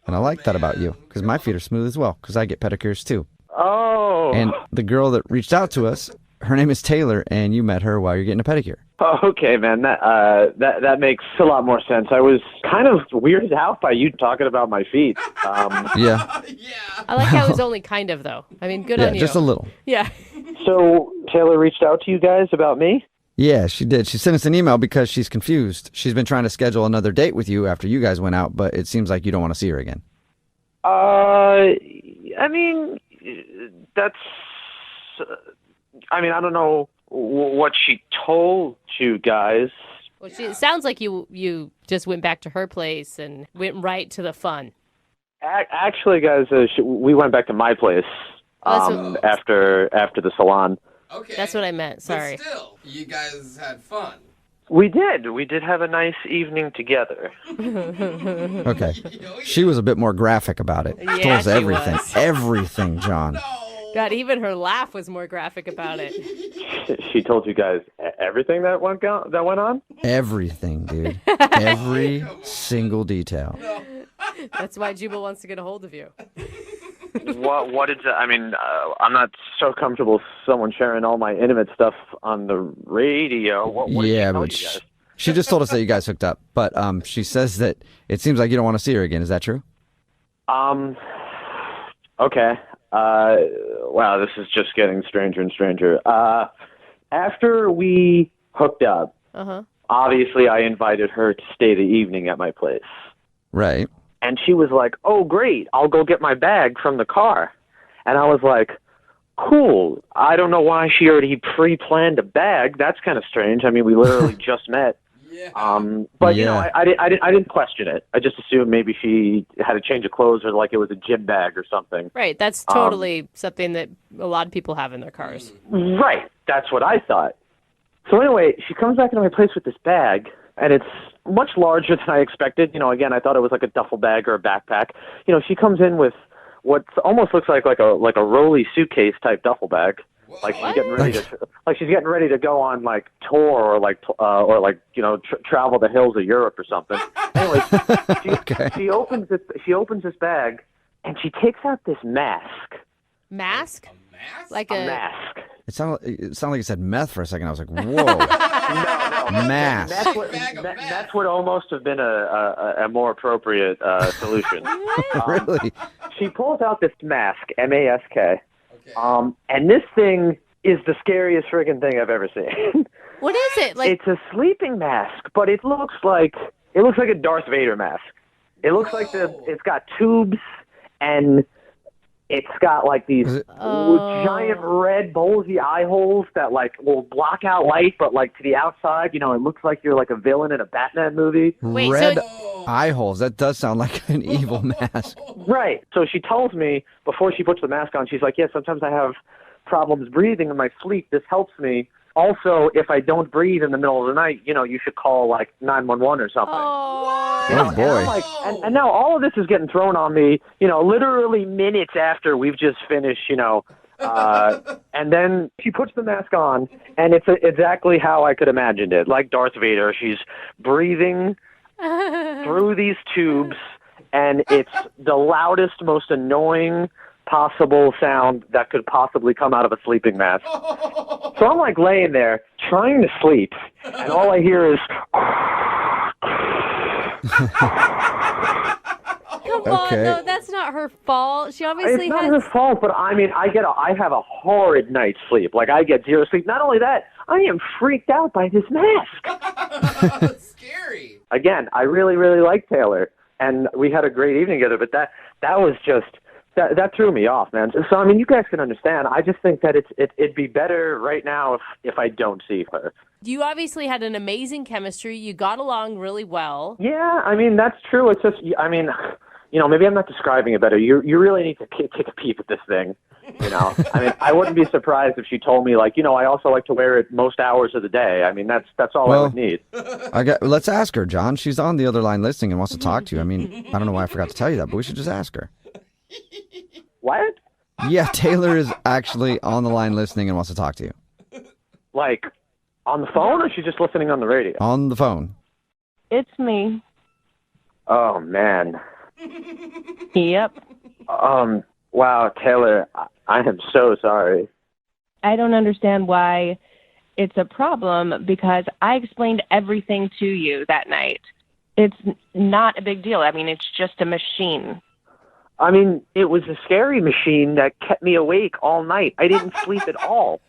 S8: And I like that about you. Because my feet are smooth as well. Because I get pedicures too.
S10: Oh.
S8: And the girl that reached out to us, her name is Taylor, and you met her while you're getting a pedicure.
S10: Oh, okay, man. That makes a lot more sense. I was kind of weirded out by you talking about my feet.
S8: Yeah.
S4: I like how it was only kind of, though. I mean, good on you.
S8: Yeah, just a little.
S4: Yeah.
S10: So Taylor reached out to you guys about me?
S8: Yeah, she did. She sent us an email because she's confused. She's been trying to schedule another date with you after you guys went out, but it seems like you don't want to see her again.
S10: I mean, I don't know what she told you guys.
S4: Well, it sounds like you just went back to her place and went right to the fun.
S10: Actually, guys, we went back to my place after the salon.
S2: Okay.
S4: That's what I meant. Sorry.
S2: But still, you guys had fun.
S10: We did. We did have a nice evening together.
S8: Okay. She was a bit more graphic about it.
S4: Yeah,
S8: She told us
S4: she
S8: everything.
S4: was.
S8: Everything, John.
S4: God, even her laugh was more graphic about it.
S10: She told you guys everything that went on?
S8: Everything, dude. Every single detail.
S4: That's why Jubal wants to get a hold of you.
S10: What is that? I mean, I'm not so comfortable with someone sharing all my intimate stuff on the radio. What did she tell you guys?
S8: She just told us that you guys hooked up, but she says that it seems like you don't want to see her again. Is that true?
S10: Okay. Wow, this is just getting stranger and stranger. After we hooked up, obviously I invited her to stay the evening at my place.
S8: Right.
S10: And she was like, oh, great, I'll go get my bag from the car. And I was like, cool. I don't know why she already pre-planned a bag. That's kind of strange. I mean, we literally just met. But, you know, I didn't question it. I just assumed maybe she had a change of clothes or like it was a gym bag or something.
S4: Right. That's totally something that a lot of people have in their cars.
S10: Right. That's what I thought. So anyway, she comes back into my place with this bag, and it's much larger than I expected. You know, again, I thought it was like a duffel bag or a backpack. You know, she comes in with
S21: what almost looks like a rolly suitcase type duffel bag. Like she's getting ready to go on like tour or travel the hills of Europe or something. Anyway, she opens this bag and she takes out this mask.
S4: Mask? Like
S21: a mask.
S8: It sounded like you said meth for a second. I was like, whoa. Mask.
S21: That's what almost have been a more appropriate solution.
S8: Really?
S21: She pulls out this mask, M-A-S-K. And this thing is the scariest friggin' thing I've ever seen.
S4: What is it? Like
S21: it's a sleeping mask, but it looks like a Darth Vader mask. It looks like it's got tubes and it's got like these giant red bulgy eye holes that like will block out light, but like to the outside, it looks like you're like a villain in a Batman movie.
S8: Wait, red eye holes. That does sound like an evil mask.
S21: Right. So she tells me before she puts the mask on, she's like, yeah, sometimes I have problems breathing in my sleep. This helps me. Also, if I don't breathe in the middle of the night, you should call like 911 or something.
S8: Oh, boy.
S21: And now all of this is getting thrown on me, literally minutes after we've just finished, and then she puts the mask on, and it's exactly how I could imagine it. Like Darth Vader, she's breathing through these tubes, and it's the loudest, most annoying possible sound that could possibly come out of a sleeping mask. So I'm like laying there trying to sleep, and all I hear is
S4: Come on, no, that's not her fault. She obviously
S21: it's not her fault, but I mean, I have a horrid night's sleep. Like I get zero sleep. Not only that, I am freaked out by this mask.
S2: That's scary.
S21: Again, I really, really like Taylor, and we had a great evening together. But that was just that threw me off, man. So I mean, you guys can understand. I just think that it'd be better right now if I don't see her.
S4: You obviously had an amazing chemistry. You got along really well.
S21: Yeah, I mean that's true. It's just, I mean, maybe I'm not describing it better. You really need to take a peep at this thing. I mean, I wouldn't be surprised if she told me, like, I also like to wear it most hours of the day. I mean, that's all I would need.
S8: Let's ask her, John. She's on the other line listening and wants to talk to you. I mean, I don't know why I forgot to tell you that, but we should just ask her.
S21: What?
S8: Yeah, Taylor is actually on the line listening and wants to talk to you.
S21: Like, on the phone, or she's just listening on the radio?
S8: On the phone.
S20: It's me.
S21: Oh, man.
S20: Yep.
S21: Wow, Taylor, I am so sorry.
S20: I don't understand why it's a problem, because I explained everything to you that night. It's not a big deal. I mean, it's just a machine.
S21: I mean, it was a scary machine that kept me awake all night. I didn't sleep at all.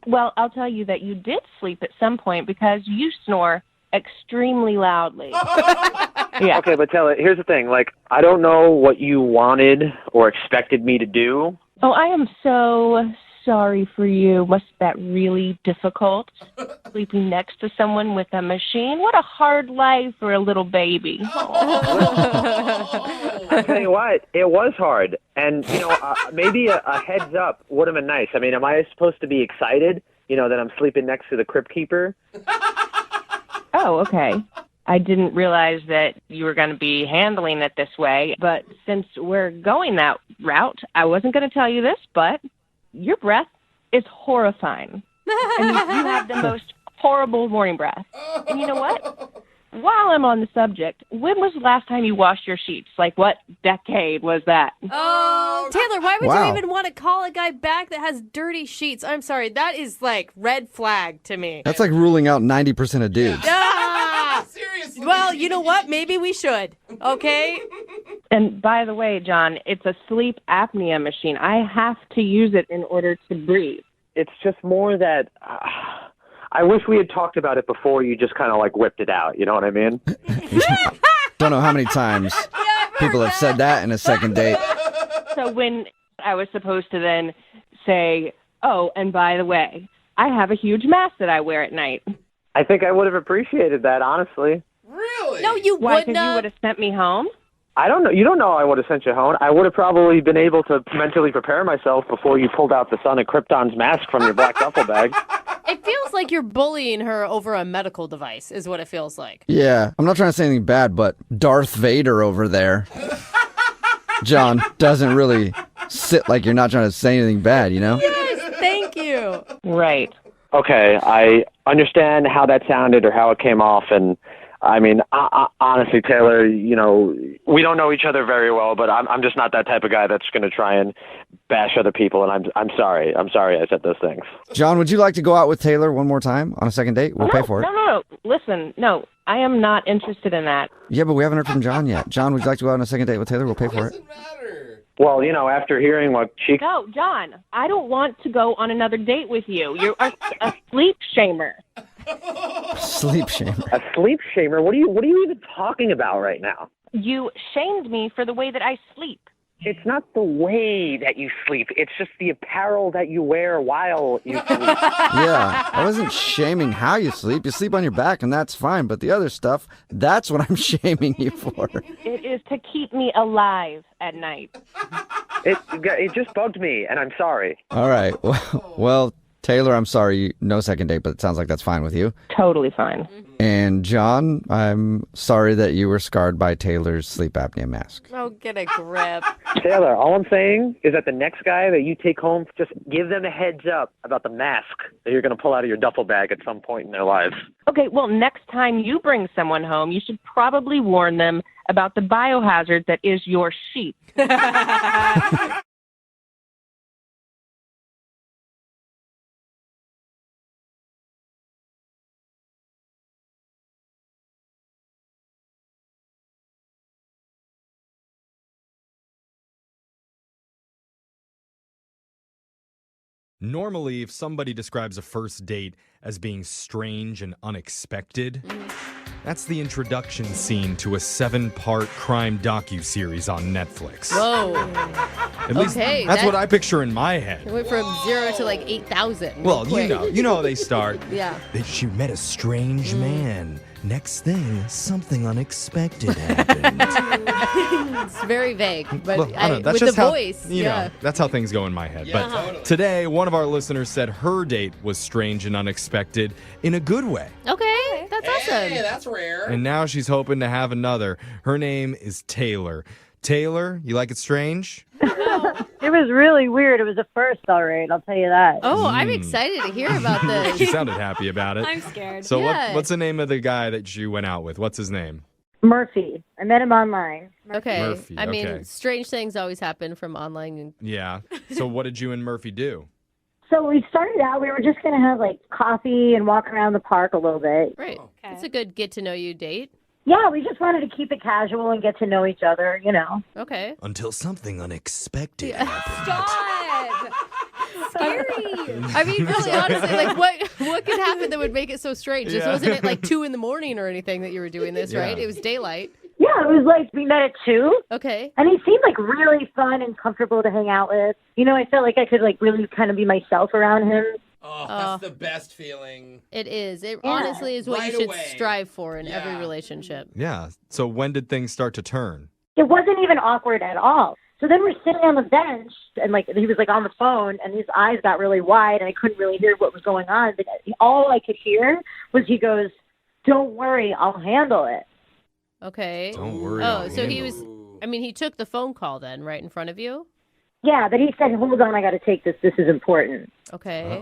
S20: Well, I'll tell you that you did sleep at some point because you snore extremely loudly. Yeah.
S21: Okay, but Taylor, here's the thing. Like, I don't know what you wanted or expected me to do.
S20: Oh, I am so sorry for you. Was that really difficult? Sleeping next to someone with a machine? What a hard life for a little baby.
S21: I tell you what, it was hard. And, maybe a heads up would have been nice. I mean, am I supposed to be excited, that I'm sleeping next to the crypt keeper?
S20: Oh, okay. I didn't realize that you were going to be handling it this way. But since we're going that route, I wasn't going to tell you this, but your breath is horrifying. And you have the most horrible morning breath. And you know what? While I'm on the subject, when was the last time you washed your sheets? Like, what decade was that?
S4: Oh, Taylor, why would you even want to call a guy back that has dirty sheets? I'm sorry, that is like red flag to me.
S8: That's like ruling out 90% of dudes.
S2: Seriously.
S4: Well, you know what? Maybe we should, okay?
S20: And by the way, John, it's a sleep apnea machine. I have to use it in order to breathe.
S21: It's just more that I wish we had talked about it before you just kind of like whipped it out. You know what I mean?
S8: Don't know how many times people have said that in a second date.
S20: So when I was supposed to then say, oh, and by the way, I have a huge mask that I wear at night.
S21: I think I would have appreciated that, honestly.
S2: Really?
S4: No, you
S20: Why?
S4: wouldn't.
S20: Because you would have sent me home?
S21: I don't know. You don't know I would have sent you home. I would have probably been able to mentally prepare myself before you pulled out the Son of Krypton's mask from your black duffel bag.
S4: It feels like you're bullying her over a medical device, is what it feels like.
S8: Yeah, I'm not trying to say anything bad, but Darth Vader over there. John, doesn't really sit like you're not trying to say anything bad, you know?
S4: Yes, thank you.
S20: Right.
S21: Okay, I understand how that sounded or how it came off, and I mean, honestly, Taylor, you know, we don't know each other very well, but I'm just not that type of guy that's going to try and bash other people, and I'm sorry. I'm sorry I said those things.
S8: John, would you like to go out with Taylor one more time on a second date? We'll pay for it.
S20: No. Listen, no, I am not interested in that.
S8: Yeah, but we haven't heard from John yet. John, would you like to go out on a second date with Taylor? We'll pay for it.
S21: Well, you know, after hearing what she...
S20: No, John, I don't want to go on another date with you. You're a sleep shamer.
S8: Sleep shamer.
S21: A sleep shamer? What are you even talking about right now?
S20: You shamed me for the way that I sleep.
S21: It's not the way that you sleep. It's just the apparel that you wear while you sleep.
S8: Yeah, I wasn't shaming how you sleep. You sleep on your back, and that's fine. But the other stuff, that's what I'm shaming you for.
S20: It is to keep me alive at night.
S21: It just bugged me, and I'm sorry.
S8: All right. Well, Taylor, I'm sorry. No second date, but it sounds like that's fine with you.
S20: Totally fine.
S8: And John, I'm sorry that you were scarred by Taylor's sleep apnea mask.
S4: Oh, get a grip.
S21: Taylor, all I'm saying is that the next guy that you take home, just give them a heads up about the mask that you're going to pull out of your duffel bag at some point in their lives.
S20: Okay, well, next time you bring someone home, you should probably warn them about the biohazard that is your sheep.
S1: Normally, if somebody describes a first date as being strange and unexpected, that's the introduction scene to a 7-part crime docuseries on Netflix.
S4: Whoa.
S1: At least that's what I picture in my head.
S4: It went from 0 to like 8,000.
S1: Well, you know how they start.
S4: Yeah.
S1: She met a strange man. Next thing, something unexpected happened.
S4: It's very vague, but
S1: Look, I don't know,
S4: with
S1: just
S4: the
S1: how,
S4: voice,
S1: you know, that's how things go in my head.
S2: Yeah,
S1: but
S2: totally.
S1: Today, one of our listeners said her date was strange and unexpected in a good way.
S4: Okay, that's awesome.
S2: Hey, that's rare.
S1: And now she's hoping to have another. Her name is Taylor. Taylor, you like it strange?
S22: It was really weird. It was a first, all right. I'll tell you that.
S4: Oh, I'm excited to hear about this.
S1: She sounded happy about it.
S22: I'm scared.
S1: So
S4: Yeah.
S1: what's the name of the guy that you went out with? What's his name?
S22: Murphy. I met him online.
S4: Okay.
S1: Murphy,
S4: I mean,
S1: okay.
S4: strange things always happen from online.
S1: Yeah. So what did you and Murphy do?
S22: So we started out, we were just going to have like coffee and walk around the park a little bit.
S4: Right. It's a good get to know you date.
S22: Yeah, we just wanted to keep it casual and get to know each other, you know.
S4: Okay.
S1: Until something unexpected
S4: Stop! Scary. I mean, really, honestly, like what could happen that would make it so strange? This wasn't at like 2 a.m. or anything that you were doing this, right?
S22: Yeah.
S4: It was daylight.
S22: Yeah, it was like we met at 2.
S4: Okay.
S22: And he seemed like really fun and comfortable to hang out with. You know, I felt like I could like really kind of be myself around him.
S2: Oh, that's the best feeling.
S4: It is. It honestly is what
S2: Right
S4: you should
S2: away.
S4: strive for in every relationship.
S1: Yeah. So when did things start to turn?
S22: It wasn't even awkward at all. So then we're sitting on the bench, and like he was like on the phone, and his eyes got really wide, and I couldn't really hear what was going on. But all I could hear was he goes, "Don't worry, I'll handle it."
S4: Okay.
S1: Don't worry.
S4: Oh, so he was. I mean, he took the phone call then, right in front of you.
S22: Yeah, but he said, "Hold on, I got to take this. This is important."
S4: Okay.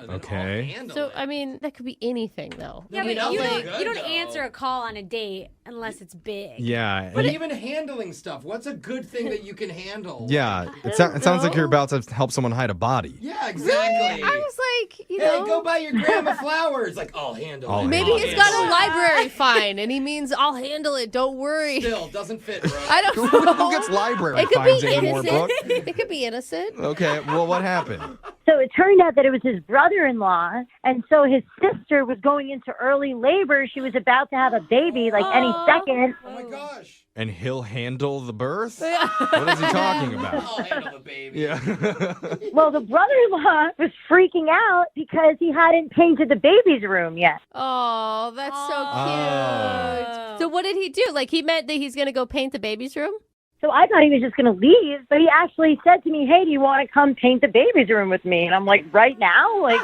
S1: Okay.
S4: So I mean, that could be anything though.
S23: Yeah, but
S4: know,
S23: you
S4: like-
S23: don't answer a call on a date unless it's big.
S1: Yeah.
S2: But
S1: and-
S2: even handling stuff, what's a good thing that you can handle?
S1: yeah. It sounds like you're about to help someone hide a body.
S2: Yeah, exactly.
S4: I was like, you
S2: Hey,
S4: know,
S2: go buy your grandma flowers. Like, I'll handle it.
S4: maybe he's got a library fine, and he means I'll handle it. Don't worry.
S2: Still, doesn't fit, bro.
S4: I don't know.
S1: Who gets library
S4: It could
S1: fines
S4: be
S1: anymore,
S4: innocent.
S1: Brooke?
S4: It could be innocent.
S1: Okay. Well, what happened?
S22: So it turned out that it was his brother-in-law, and so his sister was going into early labor. She was about to have a baby, like any second.
S2: Oh my gosh.
S1: And he'll handle the birth? What is he talking about?
S2: I'll handle the baby.
S1: Yeah.
S22: Well, the brother-in-law was freaking out because he hadn't painted the baby's room yet.
S4: Oh, that's so cute. So what did he do? Like he meant that he's gonna go paint the baby's room?
S22: So I thought he was just going to leave, but he actually said to me, "Hey, do you want to come paint the baby's room with me?" And I'm like, "Right now?" Like,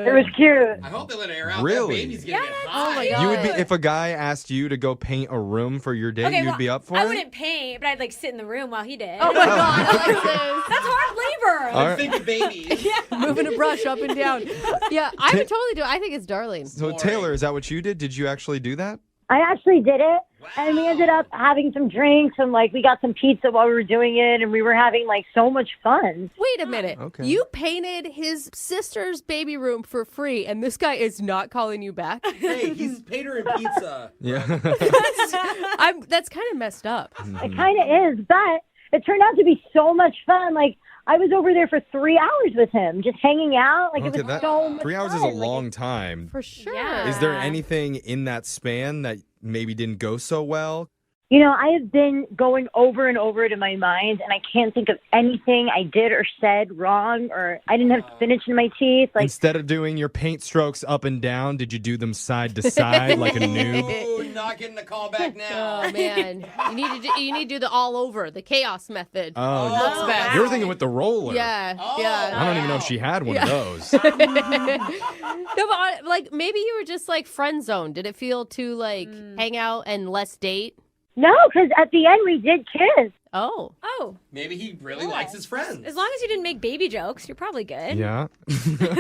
S22: it was cute.
S2: I hope they let it air out.
S1: Really?
S2: That baby's getting
S23: Oh my
S1: You would be if a guy asked you to go paint a room for your date, you'd be up for
S23: I
S1: it?
S23: wouldn't paint, but I'd like sit in the room while he did.
S4: Oh my God, Alexis.
S23: That's hard labor.
S1: All right.
S2: Think of babies.
S4: Moving a brush up and down. Yeah, I would totally do it. I think it's darling.
S1: So Taylor, is that what you did? Did you actually do that?
S22: I actually did it, and we ended up having some drinks, and like we got some pizza while we were doing it, and we were having like so much fun.
S4: Wait a minute.
S1: Okay.
S4: You painted his sister's baby room for free, and this guy is not calling you back?
S2: Hey, he's paid her in pizza.
S1: Yeah.
S4: That's kind of messed up.
S22: It kind of is, but it turned out to be so much fun. Like, I was over there for 3 hours with him, just hanging out. Like, it was so much
S1: 3 hours
S22: fun.
S1: is a long time.
S4: For sure.
S1: Is there anything in that span that maybe didn't go so well?
S22: You know, I have been going over and over it in my mind, and I can't think of anything I did or said wrong, or I didn't have spinach in my teeth. Like,
S1: Instead of doing your paint strokes up and down, did you do them side to side like a noob?
S2: Ooh, not getting a call back now.
S4: Oh, man. You need to do the all over, the chaos method.
S1: Oh,
S4: Looks best.
S1: you were thinking with the roller.
S4: Yeah, yeah.
S1: I don't even know if she had one of those.
S4: No, but like maybe you were just like friend zoned. Did it feel too like hang out and less date?
S22: no, because at the end we did kiss.
S4: Oh.
S23: Oh.
S2: Maybe he really likes his friends.
S23: As long as you didn't make baby jokes, you're probably good.
S1: Yeah.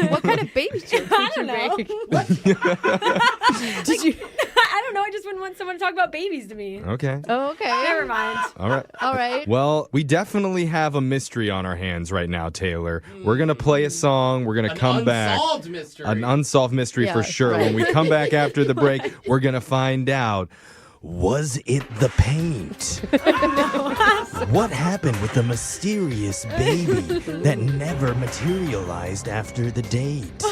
S4: What kind of baby jokes
S23: I
S4: did you
S23: don't know.
S4: make?
S23: Did you? I don't know. I just wouldn't want someone to talk about babies to me.
S1: Okay.
S4: Oh, okay.
S23: Never mind.
S1: All right.
S4: All right.
S1: Well, we definitely have a mystery on our hands right now, Taylor. We're going to play a song. We're going to come back.
S2: Unsolved mystery.
S1: An unsolved mystery for
S4: Yeah,
S1: sure.
S4: right.
S1: When we come back after the break, we're going to find out. Was it the paint? What happened with the mysterious baby that never materialized after the date?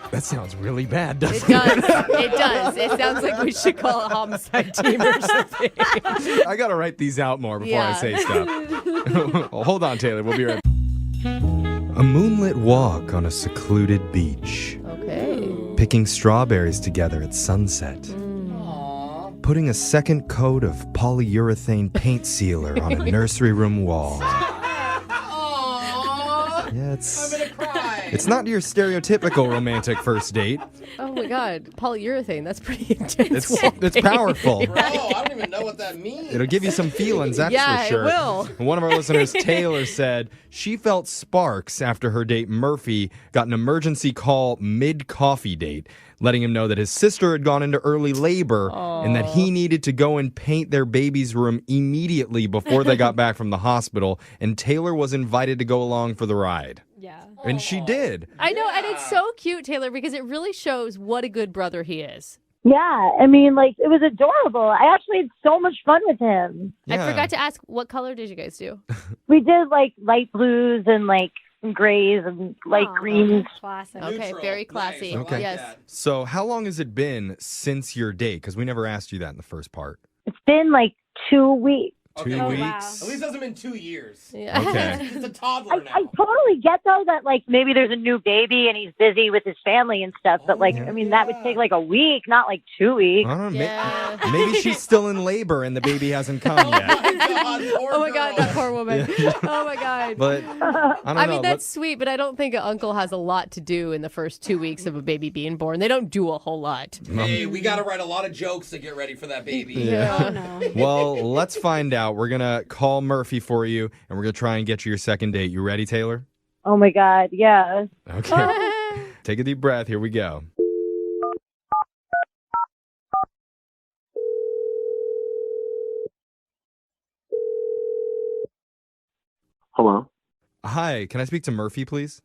S1: That sounds really bad, doesn't
S4: It does. It does. It sounds like we should call a homicide team or something.
S1: I got to write these out more before I
S4: Yeah.
S1: say stuff. Well, hold on, Taylor. We'll be right back. A moonlit walk on a secluded beach.
S4: Okay.
S1: Picking strawberries together at sunset. Putting a second coat of polyurethane paint sealer on a nursery room wall. Yeah, it's not your stereotypical romantic first date.
S4: Oh my God, polyurethane. That's pretty intense.
S1: It's powerful.
S2: Bro, I don't even know what that means.
S1: It'll give you some feelings, that's
S4: Yeah,
S1: for
S4: it
S1: sure.
S4: will.
S1: One of our listeners, Taylor, said she felt sparks after her date Murphy got an emergency call mid-coffee date, letting him know that his sister had gone into early labor and that he needed to go and paint their baby's room immediately before they got back from the hospital, and Taylor was invited to go along for the ride.
S23: Yeah.
S1: And she did.
S4: I know, and it's so cute, Taylor, because it really shows what a good brother he is.
S22: Yeah, I mean, like, it was adorable. I actually had so much fun with him.
S4: I forgot to ask, what color did you guys do?
S22: We did, like, light blues and, like, grays and light greens.
S23: Classic.
S4: Okay, very classy.
S1: Okay.
S4: Yes.
S1: So how long has it been since your date? Because we never asked you that in the first part.
S22: It's been, like, 2 weeks.
S1: 2 weeks?
S2: At least it hasn't been 2 years.
S4: Yeah.
S1: Okay.
S2: He's a toddler now.
S22: I totally get, though, that, like, maybe there's a new baby and he's busy with his family and stuff. But, like, I mean, that would take, like, a week, not, like, 2 weeks.
S1: I don't know. Maybe she's still in labor and the baby hasn't come yet.
S4: Oh my God, that poor woman. Oh my God.
S1: But I don't know.
S4: I mean, that's sweet, but I don't think an uncle has a lot to do in the first 2 weeks of a baby being born. They don't do a whole lot.
S2: Hey, we got to write a lot of jokes to get ready for that baby.
S1: Yeah. Well, let's find out. We're going to call Murphy for you, and we're going to try and get you your second date. You ready, Taylor?
S22: Oh, my God, yeah.
S1: Okay. Take a deep breath. Here we go.
S5: Hello.
S1: Hi, can I speak to Murphy, please?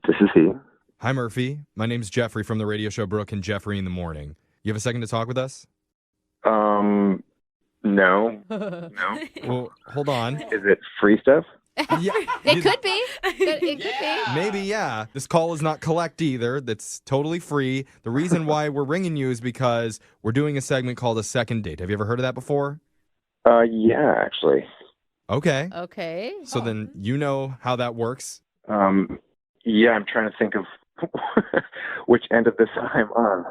S5: This is he.
S1: Hi, Murphy. My name's Jeffrey from the radio show Brooke and Jeffrey in the Morning. You have a second to talk with us?
S5: No.
S1: Well, hold on.
S5: Is it free stuff?
S1: Yeah,
S4: It could be. It could be.
S1: maybe, yeah. This call is not collect either. That's totally free. The reason why we're ringing you is because we're doing a segment called A Second Date. Have you ever heard of that before?
S5: Yeah, actually.
S1: Okay.
S4: Okay.
S1: So then you know how that works.
S5: Yeah, I'm trying to think of which end of this I'm on.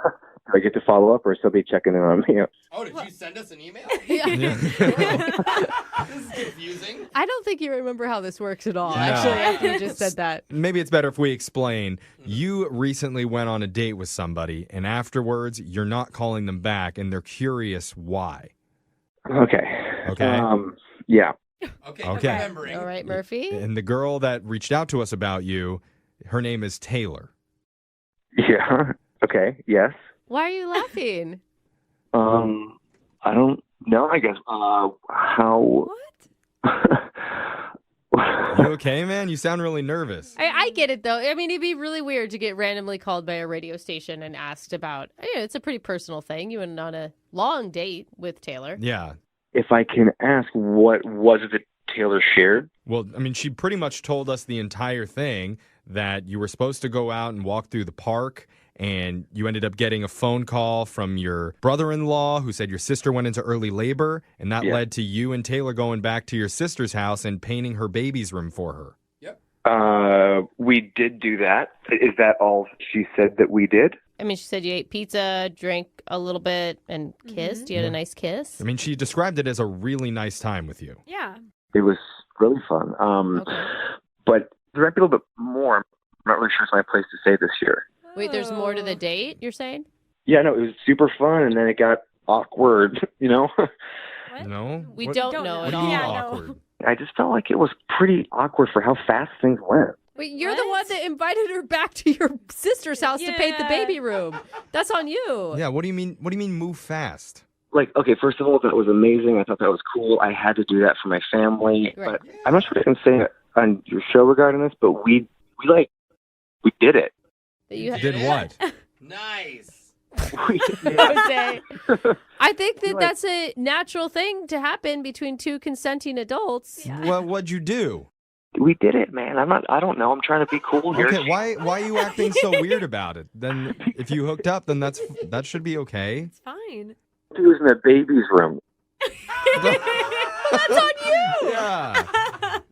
S5: Do I get to follow up, or still be checking in on me?
S2: Oh, did you send us an email?
S4: Yeah.
S2: This is confusing.
S4: I don't think you remember how this works at all,
S1: No.
S4: actually, after you just said that.
S1: Maybe it's better if we explain. You recently went on a date with somebody, and afterwards, you're not calling them back, and they're curious why.
S5: Okay.
S1: Okay?
S5: Yeah.
S2: Okay.
S1: Okay.
S4: All right, Murphy.
S1: And the girl that reached out to us about you, her name is Taylor.
S5: Yeah. Okay. Yes.
S4: Why are you laughing?
S5: I don't know. I guess. How?
S1: You okay, man? You sound really nervous.
S4: I get it, though. I mean, it'd be really weird to get randomly called by a radio station and asked about, it's a pretty personal thing. You went on a long date with Taylor.
S1: Yeah.
S5: If I can ask, what was it that Taylor shared?
S1: Well, I mean, she pretty much told us the entire thing, that you were supposed to go out and walk through the park, and you ended up getting a phone call from your brother-in-law who said your sister went into early labor, and that led to you and Taylor going back to your sister's house and painting her baby's room for her.
S5: We did do that. Is that all she said that we did?
S4: I mean, she said you ate pizza, drank a little bit, and kissed. You had a nice kiss.
S1: I mean, she described it as a really nice time with you.
S23: Yeah.
S5: It was really fun. But there might be a little bit more. I'm not really sure it's my place to say this year.
S4: Wait, there's more to the date, you're saying?
S5: Yeah, no, it was super fun, and then it got awkward, you know?
S1: No?
S4: We don't know
S1: what
S4: at
S1: do you mean
S4: all.
S1: awkward?
S5: I just felt like it was pretty awkward for how fast things went.
S4: Wait, you're the one that invited her back to your sister's house to paint the baby room. That's on you.
S1: Yeah, what do you mean? What do you mean move fast?
S5: Like, okay, first of all, that was amazing. I thought that was cool. I had to do that for my family.
S4: Right.
S5: But I'm not sure what I can say on your show regarding this, but we did it.
S4: You
S1: did what?
S2: Nice.
S4: Jose. I think that that's a natural thing to happen between two consenting adults.
S1: Well, what'd you do?
S5: We did it, man. I don't know. I'm trying to be cool here.
S1: Okay, why are you acting so weird about it? Then if you hooked up, then that should be okay.
S23: It's fine.
S5: He was in the baby's room.
S4: That's on you.
S1: Yeah.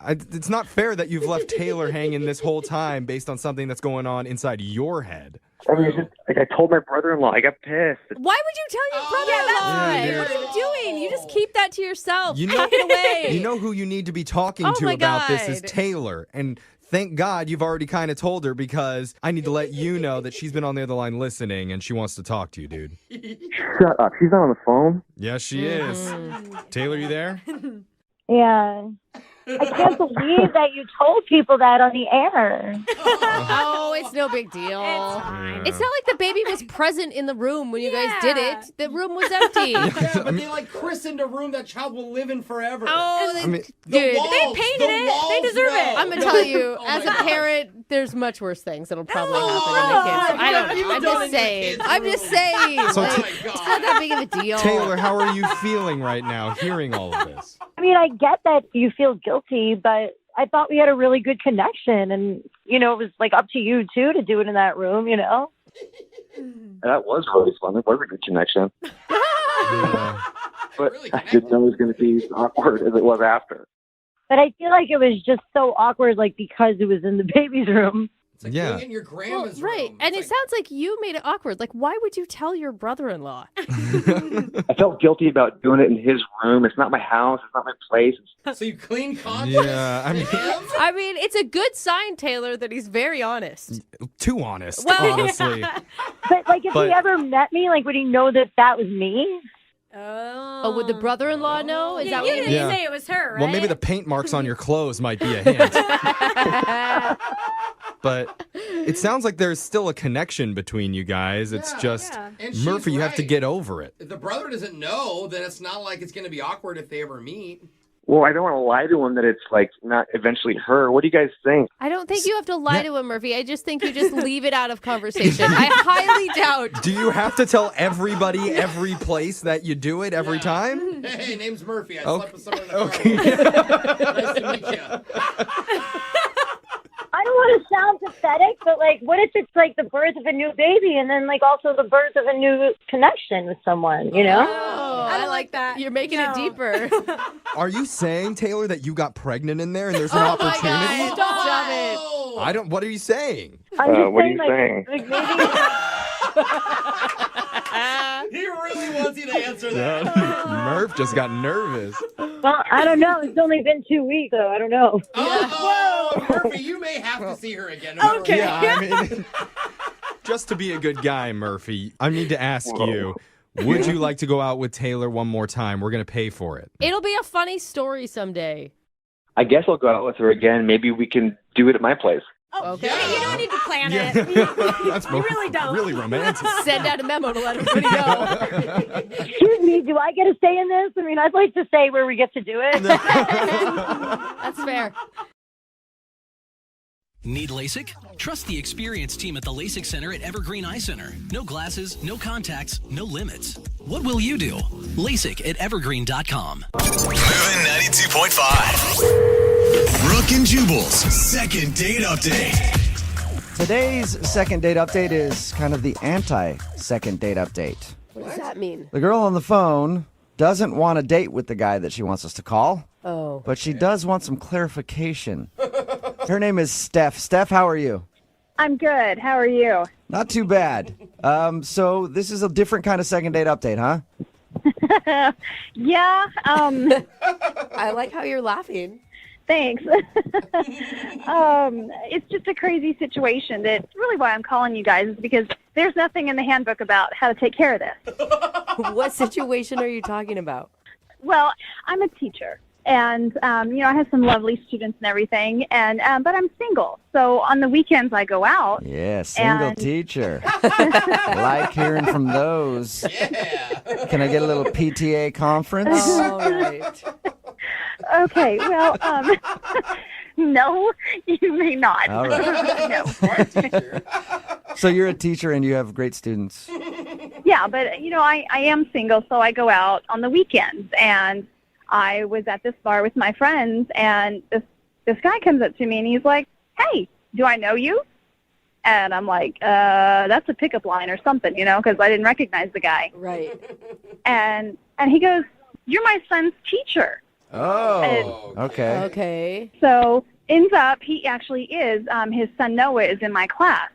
S1: It's not fair that you've left Taylor hanging this whole time based on something that's going on inside your head.
S5: I mean, it's just, like, I told my brother-in-law. I got pissed.
S4: Why would you tell your brother-in-law?
S1: Yeah,
S4: What are you doing? You just keep that to yourself.
S1: You know,
S4: Tuck it away.
S1: You know who you need to be talking
S4: Oh
S1: to
S4: my
S1: about this is
S4: God.
S1: Taylor. And thank God you've already kind of told her, because I need to let you know that she's been on the other line listening and she wants to talk to you, dude.
S5: Shut up. She's not on the phone.
S1: Yes, she is. Taylor, you there?
S22: Yeah. I can't believe that you told people that on the air.
S4: Oh, it's no big deal. It's not like the baby was present in the room when you guys did it. The room was empty.
S2: Yeah, but they christened a room that child will live in forever.
S4: Oh,
S2: dude,
S23: They painted it. They deserve it.
S4: I'm gonna tell you, as a parent, there's much worse things that'll probably happen in the kids. I don't know. I'm just saying.
S1: So
S4: It's not that big of a deal.
S1: Taylor, how are you feeling right now hearing all of this?
S22: I mean, I get that you feel guilty, but I thought we had a really good connection. And, it was like up to you, too, to do it in that room,
S5: That was really fun. It was a good connection. But I didn't know it was going to be as awkward as it was after.
S22: But I feel like it was just so awkward, like, because it was in the baby's room.
S2: It's like being in your grandma's
S4: right.
S2: room.
S4: And it sounds like you made it awkward. Like, why would you tell your brother-in-law?
S5: I felt guilty about doing it in his room. It's not my house. It's not my place.
S2: So you clean conscience?
S1: Yeah,
S4: I mean, it's a good sign, Taylor, that he's very honest.
S1: Too honest,
S4: Well-
S1: honestly.
S22: But, like, if
S1: But-
S22: he ever met me, like, would he know that that was me?
S4: Oh, would the brother-in-law know? Is that
S23: you
S4: what
S23: didn't
S1: Yeah.
S23: say it was her, right?
S1: Well, maybe the paint marks on your clothes might be a hint. But it sounds like there's still a connection between you guys. It's just,
S2: And she's
S1: Murphy, you have to
S2: right.
S1: get over it.
S2: If the brother doesn't know, then it's not like it's going to be awkward if they ever meet.
S5: Well, I don't want to lie to him that it's, like, not eventually her. What do you guys think?
S4: I don't think you have to lie to him, Murphy. I just think you just leave it out of conversation. I highly doubt.
S1: Do you have to tell everybody every place that you do it every time?
S2: Hey, name's Murphy. I
S1: Okay.
S2: slept with someone in the car. Nice to meet you.
S22: I don't want to sound pathetic, but, like, what if it's, like, the birth of a new baby and then, like, also the birth of a new connection with someone,
S4: Oh,
S23: I don't like that.
S4: You're making it deeper.
S1: Are you saying, Taylor, that you got pregnant in there and there's an
S4: Oh my
S1: opportunity?
S4: God, stop it.
S1: I don't. What are you saying?
S22: I'm just
S5: what are
S22: saying,
S5: you saying?
S22: like maybe.
S2: He really wants you to answer that.
S1: Murph just got nervous.
S22: Well, I don't know. It's only been 2 weeks, so I don't know.
S2: Oh, Murphy, you may have to see her again.
S22: Okay.
S1: Yeah, I mean, just to be a good guy, Murphy, I need to ask you, would you like to go out with Taylor one more time? We're going to pay for it.
S4: It'll be a funny story someday.
S21: I guess I'll go out with her again. Maybe we can do it at my place.
S4: Okay.
S23: You don't need to plan
S1: Yeah.
S23: it.
S1: That's
S23: You really don't.
S1: really romantic.
S4: Send out a memo to let everybody know.
S22: Excuse me, do I get to stay in this? I mean, I'd like to say where we get to do it.
S4: That's fair.
S13: Need LASIK? Trust the experienced team at the LASIK Center at Evergreen Eye Center. No glasses, no contacts, no limits. What will you do? LASIK at evergreen.com.
S7: MOViN 92.5. Brooke and Jubal's second date update.
S8: Today's second date update is kind of the anti-second date update.
S4: What does that mean?
S8: The girl on the phone doesn't want a date with the guy that she wants us to call,
S4: Oh.
S8: but she does want some clarification. Her name is Steph. Steph, how are you?
S9: I'm good. How are you?
S8: Not too bad. So this is a different kind of second date update, huh?
S9: Yeah.
S4: I like how you're laughing.
S9: Thanks. It's just a crazy situation. That's really why I'm calling you guys, is because there's nothing in the handbook about how to take care of this.
S4: What situation are you talking about?
S9: Well, I'm a teacher, and I have some lovely students and everything, and but I'm single. So on the weekends I go out.
S8: Yeah, single
S9: And-
S8: teacher. Like hearing from those.
S2: Yeah.
S8: Can I get a little PTA conference?
S4: All right.
S9: Okay, well, no, you may not.
S8: All right.
S9: No.
S8: So you're a teacher and you have great students.
S9: Yeah, but I am single, so I go out on the weekends, and I was at this bar with my friends, and this guy comes up to me and he's like, "Hey, do I know you?" And I'm like, that's a pickup line or something, because I didn't recognize the guy.
S4: Right.
S9: And he goes, "You're my son's teacher."
S8: Oh, okay.
S4: Okay.
S9: So ends up, he actually is, his son Noah is in my class.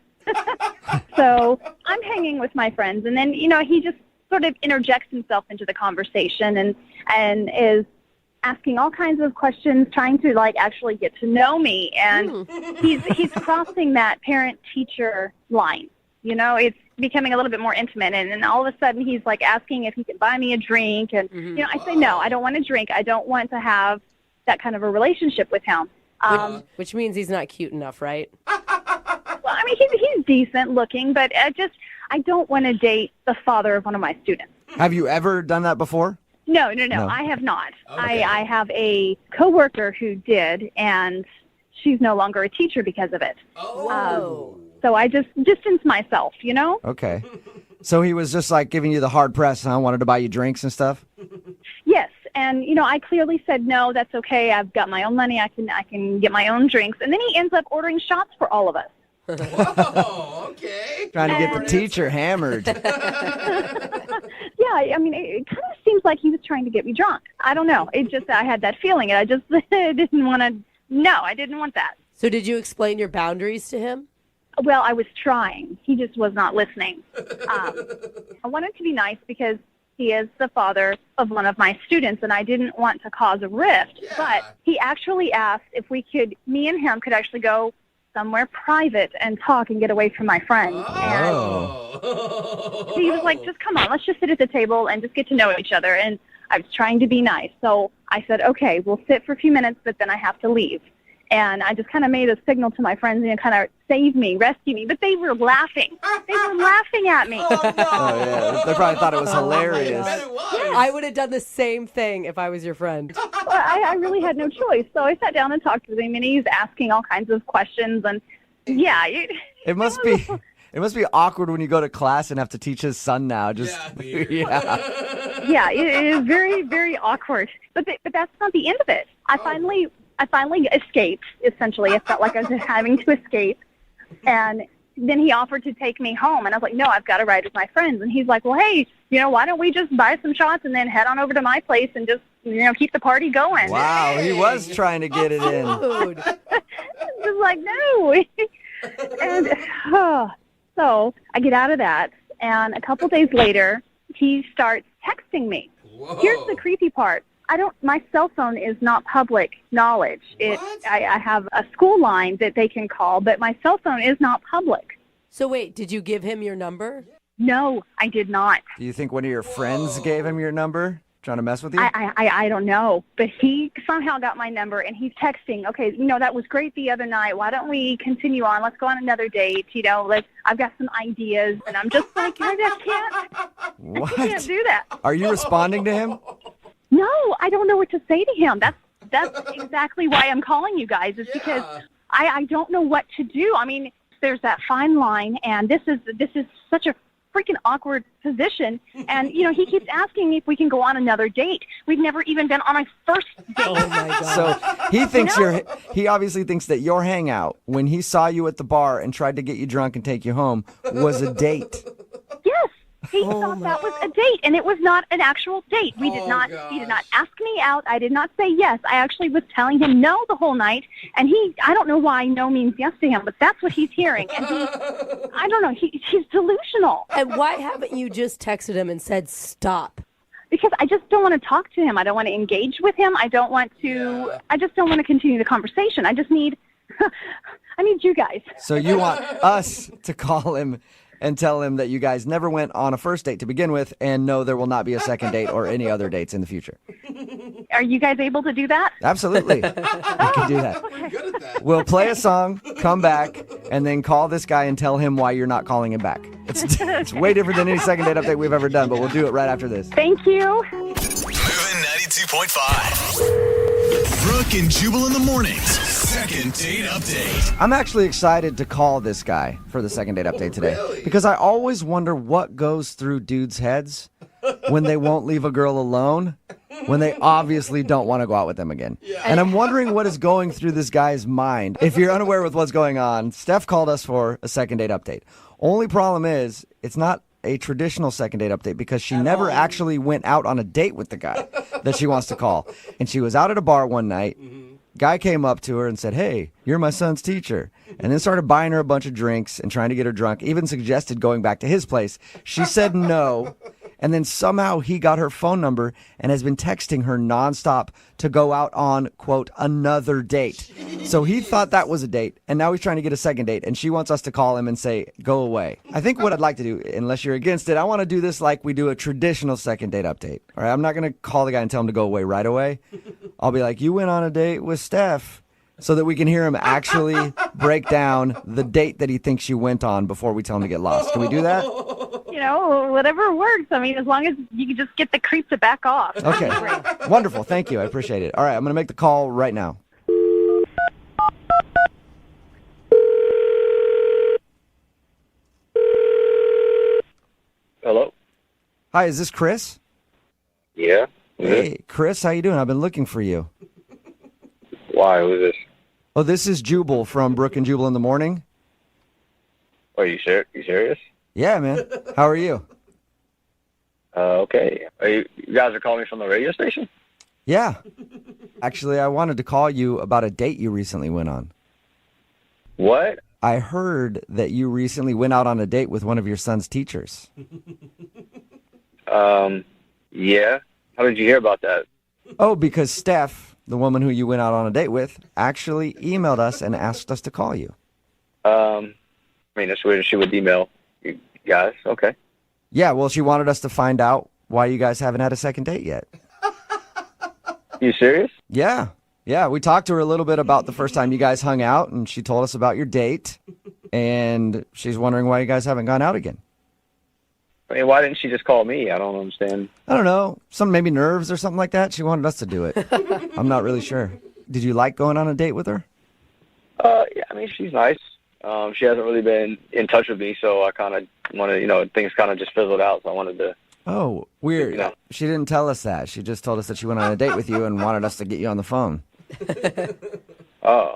S9: So I'm hanging with my friends, and then, he just sort of interjects himself into the conversation and is asking all kinds of questions, trying to, actually get to know me. And he's crossing that parent-teacher line. It's becoming a little bit more intimate, and then all of a sudden he's asking if he can buy me a drink, and I say no, I don't want a drink. I don't want to have that kind of a relationship with him.
S4: Which means he's not cute enough, right?
S9: Well, I mean, he's decent looking, but I don't want to date the father of one of my students.
S8: Have you ever done that before?
S9: No, I have not.
S2: Okay.
S9: I have a coworker who did, and she's no longer a teacher because of it.
S2: Oh.
S9: So I just distance myself,
S8: Okay. So he was just giving you the hard press, huh? Wanted to buy you drinks and stuff?
S9: Yes, and I clearly said no. That's okay. I've got my own money. I can get my own drinks. And then he ends up ordering shots for all of us.
S2: Whoa, okay.
S8: Trying to get the teacher hammered.
S9: Yeah, I mean, it kind of seems like he was trying to get me drunk. I don't know. It just, I had that feeling, and I just didn't want to. No, I didn't want that.
S4: So did you explain your boundaries to him?
S9: Well, I was trying. He just was not listening. I wanted to be nice because he is the father of one of my students, and I didn't want to cause a rift.
S2: Yeah.
S9: But he actually asked if me and him could actually go somewhere private and talk and get away from my friends.
S2: Oh.
S9: And he was like, just come on, let's just sit at the table and just get to know each other. And I was trying to be nice. So I said, okay, we'll sit for a few minutes, but then I have to leave. And I just kind of made a signal to my friends, kind of save me, rescue me. But they were laughing. They were laughing at me.
S2: Oh, no.
S8: Oh, yeah. They probably thought it was hilarious.
S2: I bet it was.
S4: I would have done the same thing if I was your friend.
S9: Well, I really had no choice. So I sat down and talked with him, and he's asking all kinds of questions. And, yeah.
S8: It must be awkward when you go to class and have to teach his son now. Just yeah.
S9: Yeah, it is very, very awkward. But that's not the end of it. I finally escaped, essentially. I felt like I was having to escape. And then he offered to take me home. And I was like, no, I've got to ride with my friends. And he's like, well, hey, why don't we just buy some shots and then head on over to my place and just, keep the party going.
S8: Wow, he was trying to get it in.
S4: Dude.
S9: I was like, no. And so I get out of that. And a couple days later, he starts texting me. Here's the creepy part. My cell phone is not public knowledge. I have a school line that they can call, but my cell phone is not public.
S6: So wait, did you give him your number?
S9: No, I did not.
S8: Do you think one of your friends gave him your number, trying to mess with you?
S9: I don't know, but he somehow got my number, and he's texting, okay, that was great the other night. Why don't we continue on? Let's go on another date. I've got some ideas, and I'm just like, I can't do that.
S8: Are you responding to him?
S9: No, I don't know what to say to him. That's exactly why I'm calling you guys, is because I don't know what to do. I mean, there's that fine line, and this is such a freaking awkward position. And, he keeps asking me if we can go on another date. We've never even been on a first date.
S6: Oh, my God.
S8: So he thinks he obviously thinks that your hangout, when he saw you at the bar and tried to get you drunk and take you home, was a date.
S9: Yes. He thought that was a date, and it was not an actual date. He did not ask me out. I did not say yes. I actually was telling him no the whole night, and I don't know why no means yes to him, but that's what he's hearing. And I don't know, he's delusional.
S6: And why haven't you just texted him and said stop?
S9: Because I just don't want to talk to him. I don't want to engage with him. I just don't want to continue the conversation. I need you guys.
S8: So you want us to call him and tell him that you guys never went on a first date to begin with, and no, there will not be a second date or any other dates in the future.
S9: Are you guys able to do that?
S8: Absolutely. We can do that.
S2: We're good at that.
S8: We'll play a song, come back, and then call this guy and tell him why you're not calling him back. It's way different than any second date update we've ever done, but we'll do it right after this.
S9: Thank you.
S7: MOViN 92.5. Brooke and Jubal in the mornings. Second date update.
S8: I'm actually excited to call this guy for the second date update today.
S2: Really?
S8: Because I always wonder what goes through dudes' heads when they won't leave a girl alone, when they obviously don't want to go out with them again. Yeah. And I'm wondering what is going through this guy's mind. If you're unaware with what's going on, Steph called us for a second date update. Only problem is, it's not a traditional second date update because she never actually went out on a date with the guy that she wants to call. And she was out at a bar one night. Guy came up to her and said, "Hey, you're my son's teacher," and then started buying her a bunch of drinks and trying to get her drunk, even suggested going back to his place. She said no, and then somehow he got her phone number and has been texting her nonstop to go out on, quote, another date. So he thought that was a date, and now he's trying to get a second date, and she wants us to call him and say, go away. I think what I'd like to do, unless you're against it, I want to do this like we do a traditional second date update. All right, I'm not going to call the guy and tell him to go away right away. I'll be like, you went on a date with Steph, so that we can hear him actually break down the date that he thinks you went on before we tell him to get lost. Can we do that?
S9: Whatever works. I mean, as long as you can just get the creep to back off.
S8: Okay. Wonderful. Thank you. I appreciate it. All right, I'm going to make the call right now.
S15: Hello?
S8: Hi, is this Chris?
S15: Yeah.
S8: Hey, Chris, how you doing? I've been looking for you.
S15: Why? Who's this?
S8: Oh, this is Jubal from Brooke and Jubal in the morning.
S15: Are you serious?
S8: Yeah, man. How are you?
S15: Okay. You guys are calling me from the radio station?
S8: Yeah. Actually, I wanted to call you about a date you recently went on.
S15: What?
S8: I heard that you recently went out on a date with one of your son's teachers.
S15: Yeah. How did you hear about that?
S8: Oh, because Steph, the woman who you went out on a date with, actually emailed us and asked us to call you.
S15: I mean, that's weird. She would email you guys. Okay.
S8: Yeah, well, she wanted us to find out why you guys haven't had a second date yet.
S15: You serious?
S8: Yeah. Yeah, we talked to her a little bit about the first time you guys hung out, and she told us about your date, and she's wondering why you guys haven't gone out again.
S15: I mean, why didn't she just call me? I don't understand.
S8: I don't know. Some maybe nerves or something like that. She wanted us to do it. I'm not really sure. Did you like going on a date with her?
S15: Yeah, I mean, she's nice. She hasn't really been in touch with me, so I kind of wanted, things kind of just fizzled out, so I wanted to...
S8: Oh, weird. She didn't tell us that. She just told us that she went on a date with you and wanted us to get you on the phone.
S15: Oh,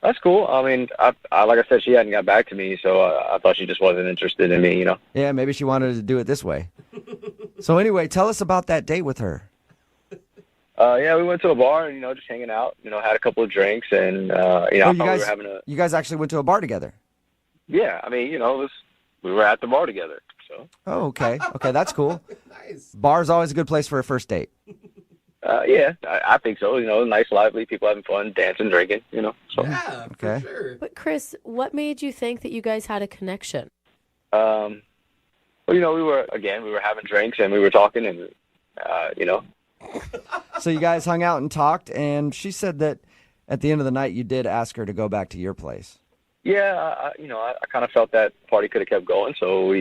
S15: that's cool. I mean, I like I said, she hadn't got back to me, so I thought she just wasn't interested in me,
S8: Yeah, maybe she wanted to do it this way. So anyway, tell us about that date with her.
S15: Yeah, we went to a bar and, just hanging out, had a couple of drinks and, I thought we were having a...
S8: You guys actually went to a bar together?
S15: Yeah, I mean, we were at the bar together. So.
S8: Oh, okay. Okay, that's cool.
S2: Nice.
S8: Bar's always a good place for a first date.
S15: Yeah, I think so. Nice, lively, people having fun, dancing, drinking, So.
S2: Yeah,
S8: Okay.
S2: for sure.
S6: But Chris, what made you think that you guys had a connection?
S15: Well, we were having drinks and we were talking and,
S8: So you guys hung out and talked, and she said that at the end of the night you did ask her to go back to your place.
S15: Yeah, I kind of felt that party could have kept going, so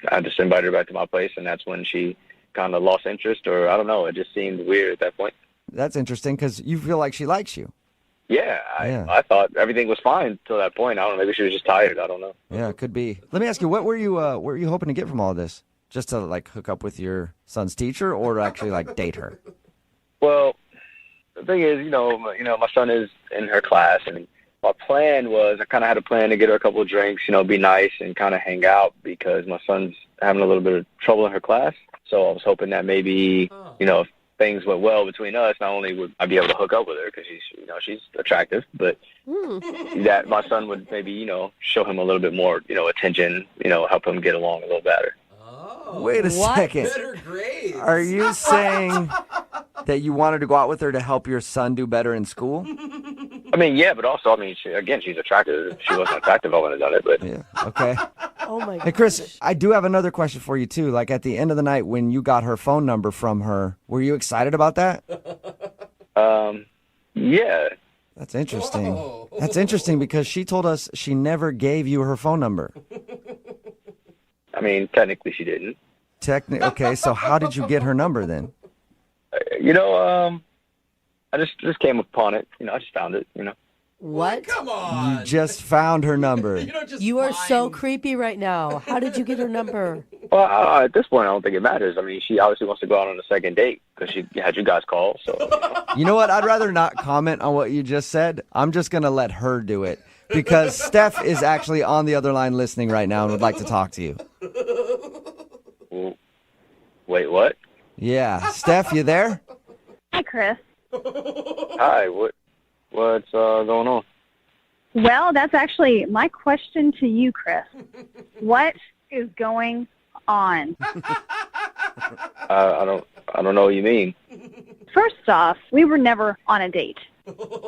S15: I just invited her back to my place, and that's when she kind of lost interest, or I don't know, it just seemed weird at that point.
S8: That's interesting because you feel like she likes you.
S15: Yeah, I thought everything was fine till that point. I don't know, maybe she was just tired. I don't know.
S8: Yeah, it could be. Let me ask you, what were you hoping to get from all this? Just to like hook up with your son's teacher, or to actually like date her?
S15: Well, the thing is, my son is in her class, and my plan was I kind of had a plan to get her a couple of drinks, be nice and kind of hang out because my son's having a little bit of trouble in her class. So I was hoping that maybe, if things went well between us, not only would I be able to hook up with her because she's attractive, but that my son would maybe, show him a little bit more, attention, help him get along a little better.
S8: Wait a second.
S2: Better grades.
S8: Are you saying that you wanted to go out with her to help your son do better in school?
S15: I mean, yeah, but also, she's attractive. If she wasn't attractive, I wouldn't have done it. But
S8: yeah, okay.
S6: Oh my god.
S8: Hey, Chris, I do have another question for you too. Like at the end of the night, when you got her phone number from her, were you excited about that?
S15: Yeah.
S8: That's interesting.
S2: Whoa.
S8: That's interesting because she told us she never gave you her phone number.
S15: I mean, technically, she didn't.
S8: Okay, so how did you get her number then?
S15: I just came upon it. I just found it.
S6: What?
S2: Come on.
S8: You just found her number.
S6: You are so creepy right now. How did you get her number?
S15: Well, at this point, I don't think it matters. I mean, she obviously wants to go out on a second date because she had you guys call. So,
S8: You know what? I'd rather not comment on what you just said. I'm just going to let her do it because Steph is actually on the other line listening right now and would like to talk to you.
S15: Wait, what?
S8: Yeah. Steph, you there?
S9: Hi, Chris.
S15: Hi. What's going on?
S9: Well, that's actually my question to you, Chris. What is going on?
S15: I don't know what you mean.
S9: First off, we were never on a date.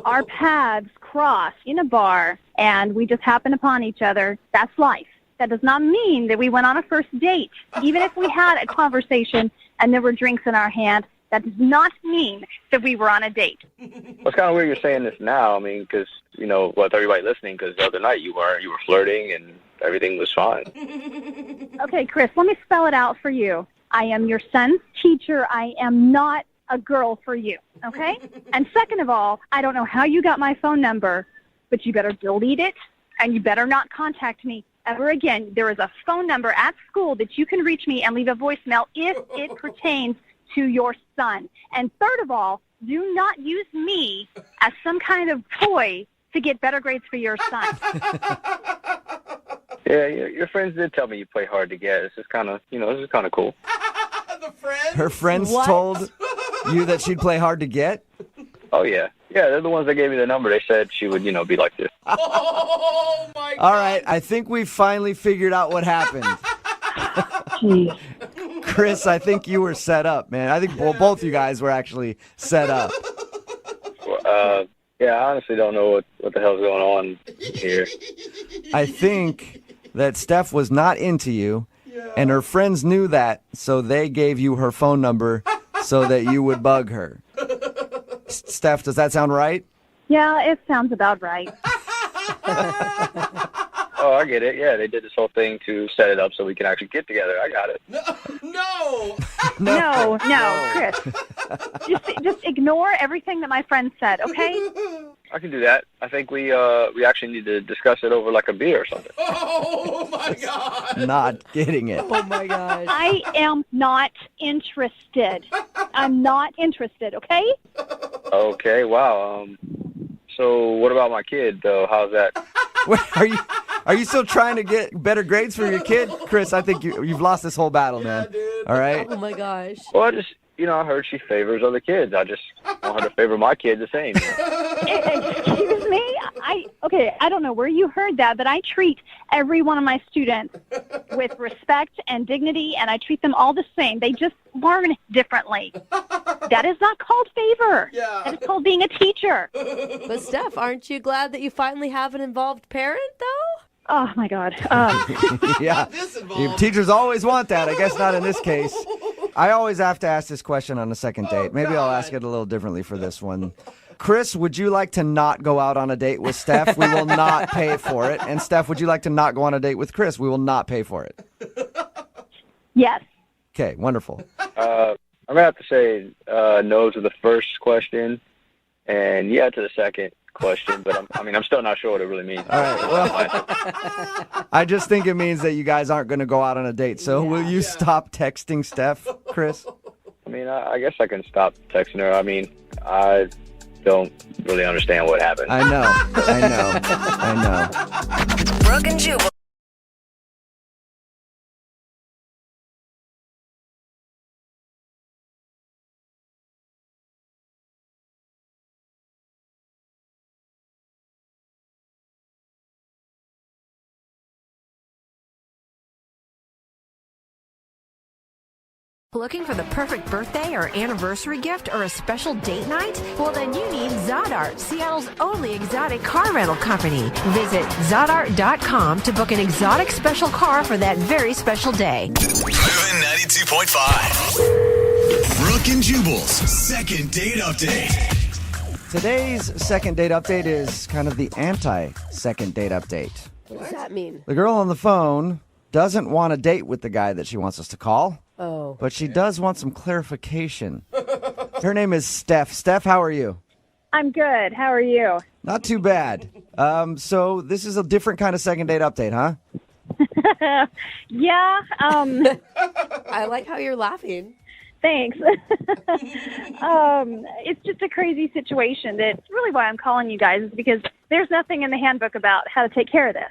S9: Our paths crossed in a bar, and we just happened upon each other. That's life. That does not mean that we went on a first date. Even if we had a conversation and there were drinks in our hand, that does not mean that we were on a date.
S15: Well, it's kind of weird you're saying this now. I mean, because, with everybody listening, because the other night you were flirting and everything was fine.
S9: Okay, Chris, let me spell it out for you. I am your son's teacher. I am not a girl for you, okay? And second of all, I don't know how you got my phone number, but you better delete it, and you better not contact me ever again. There is a phone number at school that you can reach me and leave a voicemail if it pertains to your son. And third of all, do not use me as some kind of toy to get better grades for your son.
S15: Yeah, your friends did tell me you play hard to get. This is kind of cool.
S2: The friends?
S8: Her friends told you that she'd play hard to get?
S15: Oh, yeah. Yeah, they're the ones that gave me the number. They said she would, be like this.
S2: Oh, my God.
S8: All right, I think we finally figured out what happened. Chris, I think you were set up, man. I think both you guys were actually set up.
S15: Yeah, I honestly don't know what the hell's going on here.
S8: I think that Steph was not into you, and her friends knew that, so they gave you her phone number so that you would bug her. Steph, does that sound right?
S9: Yeah, it sounds about right.
S15: Oh, I get it. Yeah, they did this whole thing to set it up so we can actually get together. I got it.
S9: No, Chris. Just ignore everything that my friend said, okay?
S15: I can do that. I think we actually need to discuss it over like a beer or something.
S2: Oh, my God.
S8: Not getting it.
S6: Oh, my gosh.
S9: I am not interested. I'm not interested, okay?
S15: Okay, wow. So what about my kid, though? How's that?
S8: Wait, are you still trying to get better grades for your kid? Chris, I think you've lost this whole battle, man. All right?
S6: Oh, my gosh.
S15: Well, I just, I heard she favors other kids. I just want her to favor my kid the same.
S9: Excuse me? I don't know where you heard that, but I treat every one of my students with respect and dignity, and I treat them all the same. They just learn differently. That is not called favor.
S2: Yeah.
S9: That is called being a teacher.
S6: But Steph, aren't you glad that you finally have an involved parent, though?
S9: Oh, my God.
S8: Yeah. Teachers always want that. I guess not in this case. I always have to ask this question on the second date. Maybe I'll ask it a little differently for this one. Chris, would you like to not go out on a date with Steph? We will not pay for it. And Steph, would you like to not go on a date with Chris? We will not pay for it.
S9: Yes.
S8: Okay, wonderful.
S15: I'm gonna have to say no to the first question, and yeah to the second question. But I'm still not sure what it really means.
S8: All right. Well, I just think it means that you guys aren't going to go out on a date. So will you stop texting Steph, Chris?
S15: I guess I can stop texting her. I don't really understand what happened.
S8: I know.
S12: Brooke and Jubal.
S16: Looking for the perfect birthday or anniversary gift or a special date night? Well, then you need Zodart, Seattle's only exotic car rental company. Visit Zodart.com to book an exotic special car for that very special day.
S7: MOViN 92.5. Brooke and Jubal's second date update.
S8: Today's second date update is kind of the anti-second date update.
S6: What does that mean?
S8: The girl on the phone doesn't want a date with the guy that she wants us to call.
S6: Oh.
S8: But she does want some clarification. Her name is Steph. Steph, how are you?
S9: I'm good. How are you?
S8: Not too bad. So this is a different kind of second date update, huh?
S9: Yeah.
S6: I like how you're laughing.
S9: Thanks. It's just a crazy situation. That's really why I'm calling you guys, is because there's nothing in the handbook about how to take care of this.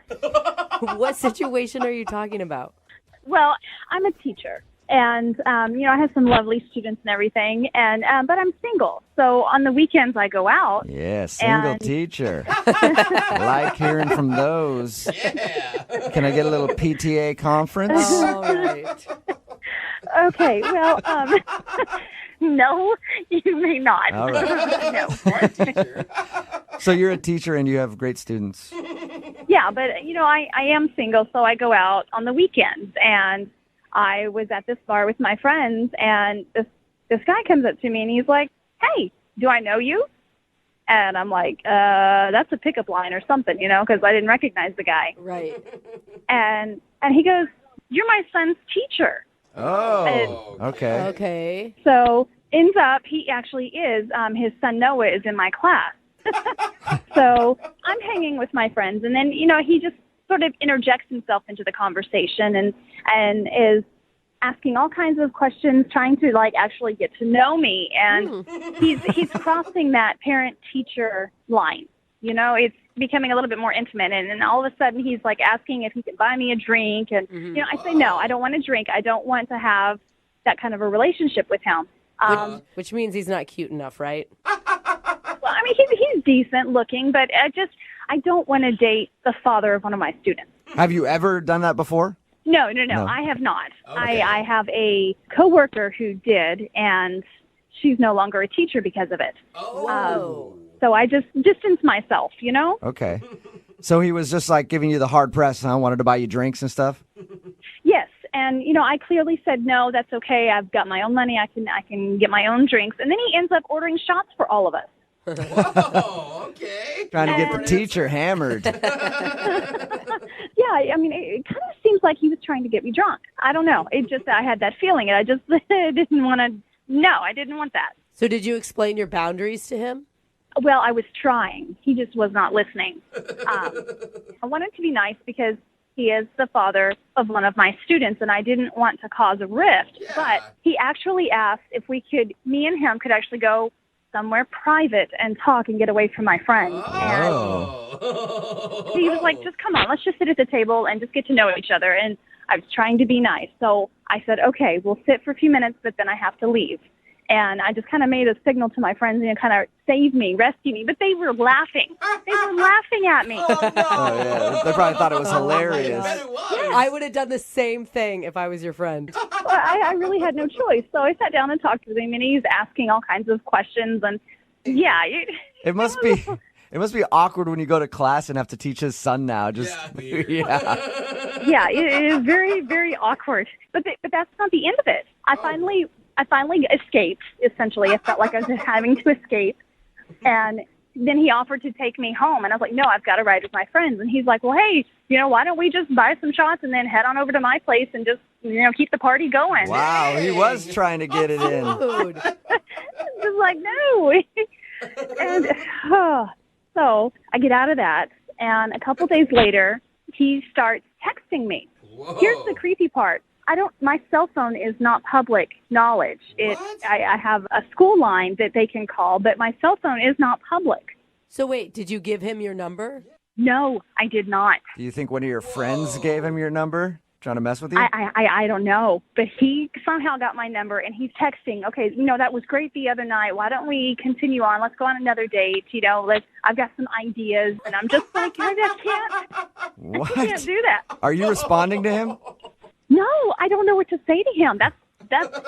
S6: What situation are you talking about?
S9: Well, I'm a teacher. And, I have some lovely students and everything, and but I'm single. So on the weekends I go out.
S8: Yeah, single teacher. Like hearing from those.
S2: Yeah.
S8: Can I get a little PTA conference?
S6: All right.
S9: Okay, well, no, you may not.
S8: All right.
S9: No.
S8: So you're a teacher and you have great students.
S9: Yeah, but, I am single, so I go out on the weekends, and I was at this bar with my friends, and this guy comes up to me, and he's like, "Hey, do I know you?" And I'm like, that's a pickup line or something, because I didn't recognize the guy.
S6: Right.
S9: And he goes, "You're my son's teacher."
S8: Oh, okay.
S6: Okay.
S9: So ends up, he actually is, his son Noah is in my class. So I'm hanging with my friends, and then, he just sort of interjects himself into the conversation and is asking all kinds of questions, trying to actually get to know me. And he's crossing that parent-teacher line. It's becoming a little bit more intimate. And then all of a sudden he's asking if he can buy me a drink. And, I say, no, I don't want a drink. I don't want to have that kind of a relationship with him.
S6: Which means he's not cute enough, right?
S9: Well, he's decent looking, but I don't want to date the father of one of my students.
S8: Have you ever done that before?
S9: No, I have not. Okay. I have a coworker who did, and she's no longer a teacher because of it.
S2: Oh.
S9: So I just distanced myself,
S8: Okay. So he was just giving you the hard press, huh? Wanted to buy you drinks and stuff?
S9: Yes. And, I clearly said, no, that's okay. I've got my own money. I can get my own drinks. And then he ends up ordering shots for all of us.
S2: Whoa, okay.
S8: Trying to get the teacher hammered.
S9: Yeah, it kind of seems like he was trying to get me drunk. I don't know. I had that feeling, and I just didn't want to. No, I didn't want that.
S6: So did you explain your boundaries to him?
S9: Well, I was trying. He just was not listening. I wanted to be nice because he is the father of one of my students, and I didn't want to cause a rift. Yeah. But he actually asked if me and him could actually go somewhere private and talk and get away from my friends.
S2: Oh.
S9: And he was like, just come on, let's just sit at the table and just get to know each other. And I was trying to be nice. So I said, okay, we'll sit for a few minutes, but then I have to leave. And I just kind of made a signal to my friends, kind of save me, rescue me. But they were laughing. They were laughing at me.
S8: Oh, yeah. They probably thought it was hilarious.
S6: I would have done the same thing if I was your friend.
S9: Well, I really had no choice. So I sat down and talked with him, and he's asking all kinds of questions. And yeah,
S8: It must be awkward when you go to class and have to teach his son now. Just
S9: yeah, it is very, very awkward. But that's not the end of it. I finally escaped. Essentially, I felt like I was having to escape, and then he offered to take me home, and I was like, no, I've got to ride with my friends. And he's like, well, hey, why don't we just buy some shots and then head on over to my place and just keep the party going?
S8: Wow, he was trying to get it in.
S9: Just like, no. And so I get out of that, and a couple days later, he starts texting me.
S2: Whoa.
S9: Here's the creepy part. My cell phone is not public knowledge. I have a school line that they can call, but my cell phone is not public.
S6: So wait, did you give him your number?
S9: No, I did not.
S8: Do you think one of your friends gave him your number, trying to mess with you?
S9: I don't know, but he somehow got my number, and he's texting. Okay, that was great the other night. Why don't we continue on? Let's go on another date. I've got some ideas, and I'm just like, I can't do that.
S8: Are you responding to him?
S9: No, I don't know what to say to him. That's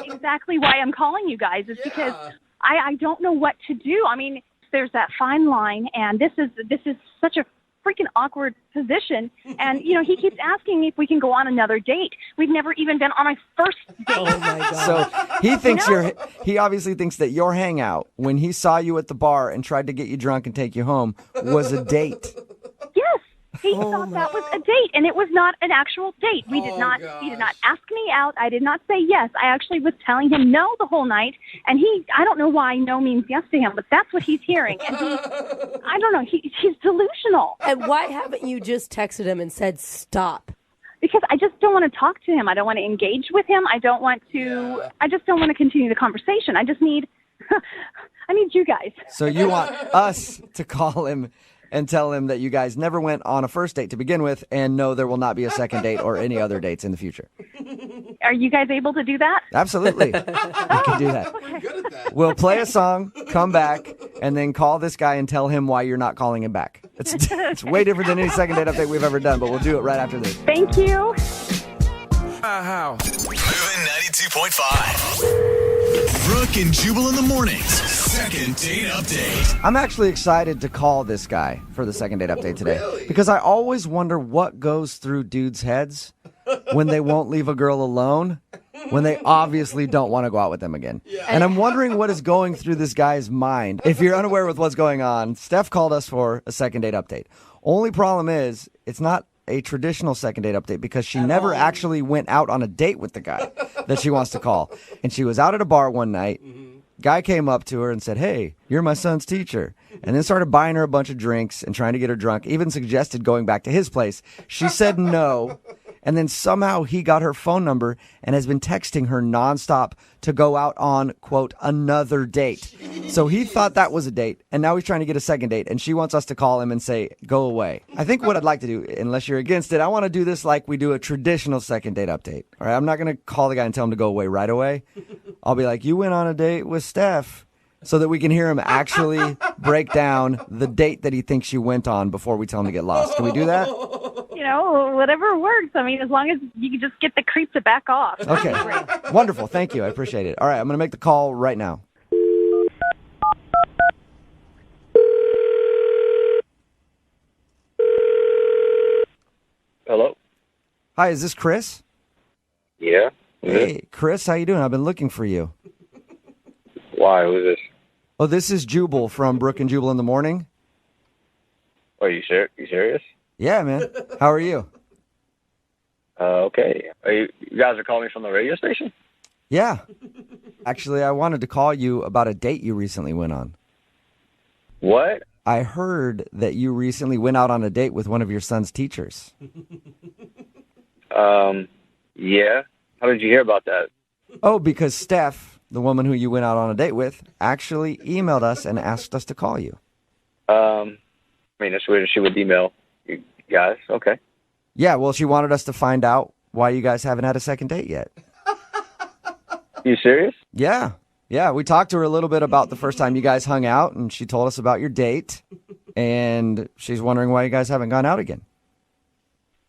S9: exactly why I'm calling you guys, is because I don't know what to do. I mean, there's that fine line, and this is such a freaking awkward position. And, he keeps asking me if we can go on another date. We've never even been on a first date.
S6: Oh, my God.
S8: So he thinks he obviously thinks that your hangout, when he saw you at the bar and tried to get you drunk and take you home, was a date.
S9: Yes. He thought that was a date, and it was not an actual date. He did not ask me out. I did not say yes. I actually was telling him no the whole night, and I don't know why no means yes to him, but that's what he's hearing. And I don't know, he's delusional.
S6: And why haven't you just texted him and said stop?
S9: Because I just don't want to talk to him. I don't want to engage with him. I just don't want to continue the conversation. I just need, I need you guys.
S8: So you want us to call him and tell him that you guys never went on a first date to begin with, and no, there will not be a second date or any other dates in the future.
S9: Are you guys able to do that?
S8: Absolutely. We can do that.
S9: Okay.
S8: We'll play a song, come back, and then call this guy and tell him why you're not calling him back. It's way different than any second date update we've ever done, but we'll do it right after this.
S9: Thank you.
S7: How? MOViN 92.5. Brooke and Jubal in the mornings. Second date update.
S8: I'm actually excited to call this guy for the second date update today. Because I always wonder what goes through dudes' heads when they won't leave a girl alone, when they obviously don't want to go out with them again. And I'm wondering what is going through this guy's mind. If you're unaware with what's going on, Steph called us for a second date update. Only problem is, it's not a traditional second date update because she never actually went out on a date with the guy that she wants to call. And she was out at a bar one night. Guy came up to her and said, hey, you're my son's teacher. And then started buying her a bunch of drinks and trying to get her drunk, even suggested going back to his place. She said no. And then somehow he got her phone number and has been texting her nonstop to go out on, quote, another date. So he thought that was a date, and now he's trying to get a second date, and she wants us to call him and say, go away. I think what I'd like to do, unless you're against it, I want to do this like we do a traditional second date update. All right, I'm not going to call the guy and tell him to go away right away. I'll be like, you went on a date with Steph, so that we can hear him actually break down the date that he thinks you went on before we tell him to get lost. Can we do that?
S9: Whatever works. I mean, as long as you can just get the creep to back off.
S8: Okay. Wonderful. Thank you. I appreciate it. All right, I'm going to make the call right now.
S15: Hello?
S8: Hi, is this Chris?
S15: Yeah.
S8: Hey, Chris, how you doing? I've been looking for you.
S15: Why? Who's this?
S8: Oh, this is Jubal from Brooke and Jubal in the morning.
S15: Are you serious?
S8: Yeah, man. How are you?
S15: Okay. You guys are calling me from the radio station?
S8: Yeah. Actually, I wanted to call you about a date you recently went on.
S15: What?
S8: I heard that you recently went out on a date with one of your son's teachers.
S15: Yeah. How did you hear about that?
S8: Oh, because Steph, the woman who you went out on a date with, actually emailed us and asked us to call you.
S15: I mean, that's weird. She would email you guys. Okay.
S8: Yeah, well, she wanted us to find out why you guys haven't had a second date yet.
S15: You serious?
S8: Yeah. Yeah, we talked to her a little bit about the first time you guys hung out, and she told us about your date, and she's wondering why you guys haven't gone out again.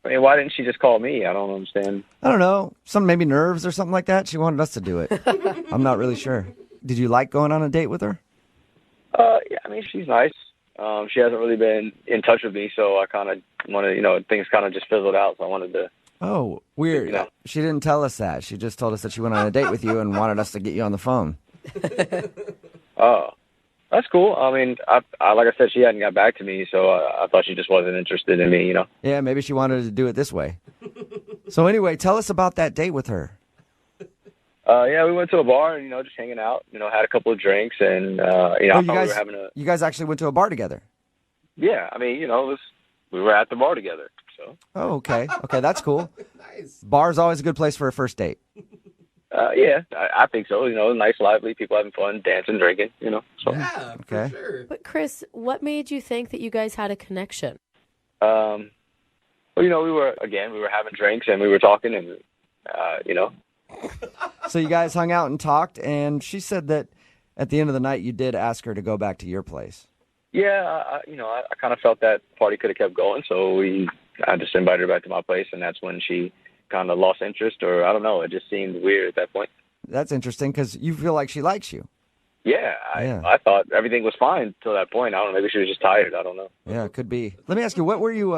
S15: I mean, why didn't she just call me? I don't understand.
S8: I don't know. Some maybe nerves or something like that. She wanted us to do it. I'm not really sure. Did you like going on a date with her?
S15: Yeah, I mean, she's nice. She hasn't really been in touch with me, so I kind of wanted, things kind of just fizzled out, so I wanted to.
S8: Oh, weird. She didn't tell us that. She just told us that she went on a date with you and wanted us to get you on the phone.
S15: Oh, that's cool. I mean, I like I said, she hadn't got back to me, so I thought she just wasn't interested in me,
S8: Yeah, maybe she wanted to do it this way. So anyway, tell us about that date with her.
S15: Yeah, we went to a bar and, just hanging out, had a couple of drinks and, I thought we were having
S8: You guys actually went to a bar together?
S15: Yeah, I mean, we were at the bar together, so.
S8: Oh, okay. Okay, that's cool. Nice. Bar's always a good place for a first date.
S15: Yeah, I think so. Nice, lively, people having fun, dancing, drinking, so.
S2: Yeah,
S8: okay.
S2: for sure.
S6: But Chris, what made you think that you guys had a connection?
S15: Well, we were having drinks and we were talking and,
S8: So you guys hung out and talked, and she said that at the end of the night you did ask her to go back to your place.
S15: Yeah, I kind of felt that party could have kept going, so I just invited her back to my place, and that's when she kind of lost interest, or I don't know, it just seemed weird at that point.
S8: That's interesting, because you feel like she likes you.
S15: Yeah, I thought everything was fine till that point. I don't know, maybe she was just tired. I don't know.
S8: Yeah, it could be. Let me ask you, what were you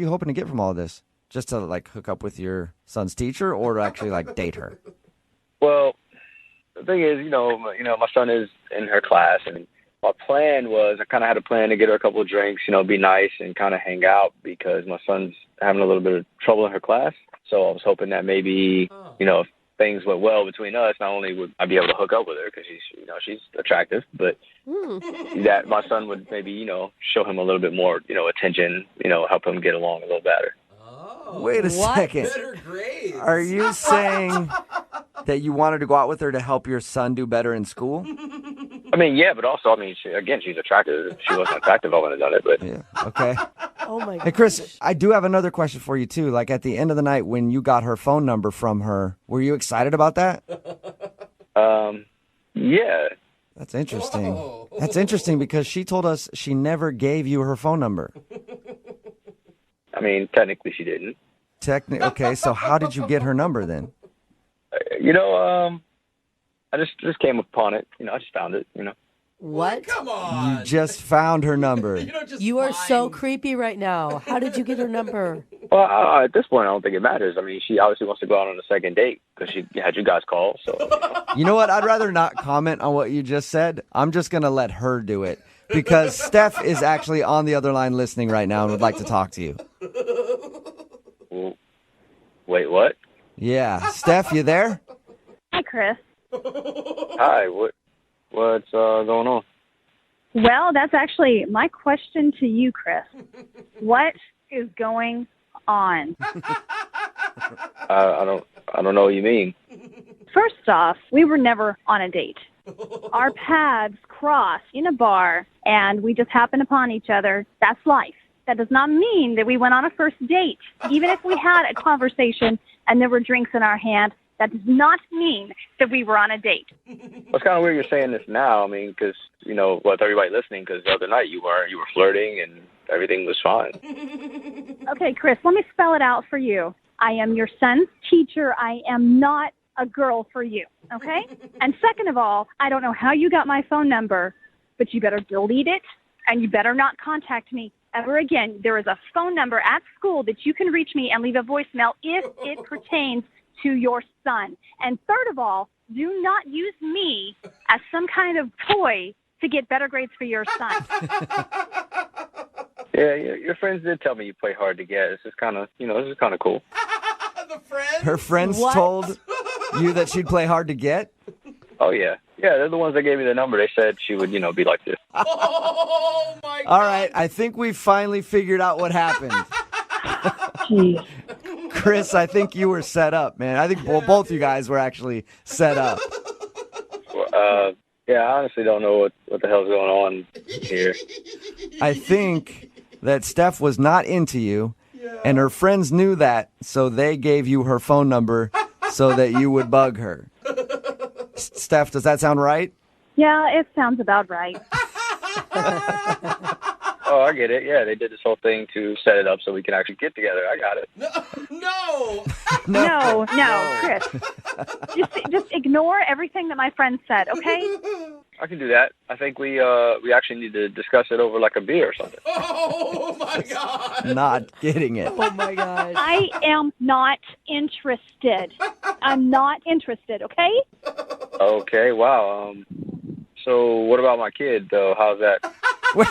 S8: hoping to get from all of this? Just to hook up with your son's teacher, or to actually date her?
S15: Well, the thing is, my son is in her class, and my plan was I kind of had a plan to get her a couple of drinks, be nice and kind of hang out because my son's having a little bit of trouble in her class. So I was hoping that maybe, if things went well between us, not only would I be able to hook up with her because she's attractive, but that my son would maybe, show him a little bit more, attention, help him get along a little better.
S8: Wait a second. Are you saying that you wanted to go out with her to help your son do better in school?
S15: I mean, yeah, but also, she's attractive. If she wasn't attractive, I wouldn't have done it. But
S8: yeah, okay.
S6: Oh my god.
S8: Hey, Chris, I do have another question for you too. At the end of the night, when you got her phone number from her, were you excited about that?
S15: Yeah.
S8: That's interesting. Whoa. That's interesting because she told us she never gave you her phone number.
S15: I mean, technically she didn't.
S8: Okay, so how did you get her number then?
S15: I just came upon it. I just found it,
S6: What?
S2: Come on.
S8: You just found her number.
S6: You are so creepy right now. How did you get her number?
S15: Well, at this point, I don't think it matters. I mean, she obviously wants to go out on a second date because she had you guys call. So,
S8: You know what? I'd rather not comment on what you just said. I'm just going to let her do it because Steph is actually on the other line listening right now and would like to talk to you.
S15: Wait, what?
S8: Yeah. Steph, you there?
S17: Hi, Chris.
S15: Hi. What's going on?
S17: Well, that's actually my question to you, Chris. What is going on?
S15: I don't know what you mean.
S17: First off, we were never on a date. Our paths crossed in a bar, and we just happened upon each other. That's life. That does not mean that we went on a first date. Even if we had a conversation and there were drinks in our hand, that does not mean that we were on a date.
S15: Well, it's kind of weird you're saying this now. I mean, because, with everybody listening, because the other night you were flirting and everything was fine.
S17: Okay, Chris, let me spell it out for you. I am your son's teacher. I am not a girl for you, okay? And second of all, I don't know how you got my phone number, but you better delete it, and you better not contact me ever again. There is a phone number at school that you can reach me and leave a voicemail if it pertains to your son. And third of all, do not use me as some kind of toy to get better grades for your son.
S15: Yeah, your friends did tell me you play hard to get. This is kind of cool.
S8: Her friends told you that she'd play hard to get?
S15: Oh, yeah. Yeah, they're the ones that gave me the number. They said she would, be like this.
S2: Oh, my God.
S8: All right, I think we finally figured out what happened. Chris, I think you were set up, man. I think both you guys were actually set up.
S15: Yeah, I honestly don't know what the hell's going on here.
S8: I think that Steph was not into you, and her friends knew that, so they gave you her phone number so that you would bug her. Steph, does that sound right?
S17: Yeah, it sounds about right.
S15: Oh, I get it. Yeah, they did this whole thing to set it up so we can actually get together. I got it.
S2: No.
S17: No, Chris. Just ignore everything that my friend said, okay?
S15: I can do that. I think we actually need to discuss it over like a beer or something.
S2: Oh my God.
S8: Not getting it.
S4: Oh my gosh.
S17: I am not interested. I'm not interested, okay?
S15: Okay. Wow. So what about my kid though? How's that?
S8: Wait,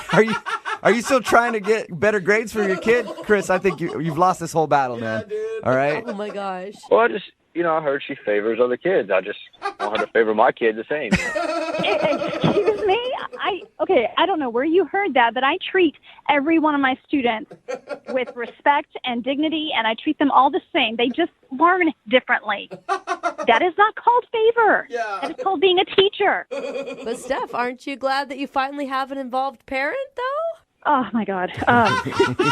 S8: are you still trying to get better grades for your kid? Chris, I think you've lost this whole battle, man. All right?
S4: Oh my gosh.
S15: Well, I just, I heard she favors other kids. I just want her to favor my kid the same.
S17: Excuse me? I don't know where you heard that, but I treat every one of my students with respect and dignity, and I treat them all the same. They just learn differently. That is not called favor.
S2: Yeah.
S17: That is called being a teacher.
S6: But Steph, aren't you glad that you finally have an involved parent, though?
S17: Oh, my God.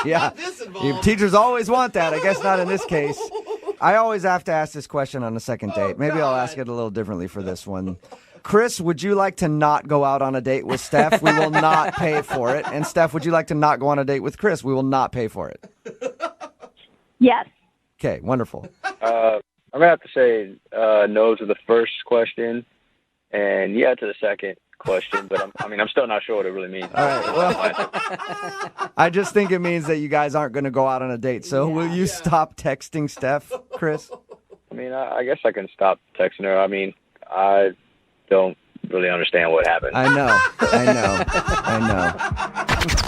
S8: Yeah. Teachers always want that. I guess not in this case. I always have to ask this question on a second date. Maybe I'll ask it a little differently for this one. Chris, would you like to not go out on a date with Steph? We will not pay for it. And Steph, would you like to not go on a date with Chris? We will not pay for it.
S17: Yes.
S8: Okay, wonderful.
S15: I'm going to have to say no to the first question and yeah to the second question, but I'm still not sure what it really means.
S8: All right, well, I just think it means that you guys aren't going to go out on a date. So will you stop texting Steph, Chris?
S15: I guess I can stop texting her. I don't really understand what happened.
S8: I know.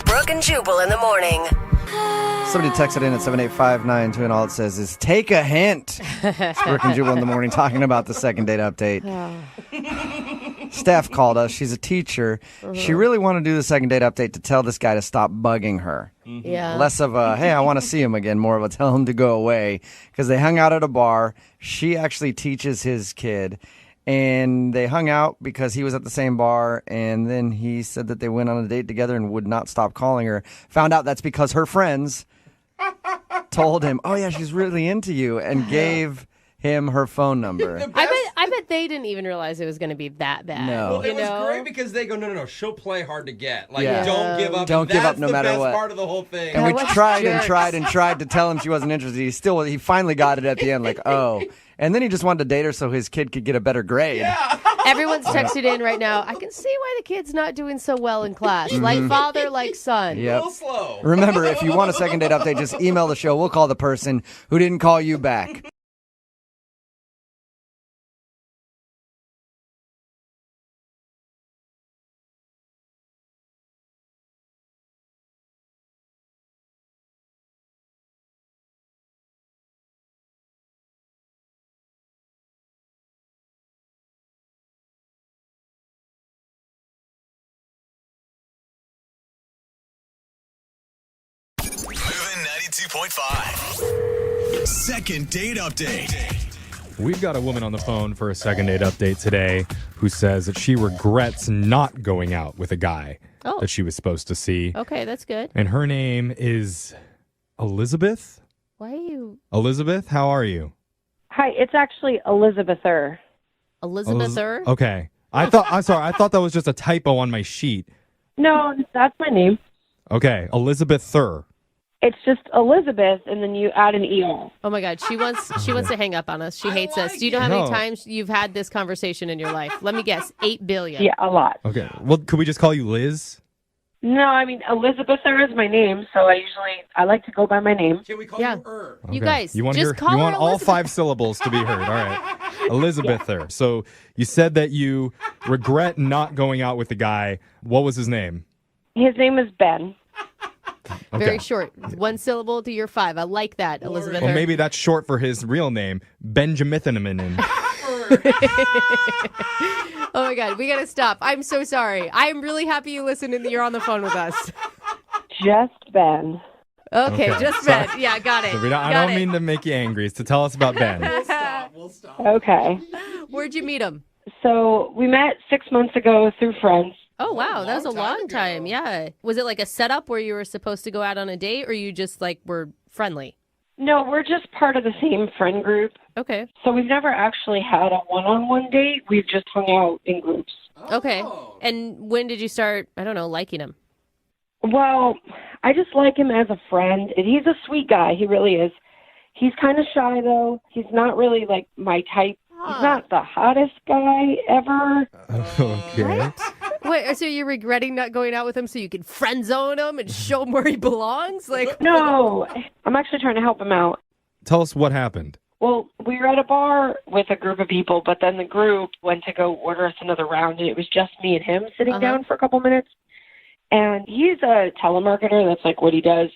S12: Brooke and Jubal in the morning.
S8: Somebody texted in at 78592 and all it says is, take a hint. It's Brooke and Jubal in the morning talking about the second date update. Steph called us. She's a teacher. She really wanted to do the second date update to tell this guy to stop bugging her.
S4: Yeah.
S8: Less of a, hey, I want to see him again, more of a tell him to go away. Because they hung out at a bar. She actually teaches his kid. And they hung out because he was at the same bar, and then he said that they went on a date together and would not stop calling her. Found out that's because her friends told him, oh, yeah, she's really into you, and gave him her phone number.
S4: I bet they didn't even realize it was going to be that bad.
S8: No.
S2: Well, it was great because they go, no, she'll play hard to get. Like,
S8: Yeah.
S2: don't give up.
S8: Don't give up no matter
S2: That's the
S8: what.
S2: best part of the whole thing.
S8: And we tried to tell him she wasn't interested. He finally got it at the end, like, oh. And then he just wanted to date her so his kid could get a better grade.
S2: Yeah.
S4: Everyone's texted in right now. I can see why the kid's not doing so well in class. Like father, like son.
S8: Yep.
S2: A little slow.
S8: Remember, if you want a second date update, just email the show. We'll call the person who didn't call you back.
S7: MOViN 92.5. Second date update.
S1: We've got a woman on the phone for a second date update today who says that she regrets not going out with a guy that she was supposed to see.
S4: Okay, that's good.
S1: And her name is Elizabeth.
S4: Why are you...
S1: Elizabeth, how are you?
S20: Hi, it's actually Elizabether.
S4: Elizabether?
S1: Okay. I'm sorry. I thought that was just a typo on my sheet.
S20: No, that's my name.
S1: Okay. Elizabether.
S20: It's just Elizabeth, and then you add an ER.
S4: Oh my God, she wants to hang up on us. She hates us. Do you know how many times you've had this conversation in your life? Let me guess, 8 billion.
S20: Yeah, a lot.
S1: Okay. Well, could we just call you Liz?
S20: No, Elizabether is my name, so I like to go by my name.
S2: Can we call you her?
S4: You guys,
S1: You want
S4: just call her
S1: all
S4: Elizabeth.
S1: 5 syllables to be heard. All right. Elizabether. So you said that you regret not going out with the guy. What was his name?
S20: His name is Ben.
S4: Very short. 1 syllable to your 5. I like that, Elizabeth.
S1: Well, maybe that's short for his real name, Benjamin.
S4: Oh my God, we gotta stop. I'm so sorry. I'm really happy you listened and that you're on the phone with us.
S20: Just Ben.
S4: Okay, just Ben. Yeah, got it.
S1: So I don't mean to make you angry. It's to tell us about Ben.
S2: We'll stop.
S20: Okay.
S4: Where'd you meet him?
S20: So we met 6 months ago through friends.
S4: Oh, wow. That was a long time. Yeah. Was it like a setup where you were supposed to go out on a date or you just were friendly?
S20: No, we're just part of the same friend group.
S4: Okay.
S20: So we've never actually had a one-on-one date. We've just hung out in groups.
S4: Okay. And when did you start, I don't know, liking him?
S20: Well, I just like him as a friend. And he's a sweet guy. He really is. He's kind of shy, though. He's not really, like, my type. He's not the hottest guy ever.
S1: Okay.
S4: Wait, so you're regretting not going out with him so you can friend zone him and show him where he belongs? Like,
S20: No, I'm actually trying to help him out.
S1: Tell us what happened.
S20: Well, we were at a bar with a group of people, but then the group went to go order us another round, and it was just me and him sitting down for a couple minutes. And he's a telemarketer. That's like what he does.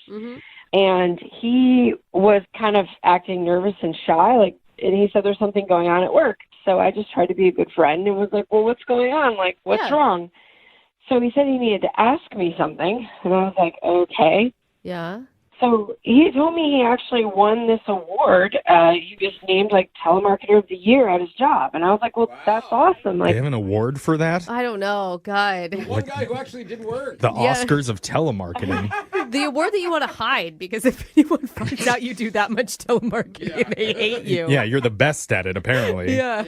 S20: And he was kind of acting nervous and shy, and he said there's something going on at work. So I just tried to be a good friend and was like, well, what's going on? Like, what's wrong? So he said he needed to ask me something. And I was like, okay.
S4: Yeah.
S20: So he told me he actually won this award. He was named like telemarketer of the year at his job. And I was like, well, that's awesome.
S1: They
S20: Like,
S1: have an award for that?
S4: I don't know. God.
S2: One guy who actually did work.
S1: The Oscars of telemarketing.
S4: The award that you want to hide, because if anyone finds out you do that much telemarketing, they hate you.
S1: Yeah, you're the best at it, apparently.
S20: yeah,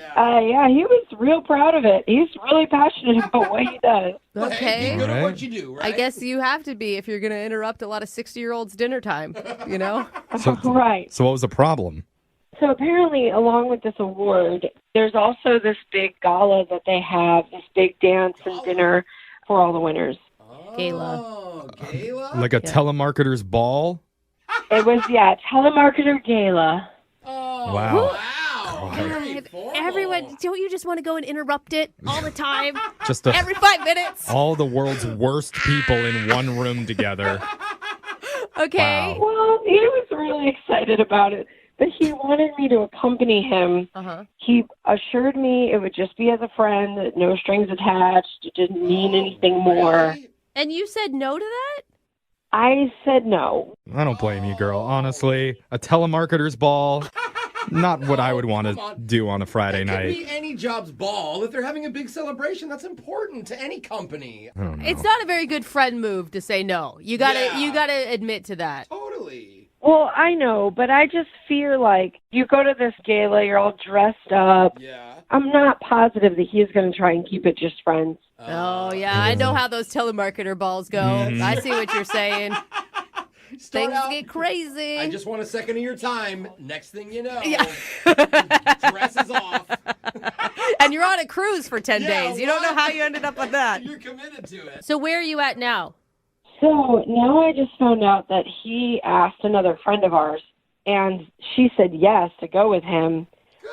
S20: he was real proud of it. He's really passionate about what he does.
S4: Okay.
S2: Be good at
S1: Right.
S2: what you do, right?
S4: I guess you have to be if you're going to interrupt a lot of 60-year-olds' dinner time, you know?
S20: Right.
S1: So what was the problem?
S20: So apparently, along with this award, there's also this big gala that they have, this big dance and dinner for all the winners.
S4: Gala.
S1: Like a telemarketer's ball?
S20: It was, telemarketer gala.
S1: Wow.
S4: God, everyone, don't you just want to go and interrupt it all the time?
S1: Just
S4: every 5 minutes?
S1: all the world's worst people in one room together.
S4: Okay.
S1: Wow.
S20: Well, he was really excited about it, but he wanted me to accompany him. He assured me it would just be as a friend, that no strings attached, it didn't mean anything more.
S4: And you said no to that?
S20: I said no.
S1: I don't blame you, girl. Honestly, a telemarketer's ball, not what I would want to do on a Friday
S2: It could
S1: night.
S2: be any job's ball. If they're having a big celebration, that's important to any company.
S1: I don't know.
S4: It's not a very good friend move to say no. You gotta admit to that.
S2: Totally.
S20: Well, I know, but I just feel like you go to this gala, you're all dressed up.
S2: Yeah.
S20: I'm not positive that he's going to try and keep it just friends.
S4: Oh, yeah, I know how those telemarketer balls go. I see what you're saying. Things get crazy.
S2: I just want a second of your time. Next thing you know, dress is off.
S4: And you're on a cruise for 10 days. You don't know how you ended up with that.
S2: You're committed to it.
S4: So where are you at now?
S20: So now I just found out that he asked another friend of ours, and she said yes to go with him,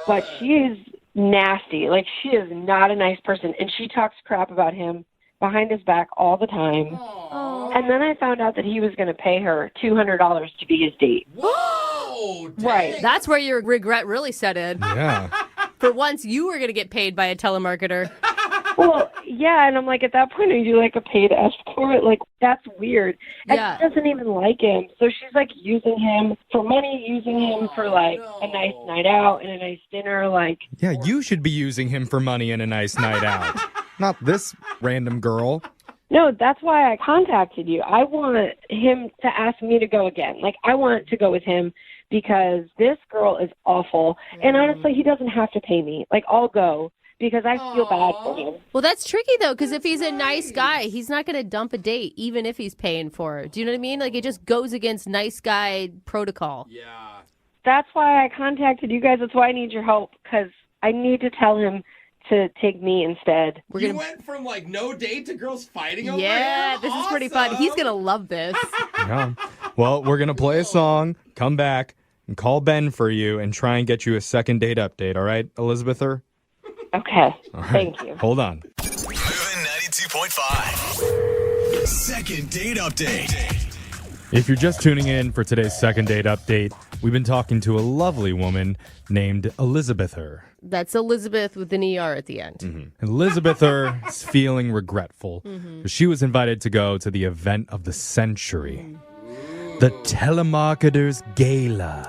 S20: but she is nasty. Like, she is not a nice person, and she talks crap about him behind his back all the time. And then I found out that he was going to pay her $200 to be his date.
S2: Whoa!
S20: Right.
S4: That's where your regret really set in.
S1: Yeah.
S4: For once, you were going to get paid by a telemarketer.
S20: Well, yeah, and I'm like, at that point, are you like a paid escort? Like, that's weird. And
S4: Yeah.
S20: she doesn't even like him. So she's like using him for money, using him for like a nice night out and a nice dinner. Like,
S1: Yeah, you should be using him for money and a nice night out. Not this random girl.
S20: no, that's why I contacted you. I want him to ask me to go again. Like, I want to go with him because this girl is awful. And honestly, he doesn't have to pay me. Like, I'll go because I feel bad for him.
S4: Well, that's tricky, though, because if he's a nice guy, he's not going to dump a date, even if he's paying for it. Do you know what I mean? Like, it just goes against nice guy protocol.
S2: Yeah.
S20: That's why I contacted you guys. That's why I need your help because I need to tell him to take me instead.
S2: You went from like no date to girls fighting over
S4: Yeah,
S2: him?
S4: this is pretty fun. He's going to love this.
S1: Yeah. Well, we're going to play a song, come back, and call Ben for you and try and get you a second date update. All right, Elizabether?
S20: Okay.
S1: All right.
S20: Thank you.
S1: Hold on.
S7: MOViN 92.5. Second date update.
S1: If you're just tuning in for today's second date update, we've been talking to a lovely woman named Elizabether.
S4: That's Elizabeth with an ER at the end.
S1: Elizabether is feeling regretful because she was invited to go to the event of the century, the Telemarketers Gala,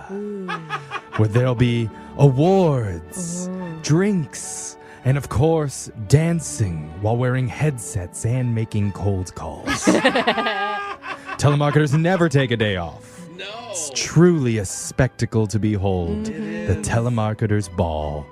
S1: where there'll be awards, drinks, and of course, dancing while wearing headsets and making cold calls. Telemarketers never take a day off.
S2: no.
S1: It's truly a spectacle to behold. The telemarketer's ball.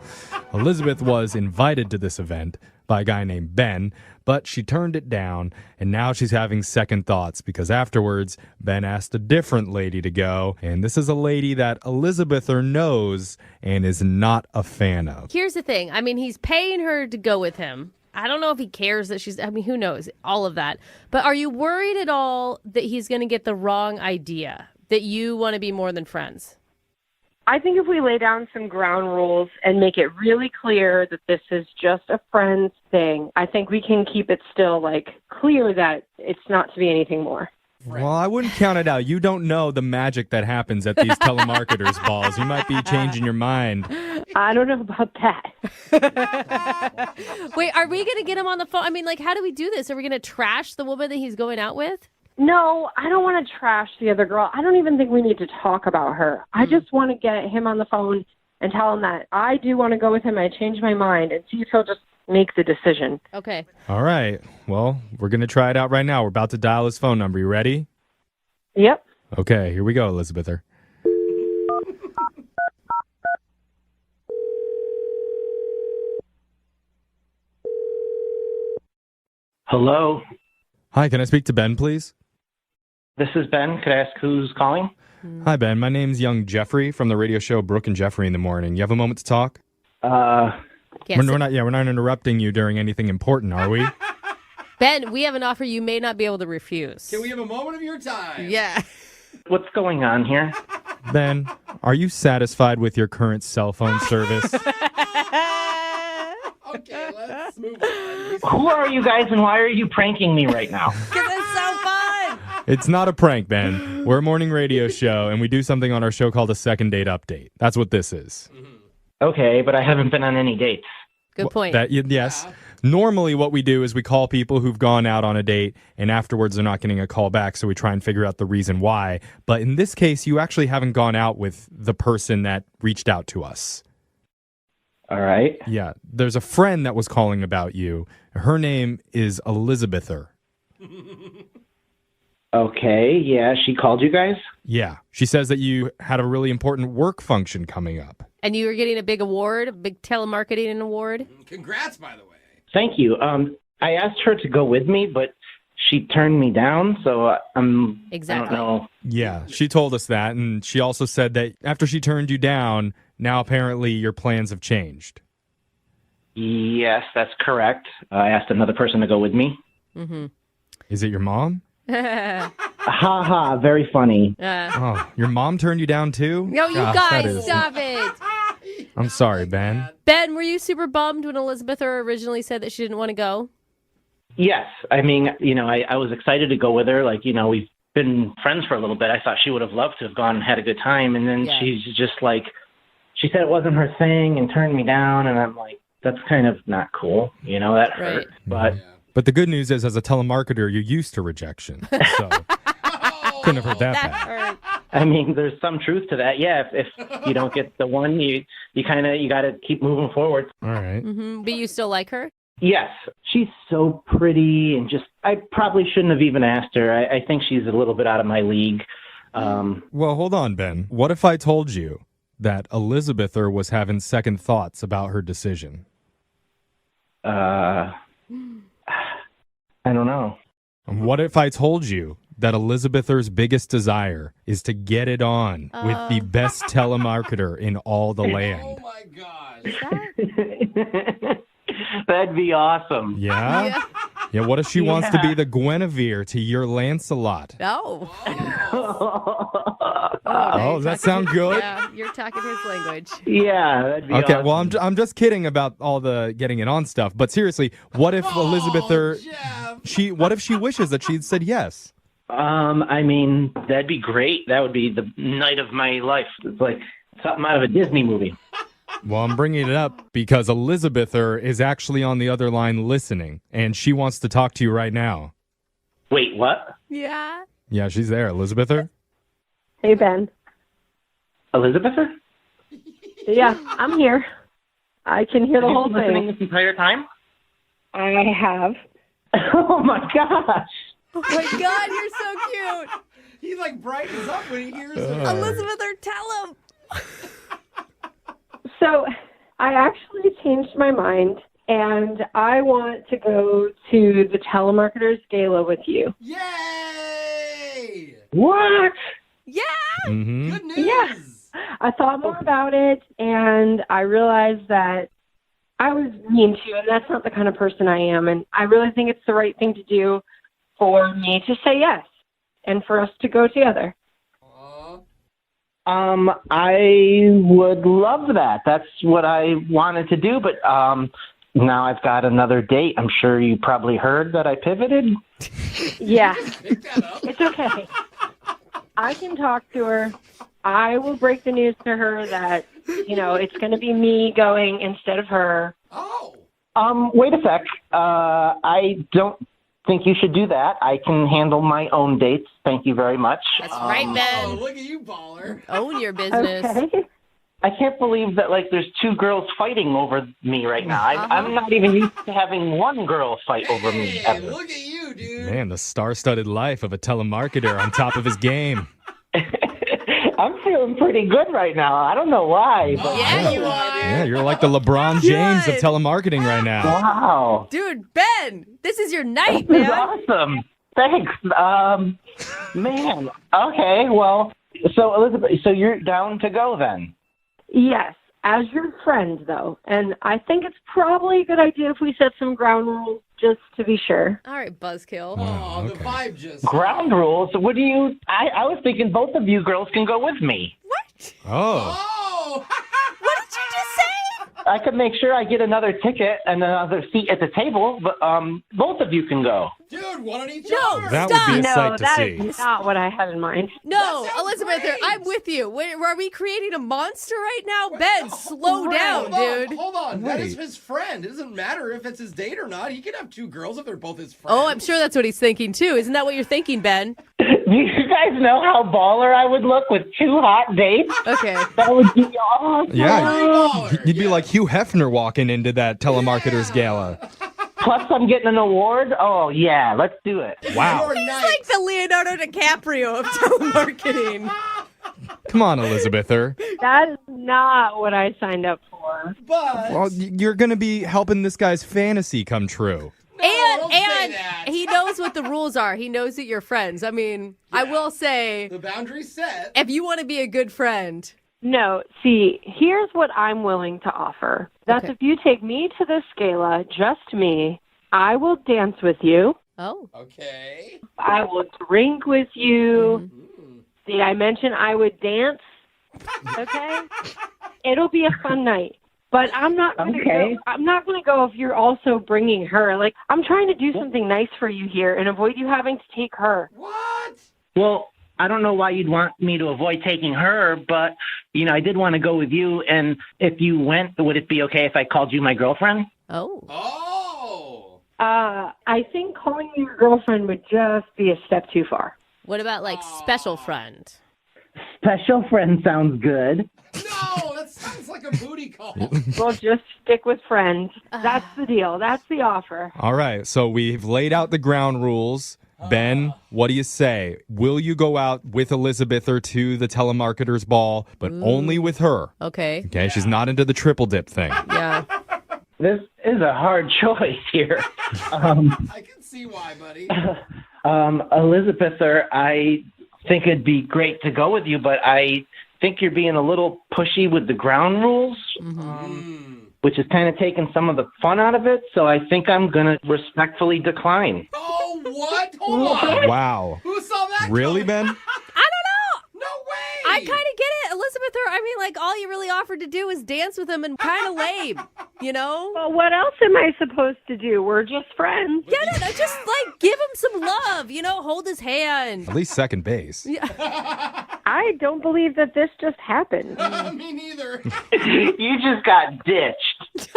S1: Elizabeth was invited to this event by a guy named Ben, but she turned it down, and now she's having second thoughts because afterwards, Ben asked a different lady to go, and this is a lady that Elizabeth knows and is not a fan of.
S3: Here's the thing. I mean, he's paying her to go with him. I don't know if he cares that who knows, all of that. But are you worried at all that he's going to get the wrong idea, that you want to be more than friends?
S20: I think if we lay down some ground rules and make it really clear that this is just a friends thing, I think we can keep it still clear that it's not to be anything more.
S1: Well, I wouldn't count it out. You don't know the magic that happens at these telemarketers' balls. You might be changing your mind.
S20: I don't know about that.
S3: Wait, are we going to get him on the phone? I mean, how do we do this? Are we going to trash the woman that he's going out with?
S20: No, I don't want to trash the other girl. I don't even think we need to talk about her. I just want to get him on the phone and tell him that I do want to go with him. I changed my mind and see if he'll just make the decision.
S3: Okay.
S1: All right. Well, we're going to try it out right now. We're about to dial his phone number. You ready?
S20: Yep.
S1: Okay, here we go, Elizabether.
S11: Hello.
S1: Hi, can I speak to Ben, please?
S11: This is Ben. Could I ask who's calling?
S1: Hi, Ben. My name's young Jeffrey from the radio show Brooke and Jeffrey in the morning. You have a moment to talk?
S3: Yes.
S1: We're not interrupting you during anything important, are we?
S3: Ben, we have an offer you may not be able to refuse.
S2: Can we have a moment of your time?
S3: Yeah.
S11: What's going on here?
S1: Ben, are you satisfied with your current cell phone service?
S2: Okay, let's move on.
S11: Who are you guys and why are you pranking me right now?
S3: Because it's so fun.
S1: It's not a prank, Ben. We're a morning radio show, and we do something on our show called a second date update. That's what this is.
S11: Okay, but I haven't been on any dates.
S3: Good point.
S1: Yes. Yeah. Normally what we do is we call people who've gone out on a date, and afterwards they're not getting a call back, so we try and figure out the reason why. But in this case, you actually haven't gone out with the person that reached out to us.
S11: All right.
S1: Yeah. There's a friend that was calling about you. Her name is Elizabether.
S11: Okay, yeah, she called you guys?
S1: Yeah. She says that you had a really important work function coming up.
S3: And you were getting a big award, a big telemarketing award.
S2: Congrats, by the way.
S11: Thank you. I asked her to go with me, but she turned me down, so
S3: Exactly.
S11: I don't know.
S1: Yeah, she told us that, and she also said that after she turned you down, now apparently your plans have changed.
S11: Yes, that's correct. I asked another person to go with me.
S3: Mm-hmm.
S1: Is it your mom?
S11: Ha ha, very funny.
S1: Oh, your mom turned you down too?
S3: No, you guys, stop it.
S1: I'm sorry, Ben.
S3: Ben, were you super bummed when Elizabeth originally said that she didn't want to go?
S11: Yes. I mean, I was excited to go with her. We've been friends for a little bit. I thought she would have loved to have gone and had a good time. And then she's just she said it wasn't her thing and turned me down. And I'm like, that's kind of not cool. That hurt.
S1: But the good news is, as a telemarketer, you're used to rejection. So couldn't have heard that bad.
S11: I mean, there's some truth to that. Yeah, if you don't get the one, you got to keep moving forward.
S1: All right.
S3: Mm-hmm. But you still like her?
S11: Yes. She's so pretty and I probably shouldn't have even asked her. I think she's a little bit out of my league.
S1: Well, hold on, Ben. What if I told you that Elizabether was having second thoughts about her decision?
S11: I don't know.
S1: What if I told you that Elizabether's biggest desire is to get it on with the best telemarketer in all the land?
S2: Oh my gosh.
S11: That'd be awesome.
S1: Yeah? Yeah, what if she wants to be the Guinevere to your Lancelot?
S3: No.
S1: Oh, does that sound good?
S3: Yeah, you're talking his language.
S11: Yeah, that'd be
S1: okay,
S11: awesome.
S1: well, I'm just kidding about all the getting it on stuff. But seriously, what if Elizabether, what if she wishes that she'd said yes?
S11: I mean, that'd be great. That would be the night of my life. It's like something out of a Disney movie.
S1: Well, I'm bringing it up because Elizabether is actually on the other line listening, and she wants to talk to you right now.
S11: Wait, what?
S3: Yeah.
S1: Yeah, she's there. Elizabether?
S22: Hey, Ben.
S11: Elizabether?
S22: Yeah, I'm here. I can hear the
S11: Have you
S22: whole
S11: been listening
S22: thing.
S11: this entire time?
S22: I have.
S11: Oh, my gosh.
S3: Oh, my God, you're so cute.
S2: like brightens up when he hears it.
S3: Elizabeth, or tell him.
S14: So I actually changed my mind, and I want to go to the telemarketers gala with you.
S2: Yay!
S14: What?
S3: Yeah!
S1: Mm-hmm.
S2: Good news!
S14: Yeah. I thought more about it, and I realized that I was mean to you, and that's not the kind of person I am. And I really think it's the right thing to do for me to say yes and for us to go together.
S11: I would love that. That's what I wanted to do, but now I've got another date. I'm sure you probably heard that I pivoted.
S14: Yeah. It's okay. I can talk to her. I will break the news to her that, it's going to be me going instead of her.
S2: Oh.
S11: Wait a sec. I don't think you should do that. I can handle my own dates. Thank you very much.
S3: That's right, Ben.
S2: Oh, look at you, baller.
S3: Own your business.
S14: Okay.
S11: I can't believe that, there's two girls fighting over me right now. I'm not even used to having one girl fight over me ever.
S2: Look at you, dude.
S1: Man, the star-studded life of a telemarketer on top of his game.
S11: I'm feeling pretty good right now. I don't know why. But
S3: Yeah, you are, dude.
S1: Yeah, you're like the LeBron James of telemarketing right now.
S11: Wow.
S3: Dude, Ben, this is your night,
S11: This is
S3: man.
S11: awesome. Thanks. Man. Okay, well, so Elizabeth, so you're down to go then?
S14: Yes, as your friend, though. And I think it's probably a good idea if we set some ground rules just to be sure.
S3: All right, buzzkill.
S2: Oh, the vibe just...
S11: Ground rules? What do you... I was thinking both of you girls can go with me.
S3: What?
S1: Oh.
S3: What did you just say?
S11: I could make sure I get another ticket and another seat at the table, but both of you can go.
S2: Dude, one on each
S3: No,
S2: arm.
S1: That
S3: stop.
S1: would be a
S14: No,
S1: sight to
S14: that
S1: see.
S14: is not what I had in mind.
S3: No,
S2: That sounds
S3: Elizabeth,
S2: great.
S3: I'm with you. Are we creating a monster right now? Ben, slow down, dude.
S2: Hold on. That is
S1: Wait.
S2: his friend. It doesn't matter if it's his date or not. He can have two girls if they're both his friends.
S3: Oh, I'm sure that's what he's thinking, too. Isn't that what you're thinking, Ben?
S11: Do you guys know how baller I would look with two hot dates?
S3: Okay.
S11: That would be awesome.
S1: Yeah,
S2: baller.
S1: you'd be like Hugh Hefner walking into that telemarketers gala.
S11: Plus, I'm getting an award. Oh, yeah, let's do it.
S1: Wow.
S2: Your
S3: He's
S2: night.
S3: like the Leonardo DiCaprio of telemarketing.
S1: Come on, Elizabether.
S14: That is not what I signed up for.
S2: But...
S1: Well, you're going to be helping this guy's fantasy come true.
S2: don't say
S3: and
S2: that.
S3: he knows what the rules are. He knows that you're friends. I mean, I will say,
S2: the boundary's set.
S3: if you want to be a good friend.
S14: No, see, here's what I'm willing to offer. That's
S3: Okay.
S14: if you take me to this gala, just me, I will dance with you.
S3: Oh.
S2: Okay.
S14: I will drink with you. See, I mentioned I would dance. Okay? It'll be a fun night. But I'm not going to go. I'm not going to go if you're also bringing her. Like, I'm trying to do something nice for you here and avoid you having to take her.
S2: What?
S11: Well, I don't know why you'd want me to avoid taking her, but, I did want to go with you. And if you went, would it be okay if I called you my girlfriend?
S3: Oh.
S2: Oh.
S14: I think calling you your girlfriend would just be a step too far.
S3: What about, like, special friend?
S11: Special friend sounds good.
S2: No, that sounds like a booty call.
S14: Well, just stick with friends. That's the deal. That's the offer.
S1: All right, so we've laid out the ground rules. Ben, what do you say? Will you go out with Elizabeth or to the telemarketer's ball, but only with her?
S3: Okay.
S1: Okay, she's not into the triple dip thing.
S3: Yeah.
S11: This is a hard choice here.
S2: I can see why, buddy.
S11: Elizabeth, I think it'd be great to go with you, but I think you're being a little pushy with the ground rules, which is kind of taking some of the fun out of it. So I think I'm going to respectfully decline.
S2: Oh, what? Hold on.
S1: Wow.
S2: Who saw that?
S1: Really, Ben?
S3: I don't know.
S2: No way.
S3: I kind of get it. Elizabeth, I mean, like, all you really offered to do is dance with him and kind of lame, you know?
S14: Well, what else am I supposed to do? We're just friends.
S3: Yeah, no, just, like, give him some love, hold his hand.
S1: At least second base.
S14: I don't believe that this just happened.
S2: Me neither.
S11: You just got ditched.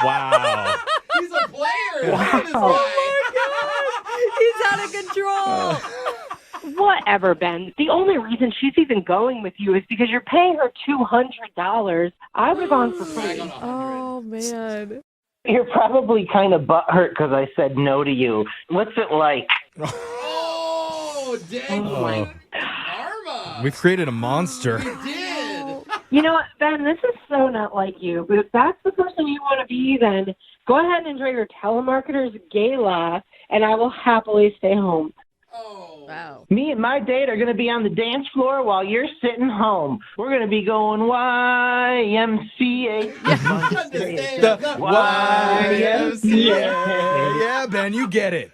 S1: Wow.
S2: He's a player.
S14: Wow.
S2: Look at this guy.
S3: He's out of control.
S14: Whatever, Ben. The only reason she's even going with you is because you're paying her $200. I would have gone for free.
S3: Oh, man.
S11: You're probably kind of butthurt because I said no to you. What's it like?
S2: Oh, dang.
S1: Oh.
S2: Karma.
S1: We've created a monster.
S14: You know what, Ben, this is so not like you, but if that's the person you want to be, then go ahead and enjoy your telemarketer's gala, and I will happily stay home.
S3: Wow.
S10: Me and my date are going to be on the dance floor while you're sitting home. We're going to be going YMCA.
S1: The YMCA. Yeah, Ben, you get it.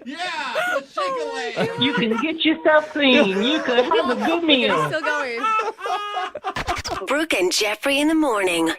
S10: You can get yourself clean. You could have a good meal.
S3: Still going.
S12: Brooke and Jeffrey in the morning.